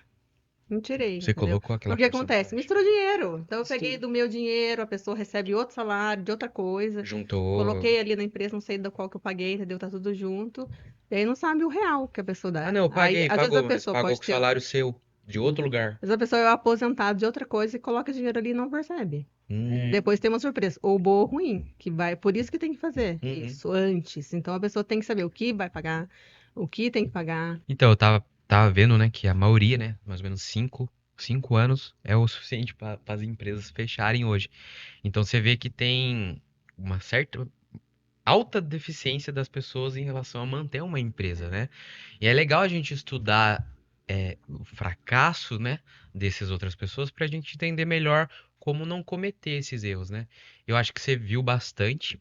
Speaker 3: Não tirei,
Speaker 1: Você
Speaker 3: entendeu?
Speaker 1: colocou aquela
Speaker 3: Porque acontece,
Speaker 1: porcentagem.
Speaker 3: misturou dinheiro. Então eu peguei
Speaker 2: Sim.
Speaker 3: do meu dinheiro, a pessoa recebe outro salário de outra coisa.
Speaker 1: Juntou.
Speaker 3: Coloquei ali na empresa, não sei da qual que eu paguei, entendeu? Tá tudo junto. E aí não sabe o real que a pessoa dá.
Speaker 1: Ah, não, eu paguei,
Speaker 3: Aí, às vezes a
Speaker 1: pagou, mas
Speaker 3: pessoa
Speaker 1: pagou
Speaker 3: pode
Speaker 1: com o
Speaker 3: ter.
Speaker 1: salário seu, de outro
Speaker 2: Uhum.
Speaker 1: lugar.
Speaker 3: Às vezes a pessoa é aposentada de outra coisa e coloca dinheiro ali e não percebe. Depois tem uma surpresa, ou boa ou ruim, que vai, por isso que tem que fazer
Speaker 1: Uhum.
Speaker 3: isso antes. Então a pessoa tem que saber o que vai pagar, o que tem que pagar.
Speaker 1: Então, eu tava vendo, né, que a maioria, né, mais ou menos 5 anos é o suficiente para as empresas fecharem hoje. Então, você vê que tem uma certa alta deficiência das pessoas em relação a manter uma empresa, né? E é legal a gente estudar o fracasso, né, dessas outras pessoas para a gente entender melhor como não cometer esses erros, né? Eu acho que você viu bastante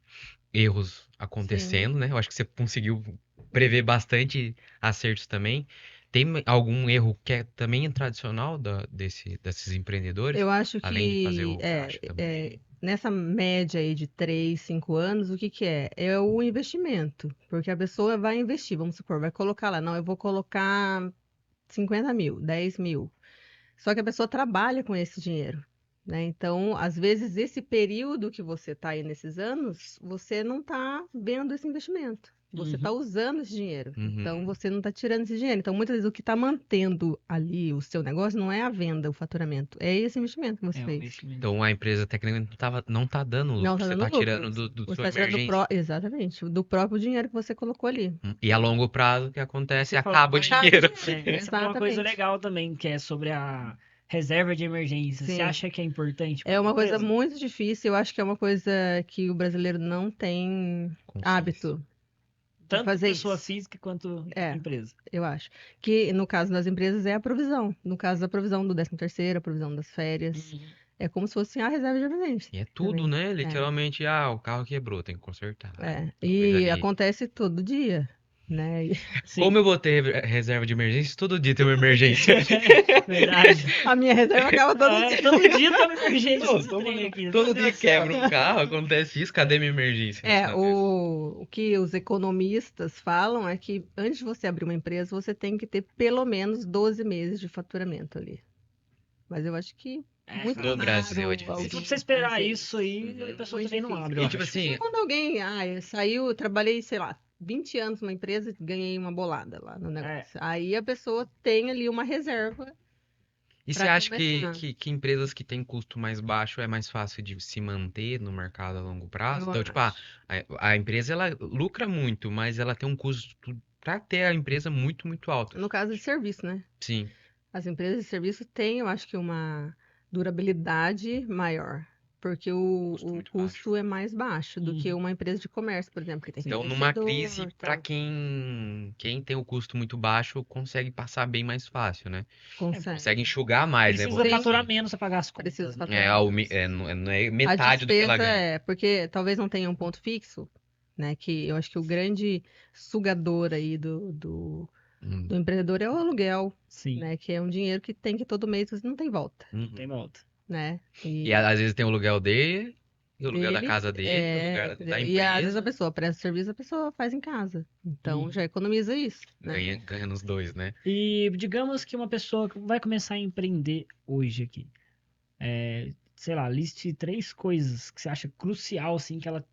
Speaker 1: erros acontecendo, né? Eu acho que você conseguiu prever bastante acertos também. Tem algum erro que é também tradicional desses empreendedores?
Speaker 3: Eu acho
Speaker 1: Além de fazer
Speaker 3: que
Speaker 1: o caixa também.
Speaker 3: nessa média aí de 3, 5 anos, o que que é? É o investimento. Porque a pessoa vai investir, vamos supor, vai colocar lá, não, eu vou colocar 50 mil, 10 mil. Só que a pessoa trabalha com esse dinheiro, né? Então, às vezes, esse período que você está aí nesses anos, você não está vendo esse investimento. Você está usando esse dinheiro.
Speaker 1: Uhum.
Speaker 3: Então, você não está tirando esse dinheiro. Então, muitas vezes, o que está mantendo ali o seu negócio não é a venda, o faturamento. É esse investimento que você
Speaker 2: É um
Speaker 3: fez.
Speaker 2: investimento.
Speaker 1: Então a empresa tecnicamente não tá dando lucro,
Speaker 3: Não está
Speaker 1: você
Speaker 3: dando
Speaker 1: tá
Speaker 3: lucro.
Speaker 1: tirando do
Speaker 3: Você
Speaker 1: sua
Speaker 3: está tirando
Speaker 1: emergência.
Speaker 3: exatamente, do próprio dinheiro que você colocou ali.
Speaker 1: E a longo prazo o que acontece
Speaker 2: Você
Speaker 1: é
Speaker 2: falou-
Speaker 1: acaba o
Speaker 3: Acaba o
Speaker 1: dinheiro.
Speaker 2: Essa é uma coisa
Speaker 3: Exatamente.
Speaker 2: legal também, que é sobre a reserva de emergência. Você
Speaker 3: Sim.
Speaker 2: acha que é importante
Speaker 3: É
Speaker 2: para
Speaker 3: uma coisa
Speaker 2: empresa?
Speaker 3: muito difícil. Eu acho que é uma coisa que o brasileiro não tem
Speaker 1: Consciência.
Speaker 3: hábito de
Speaker 2: Tanto
Speaker 3: fazer
Speaker 2: pessoa
Speaker 3: isso.
Speaker 2: física quanto
Speaker 3: É.
Speaker 2: empresa.
Speaker 3: Eu acho. Que no caso das empresas é a provisão. No caso da provisão do 13º, a provisão das férias. É como se fosse a reserva de emergência.
Speaker 1: E é tudo,
Speaker 3: também.
Speaker 1: né? Literalmente, o carro quebrou, tem que consertar. Talvez
Speaker 3: E
Speaker 1: ali.
Speaker 3: acontece todo dia, né?
Speaker 2: Sim.
Speaker 1: Como eu vou ter reserva de emergência? Todo dia tem uma emergência.
Speaker 2: Verdade.
Speaker 3: A minha reserva acaba todo dia.
Speaker 2: Todo dia tá uma emergência.
Speaker 1: Não,
Speaker 2: esse trem aqui.
Speaker 1: todo
Speaker 2: Meu
Speaker 1: dia
Speaker 2: Deus do céu.
Speaker 1: quebra um carro, acontece isso, cadê minha emergência?
Speaker 3: O que os economistas falam é que antes de você abrir uma empresa, você tem que ter pelo menos 12 meses de faturamento ali. Mas eu acho que Muito
Speaker 1: No Brasil é
Speaker 3: raro
Speaker 1: difícil.
Speaker 2: Se
Speaker 3: alguém
Speaker 2: você esperar
Speaker 3: fazer
Speaker 2: isso aí,
Speaker 1: Uhum.
Speaker 2: a pessoa
Speaker 3: Muito
Speaker 2: também não
Speaker 3: difícil.
Speaker 2: abre,
Speaker 1: E
Speaker 2: eu
Speaker 1: tipo
Speaker 2: acho.
Speaker 1: assim,
Speaker 3: Só quando alguém, saiu, eu trabalhei, sei lá, 20 anos numa empresa e ganhei uma bolada lá no negócio. Aí a pessoa tem ali uma reserva
Speaker 1: e você
Speaker 3: para
Speaker 1: acha que,
Speaker 3: começar.
Speaker 1: que empresas que têm custo mais baixo é mais fácil de se manter no mercado a longo prazo?
Speaker 3: Eu
Speaker 1: Então, tipo,
Speaker 3: acho.
Speaker 1: a empresa ela lucra muito, mas ela tem um custo para ter a empresa muito, muito alto.
Speaker 3: No caso de serviço, né?
Speaker 1: Sim,
Speaker 3: As empresas de serviço têm, eu acho que uma durabilidade maior, porque o,
Speaker 1: custo
Speaker 3: o
Speaker 1: muito baixo.
Speaker 3: custo é mais baixo do que
Speaker 2: Uhum.
Speaker 3: uma empresa de comércio, por exemplo, que tem
Speaker 1: Então, numa
Speaker 3: fornecedor
Speaker 1: crise,
Speaker 3: e
Speaker 1: para
Speaker 3: tal.
Speaker 1: quem tem o custo muito baixo, consegue passar bem mais fácil, né?
Speaker 3: Consegue.
Speaker 1: Consegue enxugar mais, né?
Speaker 2: Precisa
Speaker 1: Vamos dizer
Speaker 2: faturar
Speaker 1: assim.
Speaker 2: menos pra pagar as
Speaker 3: Precisa
Speaker 2: contas, né?
Speaker 1: É,
Speaker 3: faturar menos.
Speaker 1: não é
Speaker 3: A
Speaker 1: metade do que ela
Speaker 3: despesa
Speaker 1: ganha.
Speaker 3: porque talvez não tenha um ponto fixo, né? Que eu acho que o grande sugador aí do
Speaker 1: Hum,
Speaker 3: empreendedor é o aluguel,
Speaker 2: Sim,
Speaker 3: né? Que é um dinheiro que tem que todo mês não tem volta,
Speaker 2: tem
Speaker 1: uhum.
Speaker 2: volta.
Speaker 3: né?
Speaker 1: E às vezes tem o aluguel dele, e o aluguel da
Speaker 3: Dele,
Speaker 1: casa dele, o lugar da
Speaker 3: entendeu? E às vezes a
Speaker 1: empresa.
Speaker 3: pessoa presta serviço, a pessoa faz em casa. Então
Speaker 2: Uhum.
Speaker 3: já economiza isso, né?
Speaker 1: Ganha nos dois, né?
Speaker 2: E digamos que uma pessoa que vai começar a empreender hoje aqui, sei lá, liste 3 coisas que você acha crucial, assim, que ela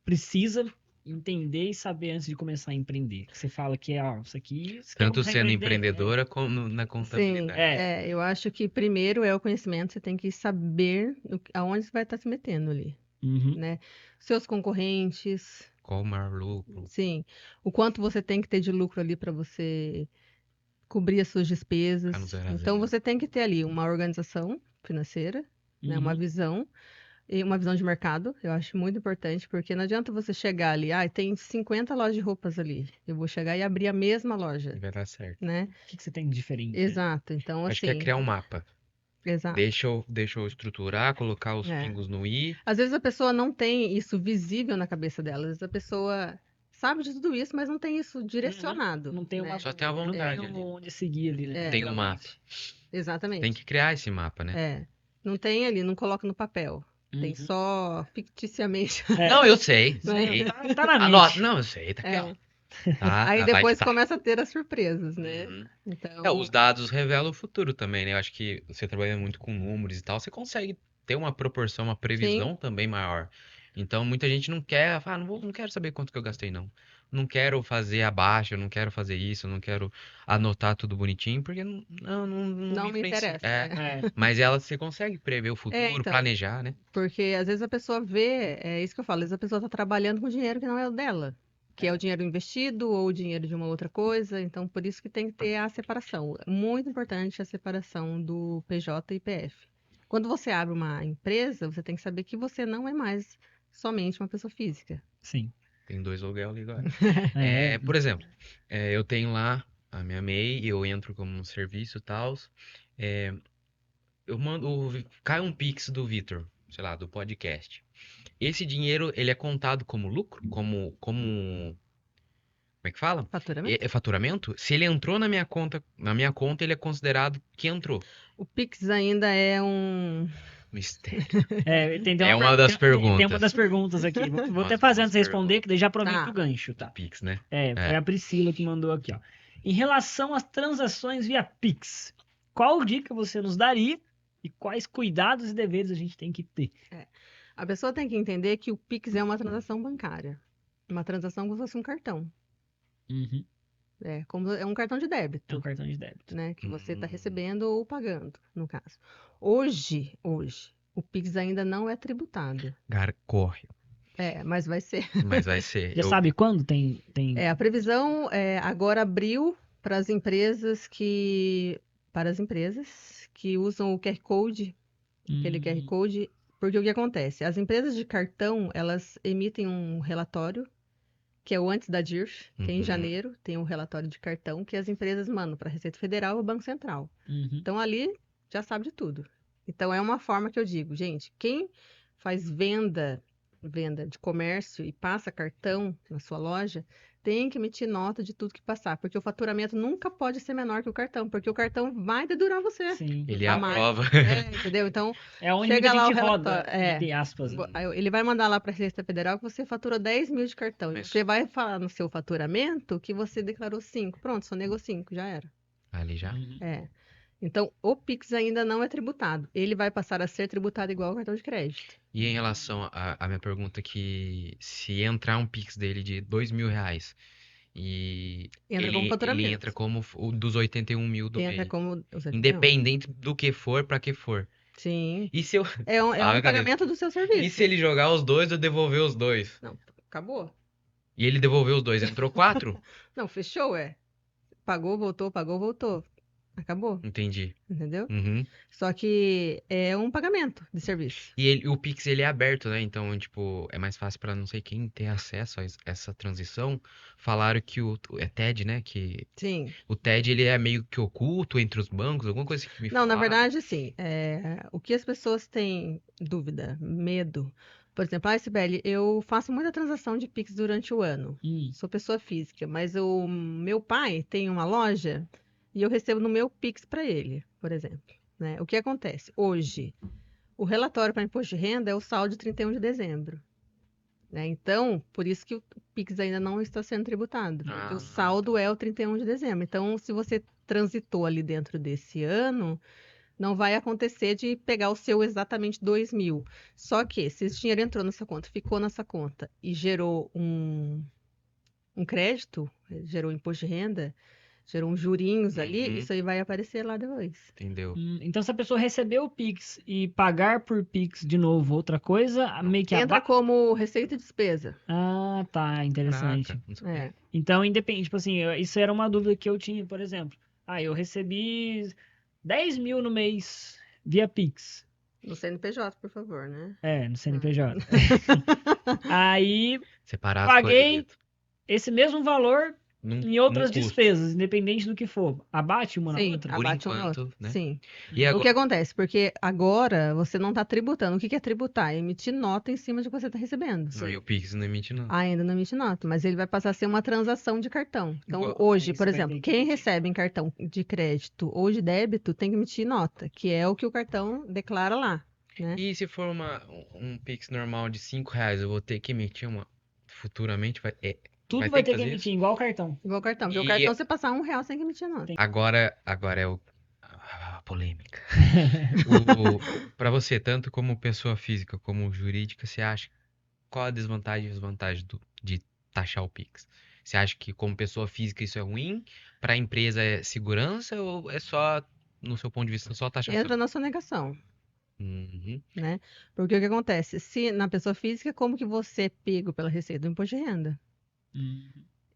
Speaker 2: precisa entender e saber antes de começar a empreender. Que você fala que ó, isso aqui, você quer
Speaker 1: Tanto
Speaker 2: começar a
Speaker 1: sendo
Speaker 2: empreender?
Speaker 1: empreendedora como na
Speaker 3: Sim,
Speaker 1: contabilidade.
Speaker 3: eu acho que primeiro é o conhecimento, você tem que saber aonde você vai estar se metendo ali,
Speaker 2: Uhum.
Speaker 3: né? Seus concorrentes,
Speaker 1: Qual o maior lucro?
Speaker 3: sim, o quanto você tem que ter de lucro ali para você cobrir as suas
Speaker 1: Ficar no
Speaker 3: despesas.
Speaker 1: zero a
Speaker 3: Então
Speaker 1: zero.
Speaker 3: você tem que ter ali uma organização financeira, né? Uma
Speaker 2: Uhum.
Speaker 3: visão. E uma visão de mercado, eu acho muito importante, porque não adianta você chegar ali, tem 50 lojas de roupas ali. Eu vou chegar e abrir a mesma
Speaker 1: E
Speaker 3: loja,
Speaker 1: vai dar certo.
Speaker 3: né?
Speaker 2: O que você tem de diferente, né?
Speaker 3: Exato. Então,
Speaker 1: Acho que é
Speaker 3: assim,
Speaker 1: criar um mapa.
Speaker 3: exato.
Speaker 1: Deixa eu estruturar, colocar os
Speaker 3: É.
Speaker 1: pingos no i.
Speaker 3: Às vezes a pessoa não tem isso visível na cabeça dela. Às vezes a pessoa sabe de tudo isso, mas não tem isso
Speaker 2: Uhum.
Speaker 3: direcionado,
Speaker 2: Não tem
Speaker 3: né?
Speaker 1: Só tem a
Speaker 2: não tem
Speaker 1: vontade ali.
Speaker 2: onde seguir ali, né?
Speaker 3: É,
Speaker 1: Tem um mapa.
Speaker 2: Literalmente.
Speaker 1: Tem
Speaker 3: exatamente.
Speaker 1: que criar esse mapa, né?
Speaker 3: É. Não tem ali, não coloca no papel. Tem
Speaker 2: Uhum.
Speaker 3: só ficticiamente,
Speaker 1: Não, eu sei,
Speaker 3: né?
Speaker 1: sei.
Speaker 2: Tá na
Speaker 1: Anota.
Speaker 2: mente.
Speaker 1: Não, eu sei, tá aqui, ó.
Speaker 3: É.
Speaker 1: Tá,
Speaker 3: Aí
Speaker 1: vai
Speaker 3: depois
Speaker 1: estar.
Speaker 3: começa a ter as surpresas, né?
Speaker 1: Uhum.
Speaker 3: Então,
Speaker 1: Os dados revelam o futuro também, né? Eu acho que você trabalhando muito com números e tal, você consegue ter uma proporção, uma
Speaker 3: sim.
Speaker 1: previsão também maior. Então, muita gente não quer, fala, não quero saber quanto que eu gastei, não. Não quero fazer abaixo, eu não quero fazer isso, eu não quero anotar tudo bonitinho, porque não me
Speaker 3: Não me
Speaker 1: influencia.
Speaker 3: interessa.
Speaker 1: É,
Speaker 2: É,
Speaker 1: mas você consegue prever o futuro,
Speaker 3: Então,
Speaker 1: planejar, né?
Speaker 3: porque às vezes a pessoa vê, é isso que eu falo, às vezes a pessoa está trabalhando com dinheiro que não é o dela, que é o dinheiro investido ou o dinheiro de uma outra coisa, então por isso que tem que ter a separação. É muito importante a separação do PJ e PF. Quando você abre uma empresa, você tem que saber que você não é mais somente uma pessoa física.
Speaker 2: sim.
Speaker 1: Tem dois aluguel ali agora.
Speaker 2: É,
Speaker 1: Por exemplo, eu tenho lá a minha MEI, eu entro como um serviço e tal. Eu mando, cai um Pix do Vitor, sei lá, do podcast. Esse dinheiro, ele é contado como lucro? Como é que fala?
Speaker 3: Faturamento?
Speaker 1: É faturamento? Se ele entrou na minha conta, ele é considerado que entrou.
Speaker 3: O Pix ainda é um.
Speaker 1: Mistério.
Speaker 2: tem
Speaker 1: É
Speaker 2: uma,
Speaker 1: uma das
Speaker 2: tem uma das
Speaker 1: perguntas.
Speaker 2: perguntas aqui. Vou até
Speaker 1: Umas
Speaker 2: fazer
Speaker 1: boas
Speaker 2: antes de responder,
Speaker 1: perguntas
Speaker 2: que daí já aproveita o
Speaker 3: Tá.
Speaker 2: gancho,
Speaker 1: do
Speaker 2: tá?
Speaker 1: Pix, né?
Speaker 2: Foi
Speaker 1: É.
Speaker 2: a Priscila que mandou aqui, ó. Em relação às transações via Pix, qual dica você nos daria e quais cuidados e deveres a gente tem que ter?
Speaker 3: A pessoa tem que entender que o Pix é uma transação bancária. Uma transação como se fosse um cartão.
Speaker 2: Uhum.
Speaker 3: É um cartão de
Speaker 2: É um
Speaker 3: débito,
Speaker 2: cartão de débito.
Speaker 3: né? Que você está
Speaker 1: Hum,
Speaker 3: recebendo ou pagando, no caso. Hoje, o Pix ainda não é tributado.
Speaker 1: cara, corre.
Speaker 3: Mas vai ser.
Speaker 1: Mas vai ser.
Speaker 2: Já sabe quando tem...
Speaker 3: A previsão agora abriu para as empresas que usam o QR Code, aquele QR
Speaker 2: Hum,
Speaker 3: Code, porque o que acontece? As empresas de cartão, elas emitem um relatório que é o antes da DIRF, que é em
Speaker 1: Uhum.
Speaker 3: janeiro, tem um relatório de cartão que as empresas mandam para a Receita Federal ou Banco Central.
Speaker 2: uhum.
Speaker 3: Então ali já sabe de tudo. Então é uma forma que eu digo, gente, quem faz venda de comércio e passa cartão na sua loja, tem que emitir nota de tudo que passar, porque o faturamento nunca pode ser menor que o cartão, porque o cartão vai dedurar você
Speaker 2: Sim.
Speaker 1: Ele é
Speaker 3: a
Speaker 1: a
Speaker 3: mais.
Speaker 1: prova.
Speaker 3: Entendeu? Então,
Speaker 2: É onde muita
Speaker 3: chega lá o
Speaker 2: gente roda,
Speaker 3: relatório.
Speaker 2: entre aspas. Né?
Speaker 3: Aí ele vai mandar lá para a Receita Federal que você faturou 10 mil de cartão. E
Speaker 1: Mas
Speaker 3: você vai falar no seu faturamento que você declarou 5. Pronto, só negou 5, já era.
Speaker 1: ali já.
Speaker 2: Uhum.
Speaker 3: É. Então, o Pix ainda não é tributado. Ele vai passar a ser tributado igual ao cartão de crédito.
Speaker 1: E em relação à minha pergunta que se entrar um Pix dele de R$ 2.000 e
Speaker 3: Entra como
Speaker 1: ele
Speaker 3: faturamento.
Speaker 1: entra como o dos 81 mil do
Speaker 3: Entra
Speaker 1: mês,
Speaker 3: como...
Speaker 1: independente do que for, pra que for.
Speaker 3: Sim.
Speaker 1: E se eu...
Speaker 3: É um
Speaker 1: Ah, cadê?
Speaker 3: pagamento do seu
Speaker 1: E
Speaker 3: serviço.
Speaker 1: se ele jogar os dois, eu devolver os dois?
Speaker 3: Não, acabou.
Speaker 1: E ele devolveu os dois, entrou 4?
Speaker 3: Não, fechou, Pagou, voltou, pagou, voltou. Acabou,
Speaker 1: Entendi.
Speaker 3: entendeu?
Speaker 1: Uhum.
Speaker 3: Só que é um pagamento de serviço.
Speaker 1: E o Pix ele é aberto, né? Então, tipo, é mais fácil pra não sei quem ter acesso a essa transição. Falaram que é TED, né? Que
Speaker 3: Sim.
Speaker 1: o TED ele é meio que oculto entre os bancos, alguma coisa que me
Speaker 3: Não, na
Speaker 1: falaram.
Speaker 3: verdade, assim, o que as pessoas têm dúvida, medo. Por exemplo, Sibeli, eu faço muita transação de Pix durante o ano. Sou pessoa física, mas o meu pai tem uma loja e eu recebo no meu Pix para ele, por exemplo. Né? O que acontece? Hoje, o relatório para imposto de renda é o saldo de 31 de dezembro. Né? Então, por isso que o Pix ainda não está sendo tributado, porque o saldo é o 31 de dezembro. Então, se você transitou ali dentro desse ano, não vai acontecer de pegar o seu exatamente 2.000. Só que, se esse dinheiro entrou nessa conta, ficou nessa conta e gerou um crédito, gerou imposto de renda, gerou uns jurinhos ali,
Speaker 1: Uhum.
Speaker 3: isso aí vai aparecer lá depois.
Speaker 1: Entendeu?
Speaker 2: Então, se a pessoa receber o Pix e pagar por Pix de novo outra coisa, meio que
Speaker 3: Entra como receita e despesa.
Speaker 2: Ah, tá, interessante.
Speaker 1: Caraca, não sabia.
Speaker 3: É.
Speaker 2: Então, independe, tipo assim, isso era uma dúvida que eu tinha, por exemplo. Eu recebi 10 mil no mês via Pix.
Speaker 3: No CNPJ, por favor, né?
Speaker 2: No CNPJ. Aí,
Speaker 1: Separar as
Speaker 2: paguei
Speaker 1: coisas, Vitor.
Speaker 2: esse mesmo valor em outras
Speaker 1: custo.
Speaker 2: despesas, independente do que for. Abate uma na
Speaker 3: Sim,
Speaker 2: outra?
Speaker 1: Por
Speaker 3: abate uma na
Speaker 1: enquanto,
Speaker 3: outra.
Speaker 1: né?
Speaker 3: Sim.
Speaker 1: E
Speaker 3: O
Speaker 1: agora,
Speaker 3: que acontece? Porque agora você não está tributando. O que é tributar? É emitir nota em cima de que você está recebendo.
Speaker 1: não, e o Pix não emite, não.
Speaker 3: Ainda não emite nota, mas ele vai passar a ser uma transação de cartão. Então,
Speaker 1: Igual-
Speaker 3: hoje,
Speaker 2: Isso
Speaker 3: por
Speaker 2: vai
Speaker 3: exemplo,
Speaker 2: ter que
Speaker 3: quem
Speaker 2: emitir.
Speaker 3: recebe em cartão de crédito ou de débito tem que emitir nota, que é o que o cartão declara lá, né?
Speaker 1: E se for um Pix normal de R$ 5, eu vou ter que emitir uma. Futuramente
Speaker 2: Tudo
Speaker 1: vai
Speaker 2: vai
Speaker 1: ter
Speaker 2: ter
Speaker 1: que
Speaker 2: que
Speaker 1: fazer
Speaker 2: emitir,
Speaker 1: isso?
Speaker 2: igual o cartão.
Speaker 3: Igual o cartão. Porque o
Speaker 1: E
Speaker 3: cartão, você passar R$ 1, você tem que emitir nota.
Speaker 1: agora é a polêmica. Para você, tanto como pessoa física como jurídica, você acha qual a desvantagem e desvantagem de taxar o Pix? Você acha que como pessoa física isso é ruim? Para a empresa é segurança ou é só, no seu ponto de vista, só taxação?
Speaker 3: Entra na sonegação,
Speaker 1: Uhum.
Speaker 3: né? Porque o que acontece? Se na pessoa física, como que você é pego pela receita do imposto de renda?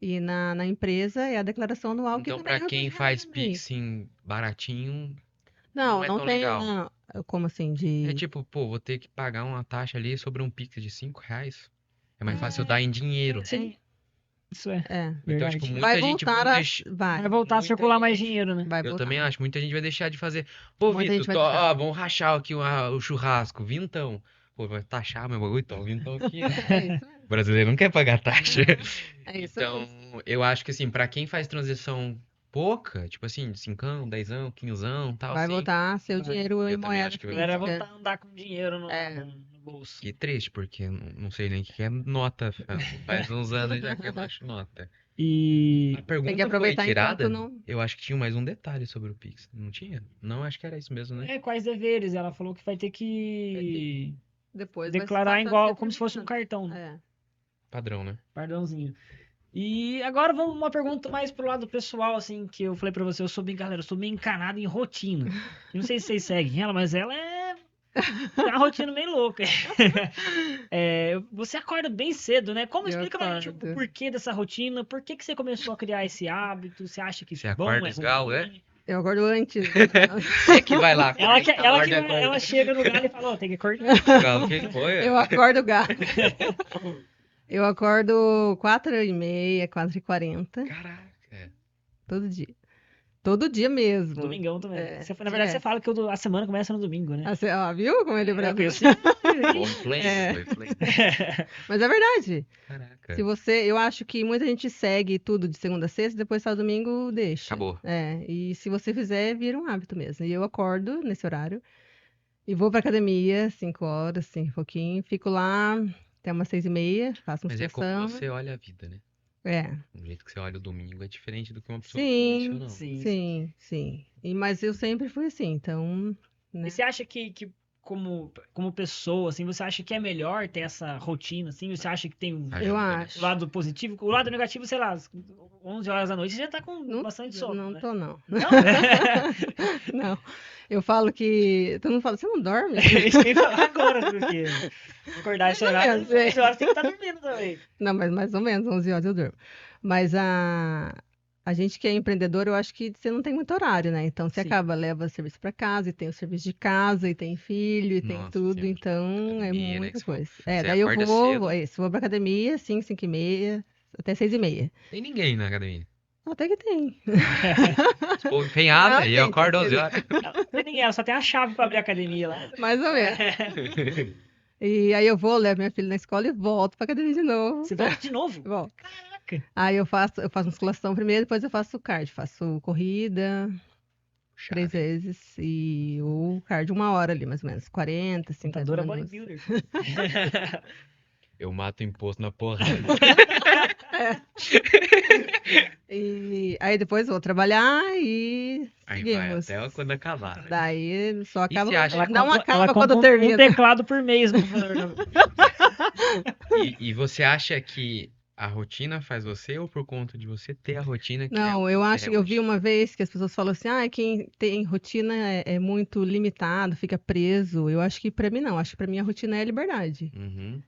Speaker 3: E na empresa é a declaração anual que
Speaker 1: Então,
Speaker 3: também
Speaker 1: para
Speaker 3: é o
Speaker 1: quem
Speaker 3: imposto de renda
Speaker 1: faz
Speaker 3: também.
Speaker 1: Pix baratinho,
Speaker 3: Não,
Speaker 1: não é
Speaker 3: não
Speaker 1: tão
Speaker 3: tem.
Speaker 1: legal.
Speaker 3: Não. Como assim?
Speaker 1: É
Speaker 3: De.
Speaker 1: tipo, pô, vou ter que pagar uma taxa ali sobre um Pix de R$ 5. É mais fácil eu dar em dinheiro.
Speaker 2: Sim, isso é
Speaker 1: Então, tipo,
Speaker 2: verdade.
Speaker 3: Vai
Speaker 1: muita gente
Speaker 3: voltar
Speaker 1: vai
Speaker 3: a.
Speaker 1: deixar.
Speaker 2: Vai voltar a
Speaker 1: Muita
Speaker 2: circular mais
Speaker 1: gente.
Speaker 2: dinheiro, né?
Speaker 3: Vai
Speaker 1: Eu
Speaker 3: voltar.
Speaker 1: também acho, muita gente vai deixar de fazer. Pô,
Speaker 3: Muita
Speaker 1: Vitor,
Speaker 3: gente vai deixar.
Speaker 1: vamos rachar aqui o churrasco, vintão. Pô, vai taxar meu bagulho, então, vintão aqui.
Speaker 3: É isso
Speaker 1: O brasileiro não quer pagar taxa.
Speaker 3: É isso
Speaker 1: Então,
Speaker 3: mesmo.
Speaker 1: eu acho que assim, pra quem faz transição pouca, tipo assim, de 5, 10, 15, tal,
Speaker 3: Vai
Speaker 1: assim.
Speaker 3: voltar seu
Speaker 2: Vai.
Speaker 3: dinheiro em
Speaker 1: Eu também
Speaker 3: moeda
Speaker 1: acho que
Speaker 2: A
Speaker 1: vai
Speaker 2: galera vai
Speaker 3: física.
Speaker 2: voltar a andar com dinheiro
Speaker 3: É.
Speaker 2: no bolso.
Speaker 1: Que triste, porque eu não sei nem o que é nota. Faz uns anos já que eu não acho nota.
Speaker 2: E
Speaker 1: A pergunta
Speaker 3: Tem que
Speaker 1: foi
Speaker 3: aproveitar
Speaker 1: tirada?
Speaker 3: enquanto não.
Speaker 1: Eu acho que tinha mais um detalhe sobre o Pix. Não tinha? Não, acho que era isso mesmo, né?
Speaker 2: quais deveres? Ela falou que vai ter que
Speaker 3: Depois vai
Speaker 2: declarar
Speaker 3: passar a ser
Speaker 2: igual, como se fosse um
Speaker 3: tributado.
Speaker 2: cartão, né?
Speaker 1: Padrão, né?
Speaker 2: Pardãozinho. E agora vamos uma pergunta mais pro lado pessoal, assim, que eu falei pra você, galera, eu sou bem encanado em rotina. Eu não sei se vocês seguem ela, mas ela é uma rotina meio louca. Você acorda bem cedo, né? Como
Speaker 3: Eu
Speaker 2: explica pra gente o
Speaker 3: acordo.
Speaker 2: porquê dessa rotina? Por que você começou a criar esse hábito? Você acha que
Speaker 1: Você
Speaker 2: é bom,
Speaker 1: acorda
Speaker 2: é
Speaker 1: os galos,
Speaker 2: ruim?
Speaker 3: Eu acordo antes.
Speaker 1: É que vai lá.
Speaker 2: Ela chega no galho e fala, tem que acordar.
Speaker 1: Galo, que foi?
Speaker 3: Eu acordo gato. Eu acordo 4h30, 4h40,
Speaker 1: Caraca.
Speaker 3: todo dia. Todo dia mesmo.
Speaker 2: Domingão também.
Speaker 3: É,
Speaker 2: Na verdade, você
Speaker 3: direto.
Speaker 2: fala que a semana começa no domingo, né?
Speaker 3: Viu como ele é bravo?
Speaker 2: Eu sei.
Speaker 1: Foi influência,
Speaker 3: É.
Speaker 1: foi influência.
Speaker 3: Mas é verdade.
Speaker 1: Caraca.
Speaker 3: Eu acho que muita gente segue tudo de segunda a sexta, depois sábado domingo deixa.
Speaker 1: Acabou.
Speaker 3: E se você fizer, vira um hábito mesmo. E eu acordo nesse horário e vou pra academia, 5 horas, 5 e pouquinho, fico lá até umas 6h30, faço
Speaker 1: Mas é como
Speaker 3: musculação.
Speaker 1: você olha a vida, né?
Speaker 3: É.
Speaker 1: O jeito que você olha o domingo é diferente do que uma pessoa
Speaker 3: Sim,
Speaker 1: convencional.
Speaker 3: sim. Mas eu sempre fui assim, então, né?
Speaker 2: E você acha que como pessoa, assim, você acha que é melhor ter essa rotina, assim? Você acha que tem
Speaker 3: Eu
Speaker 1: Ajuda, né?
Speaker 3: acho.
Speaker 2: o lado positivo? O lado negativo, sei lá, às 11 horas da noite você já tá com
Speaker 3: Não,
Speaker 2: bastante sono,
Speaker 3: não
Speaker 2: né?
Speaker 3: tô, não.
Speaker 2: Não?
Speaker 3: Não. Eu falo que. Todo mundo fala, você não dorme?
Speaker 2: Isso que eu ia falar agora, porque acordar esse
Speaker 3: Mais ou
Speaker 2: horário,
Speaker 3: menos, é.
Speaker 2: 11 horas tem que estar dormindo também.
Speaker 3: Não, mas mais ou menos, 11 horas eu durmo. Mas a gente que é empreendedor, eu acho que você não tem muito horário, né? Então você
Speaker 2: Sim.
Speaker 3: acaba, leva serviço para casa, e tem o serviço de casa, e tem filho, e tem
Speaker 1: Nossa
Speaker 3: tudo.
Speaker 1: Senhora.
Speaker 3: Então é
Speaker 1: Academia, né,
Speaker 3: muita
Speaker 1: que você falou.
Speaker 3: coisa.
Speaker 1: Você
Speaker 3: Daí eu
Speaker 1: acorda
Speaker 3: vou,
Speaker 1: cedo.
Speaker 3: vou pra academia, 5, 5 e meia, até 6 e meia.
Speaker 1: Tem ninguém na academia.
Speaker 3: Até que tem.
Speaker 1: Esse povo empenhado,
Speaker 3: Não,
Speaker 1: e eu
Speaker 3: tem,
Speaker 1: acordo
Speaker 3: tem.
Speaker 1: 11 horas.
Speaker 2: Não tem ninguém, ela só tem a chave pra abrir a academia lá.
Speaker 3: Mais ou menos. E aí eu vou, levo minha filha na escola e volto pra academia de novo.
Speaker 2: Você volta de novo?
Speaker 3: Volto.
Speaker 2: Caraca.
Speaker 3: Aí eu faço musculação primeiro, depois eu faço cardio. Faço corrida 3
Speaker 1: Chave.
Speaker 3: vezes e o cardio 1 hora ali, mais ou menos. 40, 50
Speaker 2: Contadora
Speaker 3: minutos.
Speaker 2: bodybuilder.
Speaker 1: Eu mato imposto na porrada.
Speaker 3: E aí depois vou trabalhar e
Speaker 1: Aí vai
Speaker 3: seguimos.
Speaker 1: até quando acabar, né?
Speaker 3: Daí só acaba.
Speaker 1: você acha-
Speaker 3: Não
Speaker 2: compra-
Speaker 3: acaba
Speaker 2: ela
Speaker 3: quando
Speaker 2: compra um
Speaker 3: termina.
Speaker 2: teclado por mês no computador.
Speaker 1: E você acha que a rotina faz você ou por conta de você ter a rotina que é
Speaker 3: Não,
Speaker 1: o
Speaker 3: eu
Speaker 1: que
Speaker 3: acho
Speaker 1: é
Speaker 3: que eu vi
Speaker 1: hoje?
Speaker 3: uma vez que as pessoas falam assim, quem tem rotina é muito limitado, fica preso. Eu acho que pra mim não, acho que pra mim a rotina é a liberdade.
Speaker 1: Uhum.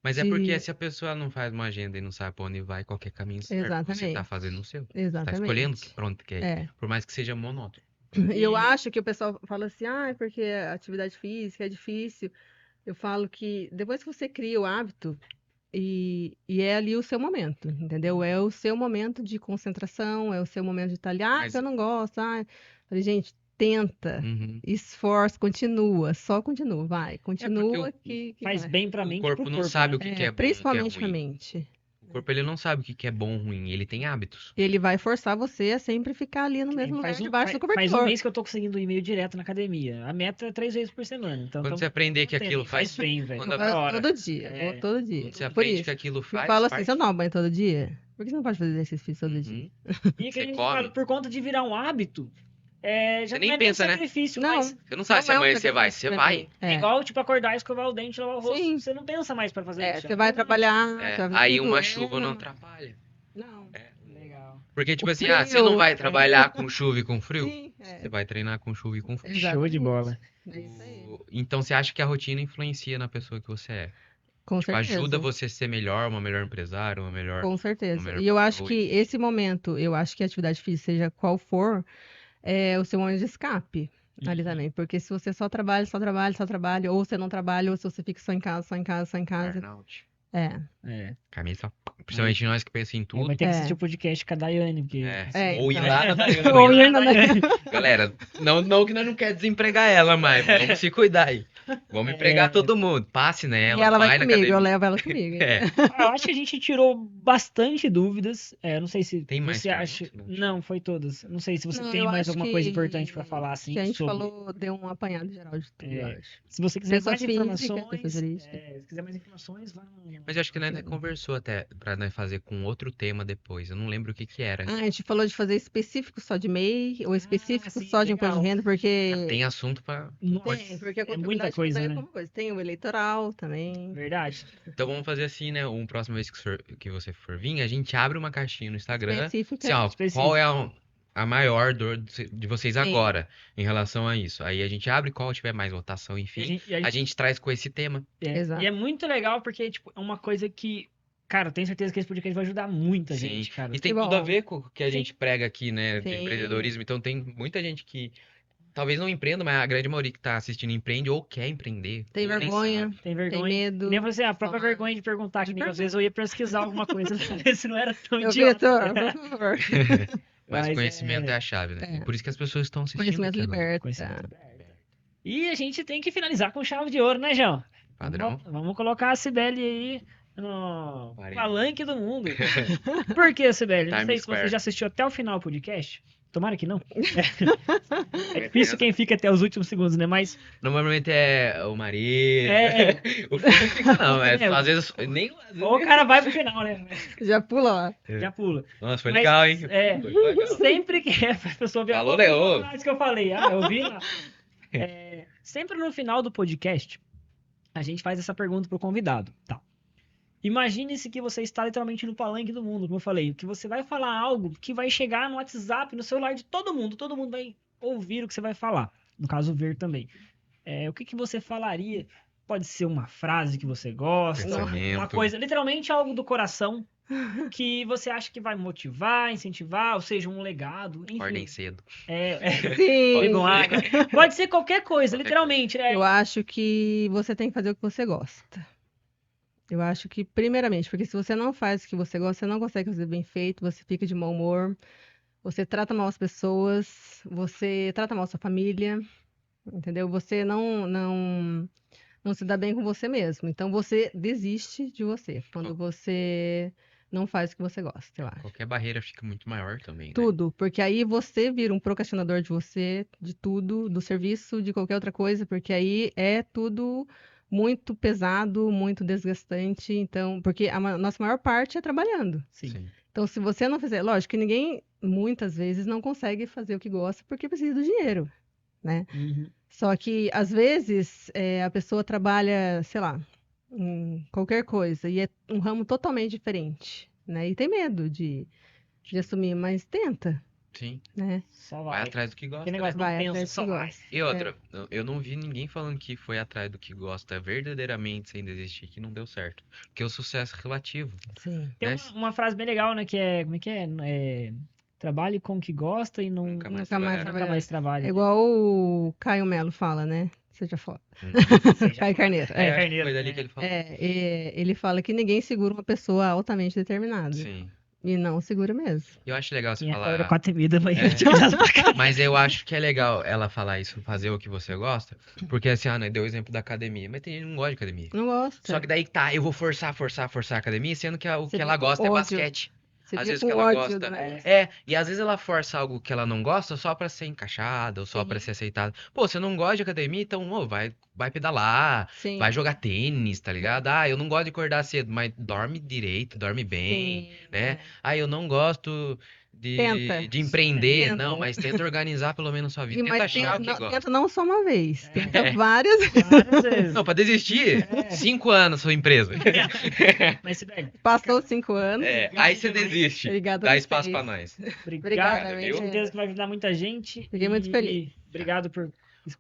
Speaker 1: Mas é
Speaker 3: De-
Speaker 1: porque se a pessoa não faz uma agenda e não sabe pra onde vai, qualquer caminho serve. Você tá
Speaker 3: Exatamente.
Speaker 1: fazendo o seu. Você tá
Speaker 3: Exatamente.
Speaker 1: escolhendo pra onde quer ir.
Speaker 3: É.
Speaker 1: Por mais que seja monótono.
Speaker 3: E eu
Speaker 2: E-
Speaker 3: acho que o pessoal fala assim, porque a atividade física é difícil. Eu falo que depois que você cria o hábito, e é ali o seu momento, entendeu? É o seu momento de concentração, é o seu momento de estar ali,
Speaker 1: Mas-
Speaker 3: eu não gosto, Falei, gente, tenta,
Speaker 1: Uhum.
Speaker 3: esforça, continua, só continua, vai, continua que
Speaker 2: Faz
Speaker 3: vai.
Speaker 2: bem pra
Speaker 1: O
Speaker 2: mente e
Speaker 1: corpo
Speaker 2: pro
Speaker 1: não
Speaker 2: corpo,
Speaker 1: sabe
Speaker 2: né?
Speaker 1: o que é bom, o que é
Speaker 3: Principalmente pra
Speaker 1: ruim.
Speaker 3: mente.
Speaker 1: O corpo ele não sabe o que é bom ou ruim, ele tem hábitos.
Speaker 3: Ele vai forçar você a sempre ficar ali no mesmo lugar, debaixo do
Speaker 2: Faz um
Speaker 3: cobertor.
Speaker 2: mês que eu tô conseguindo ir meio direto na academia. A meta é 3 vezes por semana. Então,
Speaker 1: Quando você aprender que aquilo
Speaker 2: faz bem, velho.
Speaker 1: Quando
Speaker 3: Eu
Speaker 1: a-
Speaker 3: faço
Speaker 2: Da hora.
Speaker 3: todo dia,
Speaker 2: É.
Speaker 3: vou todo dia.
Speaker 1: Quando você
Speaker 3: Por
Speaker 1: aprende
Speaker 3: isso,
Speaker 1: que aquilo
Speaker 3: eu
Speaker 1: faz
Speaker 3: falo assim,
Speaker 1: parte...
Speaker 3: você não toma banho todo dia? Por que você não pode fazer exercício físico todo dia?
Speaker 1: Uhum.
Speaker 2: E que
Speaker 1: Você
Speaker 2: a gente
Speaker 1: come.
Speaker 2: fala, por conta de virar um hábito, já
Speaker 1: Você
Speaker 2: não
Speaker 1: nem
Speaker 2: é
Speaker 1: pensa,
Speaker 2: nem
Speaker 1: né?
Speaker 2: sacrifício,
Speaker 3: Não,
Speaker 2: mas
Speaker 1: Você não sabe se
Speaker 3: é um
Speaker 1: amanhã você vai,
Speaker 3: sacrifício
Speaker 1: você
Speaker 3: pra
Speaker 1: vai.
Speaker 3: mim.
Speaker 2: é igual, tipo, acordar, escovar o dente, lavar o rosto.
Speaker 3: Sim.
Speaker 2: Você não pensa mais pra fazer isso.
Speaker 3: Você vai trabalhar,
Speaker 1: É,
Speaker 3: você vai fazer
Speaker 1: aí
Speaker 3: tudo,
Speaker 1: uma chuva não atrapalha.
Speaker 3: Não.
Speaker 2: Legal.
Speaker 1: Porque, tipo
Speaker 3: O
Speaker 1: assim, você não
Speaker 3: frio,
Speaker 1: vai trabalhar com chuva e com frio?
Speaker 3: Sim,
Speaker 1: Você vai treinar com chuva e com frio.
Speaker 2: Show de bola.
Speaker 3: É isso aí.
Speaker 1: Então você acha que a rotina influencia na pessoa que você é?
Speaker 3: Com
Speaker 1: Tipo,
Speaker 3: certeza.
Speaker 1: ajuda você a ser melhor, uma melhor empresária, uma melhor...
Speaker 3: Com certeza.
Speaker 1: melhor
Speaker 3: E eu acho
Speaker 1: pessoa,
Speaker 3: que
Speaker 1: enfim.
Speaker 3: esse momento, eu acho que a atividade física, seja qual for, é o seu momento de escape ali também. Porque se você só trabalha, ou você não trabalha, ou se você fica só em casa,
Speaker 1: Burnout.
Speaker 2: É.
Speaker 1: Camisa, principalmente nós que pensamos em tudo.
Speaker 2: Vai ter que assistir o podcast com a Daiane, porque...
Speaker 1: Ou ir
Speaker 3: então.
Speaker 1: lá na Daiane.
Speaker 3: Ou ir na
Speaker 1: Galera, não que nós não quer desempregar ela, mas vamos se cuidar aí. Vamos empregar todo mundo. Passe nela,
Speaker 3: E ela vai
Speaker 1: na
Speaker 3: comigo, eu
Speaker 1: academia.
Speaker 3: levo ela comigo.
Speaker 2: Eu acho que a gente tirou bastante dúvidas. Não sei se
Speaker 1: Tem mais
Speaker 2: você acha.
Speaker 1: perguntas?
Speaker 2: Não, foi todas. Não sei se você
Speaker 3: Não,
Speaker 2: tem
Speaker 3: eu
Speaker 2: mais
Speaker 3: acho
Speaker 2: alguma coisa
Speaker 3: que-
Speaker 2: importante pra falar assim
Speaker 3: Que a gente
Speaker 2: sobre.
Speaker 3: falou, deu um apanhado geral de tudo, eu
Speaker 2: É.
Speaker 3: acho.
Speaker 2: Se você quiser
Speaker 3: Pessoa
Speaker 2: mais
Speaker 3: física,
Speaker 2: informações,
Speaker 3: pessoa jurídica.
Speaker 2: se quiser mais informações, vai no.
Speaker 1: Mas eu acho que nós conversou até pra nós fazer com outro tema depois. Eu não lembro o que era.
Speaker 3: A gente falou de fazer específico só de MEI, ou específico
Speaker 2: sim,
Speaker 3: só de imposto de
Speaker 2: legal.
Speaker 3: renda, porque...
Speaker 1: Tem assunto pra...
Speaker 2: Nossa,
Speaker 3: Tem, porque a
Speaker 2: é muita
Speaker 3: contabilidade
Speaker 2: coisa,
Speaker 3: também é
Speaker 2: né?
Speaker 3: como coisa. Tem o eleitoral também.
Speaker 2: Verdade.
Speaker 1: Então vamos fazer assim, né? Uma próxima vez que você for vir, a gente abre uma caixinha no Instagram.
Speaker 3: Específica.
Speaker 1: Assim, ó,
Speaker 2: Específico.
Speaker 1: qual é a maior dor de vocês
Speaker 3: Sim.
Speaker 1: agora em relação a isso? Aí a gente abre qual tiver mais votação,
Speaker 2: E
Speaker 1: enfim.
Speaker 2: a
Speaker 1: A gente traz com esse tema.
Speaker 3: Exato.
Speaker 2: E é muito legal porque tipo, é uma coisa que, cara, eu tenho certeza que esse podcast vai ajudar muita
Speaker 1: Sim.
Speaker 2: gente, cara.
Speaker 1: E tem
Speaker 3: Que
Speaker 1: tudo a
Speaker 3: bom.
Speaker 1: ver com o que a
Speaker 2: Sim.
Speaker 1: gente prega aqui, né? De
Speaker 3: Sim.
Speaker 1: empreendedorismo. Então tem muita gente que talvez não empreenda, mas a grande maioria que tá assistindo empreende ou quer empreender.
Speaker 3: Tem
Speaker 1: ou nem
Speaker 3: vergonha,
Speaker 1: sabe.
Speaker 2: Tem
Speaker 3: tem
Speaker 2: vergonha.
Speaker 3: medo.
Speaker 2: Nem você, a própria
Speaker 3: falar.
Speaker 2: vergonha de perguntar, que nem às
Speaker 3: perguntar.
Speaker 2: vis eu ia pesquisar alguma coisa pra ver se não era tão
Speaker 3: Meu
Speaker 2: idiota.
Speaker 3: Vitor, por favor.
Speaker 1: Mas
Speaker 2: Mas
Speaker 1: conhecimento é a chave, né?
Speaker 3: É.
Speaker 1: E por isso que as pessoas estão assistindo.
Speaker 3: Conhecimento
Speaker 1: aqui agora.
Speaker 3: liberta.
Speaker 2: Conhecimento aberto. E a gente tem que finalizar com chave de ouro, né, João?
Speaker 1: Padrão.
Speaker 2: Vamos colocar a Cibele aí no
Speaker 1: Parei.
Speaker 2: palanque do mundo. Por que, Cibele? Não
Speaker 1: Times
Speaker 2: sei se você
Speaker 1: Square.
Speaker 2: já assistiu até o final do podcast. Tomara que não. É difícil quem fica até os últimos segundos, né? Mas
Speaker 1: Normalmente é o marido.
Speaker 2: É.
Speaker 1: O filho não fica, não.
Speaker 2: É.
Speaker 1: Às vezes nem.
Speaker 2: ou o cara vai pro final, né?
Speaker 3: Já pula lá.
Speaker 2: Já pula.
Speaker 1: Nossa, foi
Speaker 2: Mas,
Speaker 1: legal, hein?
Speaker 2: é,
Speaker 1: Foi legal.
Speaker 2: sempre que a pessoa vê
Speaker 1: Falou, Leô.
Speaker 2: mais que eu falei. Eu vi lá. Sempre no final do podcast, a gente faz essa pergunta pro convidado. Tá. Imagine-se que você está literalmente no palanque do mundo, como eu falei, que você vai falar algo que vai chegar no WhatsApp, no celular de todo mundo vai ouvir o que você vai falar, no caso ver também. O que você falaria? Pode ser uma frase que você gosta,
Speaker 1: Pensamento.
Speaker 2: uma coisa, literalmente algo do coração que você acha que vai motivar, incentivar, ou seja, um legado, enfim.
Speaker 1: Acordem cedo.
Speaker 3: Sim.
Speaker 2: Bebam água. Pode ser qualquer coisa,
Speaker 1: Qualquer
Speaker 2: literalmente.
Speaker 3: Eu acho que você tem que fazer o que você gosta. Eu acho que, primeiramente, porque se você não faz o que você gosta, você não consegue fazer bem feito, você fica de mau humor, você trata mal as pessoas, você trata mal a sua família, entendeu? Você não se dá bem com você mesmo. Então, você desiste de você quando você não faz o que você gosta, eu acho.
Speaker 1: Qualquer barreira fica muito maior também, né?
Speaker 3: Tudo, porque aí você vira um procrastinador de você, de tudo, do serviço, de qualquer outra coisa, porque aí é tudo muito pesado, muito desgastante. Então, porque a nossa maior parte é trabalhando.
Speaker 2: Sim.
Speaker 3: Então, se você não fizer, lógico que ninguém muitas vezes não consegue fazer o que gosta porque precisa do dinheiro, né?
Speaker 2: Uhum.
Speaker 3: Só que às vezes a pessoa trabalha, sei lá, em qualquer coisa e é um ramo totalmente diferente, né? E tem medo de assumir, mas tenta,
Speaker 1: Sim.
Speaker 3: né?
Speaker 2: Só
Speaker 1: Vai
Speaker 2: vai.
Speaker 1: atrás do que gosta.
Speaker 2: Que negócio
Speaker 1: né?
Speaker 2: não
Speaker 3: Vai
Speaker 2: pensa,
Speaker 3: atrás do
Speaker 2: só
Speaker 3: que
Speaker 2: vai.
Speaker 3: gosta.
Speaker 1: E outra, eu não vi ninguém falando que foi atrás do que gosta verdadeiramente sem desistir, que não deu certo. Porque o sucesso é relativo.
Speaker 3: Sim.
Speaker 2: Tem
Speaker 1: né?
Speaker 2: uma frase bem legal, né? Que é. Como é que é? Trabalhe com o que gosta e não,
Speaker 1: Nunca mais
Speaker 3: Nunca mais
Speaker 1: trabalhar.
Speaker 2: nunca mais trabalhe.
Speaker 3: É igual o Caio Melo fala, né? Seja foda.
Speaker 2: Seja
Speaker 3: Caio
Speaker 2: foda.
Speaker 3: Carneiro.
Speaker 2: É,
Speaker 1: acho que
Speaker 2: Carneiro.
Speaker 1: foi dali que ele falou.
Speaker 3: Ele fala que ninguém segura uma pessoa altamente determinada.
Speaker 1: Sim.
Speaker 3: E não segura mesmo.
Speaker 1: Eu acho legal você
Speaker 2: Quem acorda
Speaker 1: falar.
Speaker 2: 4h30 da manhã.
Speaker 1: É. Mas eu acho que é legal ela falar isso, fazer o que você gosta. Porque assim, né, deu o exemplo da academia. Mas tem gente que não gosta de academia.
Speaker 3: Não gosta.
Speaker 1: Só que daí tá, eu vou forçar a academia, sendo que o
Speaker 3: Você
Speaker 1: que ela
Speaker 3: fica com
Speaker 1: gosta é
Speaker 3: ódio.
Speaker 1: basquete.
Speaker 3: Você
Speaker 1: Às
Speaker 3: fica
Speaker 1: vezes
Speaker 3: com
Speaker 1: que ela
Speaker 3: ódio
Speaker 1: gosta.
Speaker 3: do negócio.
Speaker 1: E às vezes ela força algo que ela não gosta só pra ser encaixada ou só
Speaker 3: Sim.
Speaker 1: pra ser aceitada. Pô, você não gosta de academia, então vai pedalar,
Speaker 3: Sim.
Speaker 1: vai jogar tênis, tá ligado? Eu não gosto de acordar cedo, mas dorme direito, dorme bem,
Speaker 3: Sim,
Speaker 1: né?
Speaker 3: é.
Speaker 1: Eu não gosto
Speaker 3: Tenta.
Speaker 1: de empreender,
Speaker 3: Tenta.
Speaker 1: não, mas tenta organizar pelo menos sua vida. Tenta
Speaker 3: Mas
Speaker 1: achar o que gosta.
Speaker 3: tenta não só uma vez. Tenta
Speaker 1: É.
Speaker 3: várias vezes.
Speaker 2: Várias vezes.
Speaker 1: Não, pra desistir,
Speaker 2: É.
Speaker 1: 5 anos sua empresa.
Speaker 2: Mas, Sibeli,
Speaker 3: Passou 5 anos.
Speaker 1: Aí você desiste.
Speaker 3: Obrigada
Speaker 1: Dá
Speaker 3: a
Speaker 1: espaço
Speaker 3: vocês.
Speaker 1: pra nós.
Speaker 3: Obrigada,
Speaker 2: obrigado.
Speaker 1: viu?
Speaker 2: Com certeza que vai ajudar muita gente.
Speaker 3: Fiquei muito feliz.
Speaker 2: Obrigado por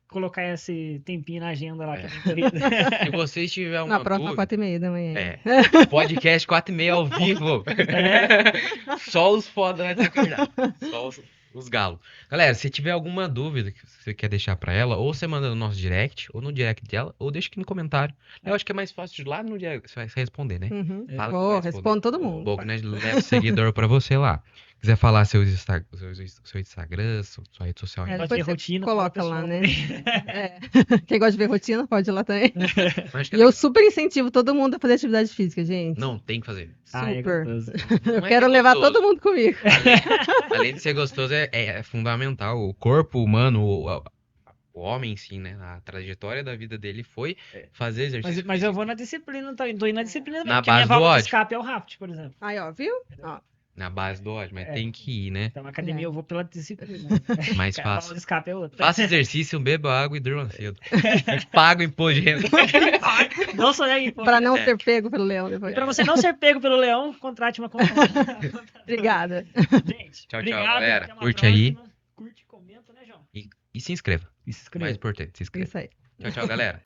Speaker 2: colocar esse tempinho na agenda lá.
Speaker 1: É.
Speaker 2: Que é bem corrido.
Speaker 1: Se vocês tiverem uma
Speaker 3: Na próxima,
Speaker 1: dúvida,
Speaker 3: 4h30 da manhã.
Speaker 1: podcast 4h30 ao vivo. Só os foda vai ter acordado. Só os galos. Galera, se tiver alguma dúvida que você quer deixar pra ela, ou você manda no nosso direct, ou no direct dela, ou deixa aqui no comentário. Eu acho que é mais fácil de lá no direct você vai responder, né?
Speaker 3: Uhum.
Speaker 1: Fala que
Speaker 3: Vou,
Speaker 1: vai responder.
Speaker 3: respondo todo mundo.
Speaker 1: Bom, que nós leva seguidor pra você lá. Quiser falar seu Instagram, sua rede social.
Speaker 2: Ela
Speaker 3: Depois
Speaker 2: tem
Speaker 3: você
Speaker 2: rotina,
Speaker 3: coloca
Speaker 2: fala,
Speaker 3: lá,
Speaker 2: pessoal.
Speaker 3: né? Quem gosta de ver rotina, pode ir lá também.
Speaker 1: Acho que
Speaker 3: E eu super incentivo todo mundo a fazer atividade física, gente.
Speaker 1: não, tem que fazer.
Speaker 2: É
Speaker 3: Super.
Speaker 2: gostoso.
Speaker 3: Eu
Speaker 1: Não é
Speaker 3: quero
Speaker 1: que é
Speaker 3: levar
Speaker 1: gostoso.
Speaker 3: todo mundo comigo.
Speaker 1: Além de ser gostoso, é fundamental. O corpo humano, o homem em si, né? A trajetória da vida dele foi fazer exercício.
Speaker 2: Mas eu vou na disciplina, tô indo na disciplina também,
Speaker 1: Na
Speaker 2: porque a minha
Speaker 1: base do
Speaker 2: válvula de
Speaker 1: ódio.
Speaker 2: escape é o raft, por exemplo.
Speaker 3: Aí, ó, viu? Ó,
Speaker 1: Na base do ódio, mas
Speaker 2: É.
Speaker 1: tem que ir, né?
Speaker 2: Então, na academia
Speaker 3: É.
Speaker 2: eu vou pela disciplina.
Speaker 1: Mais
Speaker 2: A válvula
Speaker 1: fácil.
Speaker 2: de escape é outra.
Speaker 1: Faça exercício, beba água e durma cedo. E paga o imposto de renda.
Speaker 2: Não sou aí, pô.
Speaker 3: pra não ser pego pelo leão depois.
Speaker 2: Pra você não ser pego pelo leão, contrate uma conta.
Speaker 3: Obrigada.
Speaker 2: Gente,
Speaker 1: Tchau,
Speaker 2: obrigado,
Speaker 1: galera.
Speaker 2: até uma
Speaker 1: Curte aí.
Speaker 2: próxima. Curte, comenta, né, João?
Speaker 1: E se inscreva.
Speaker 2: E se inscreva.
Speaker 1: Mais importante, se inscreva.
Speaker 3: Isso aí.
Speaker 1: Tchau, galera.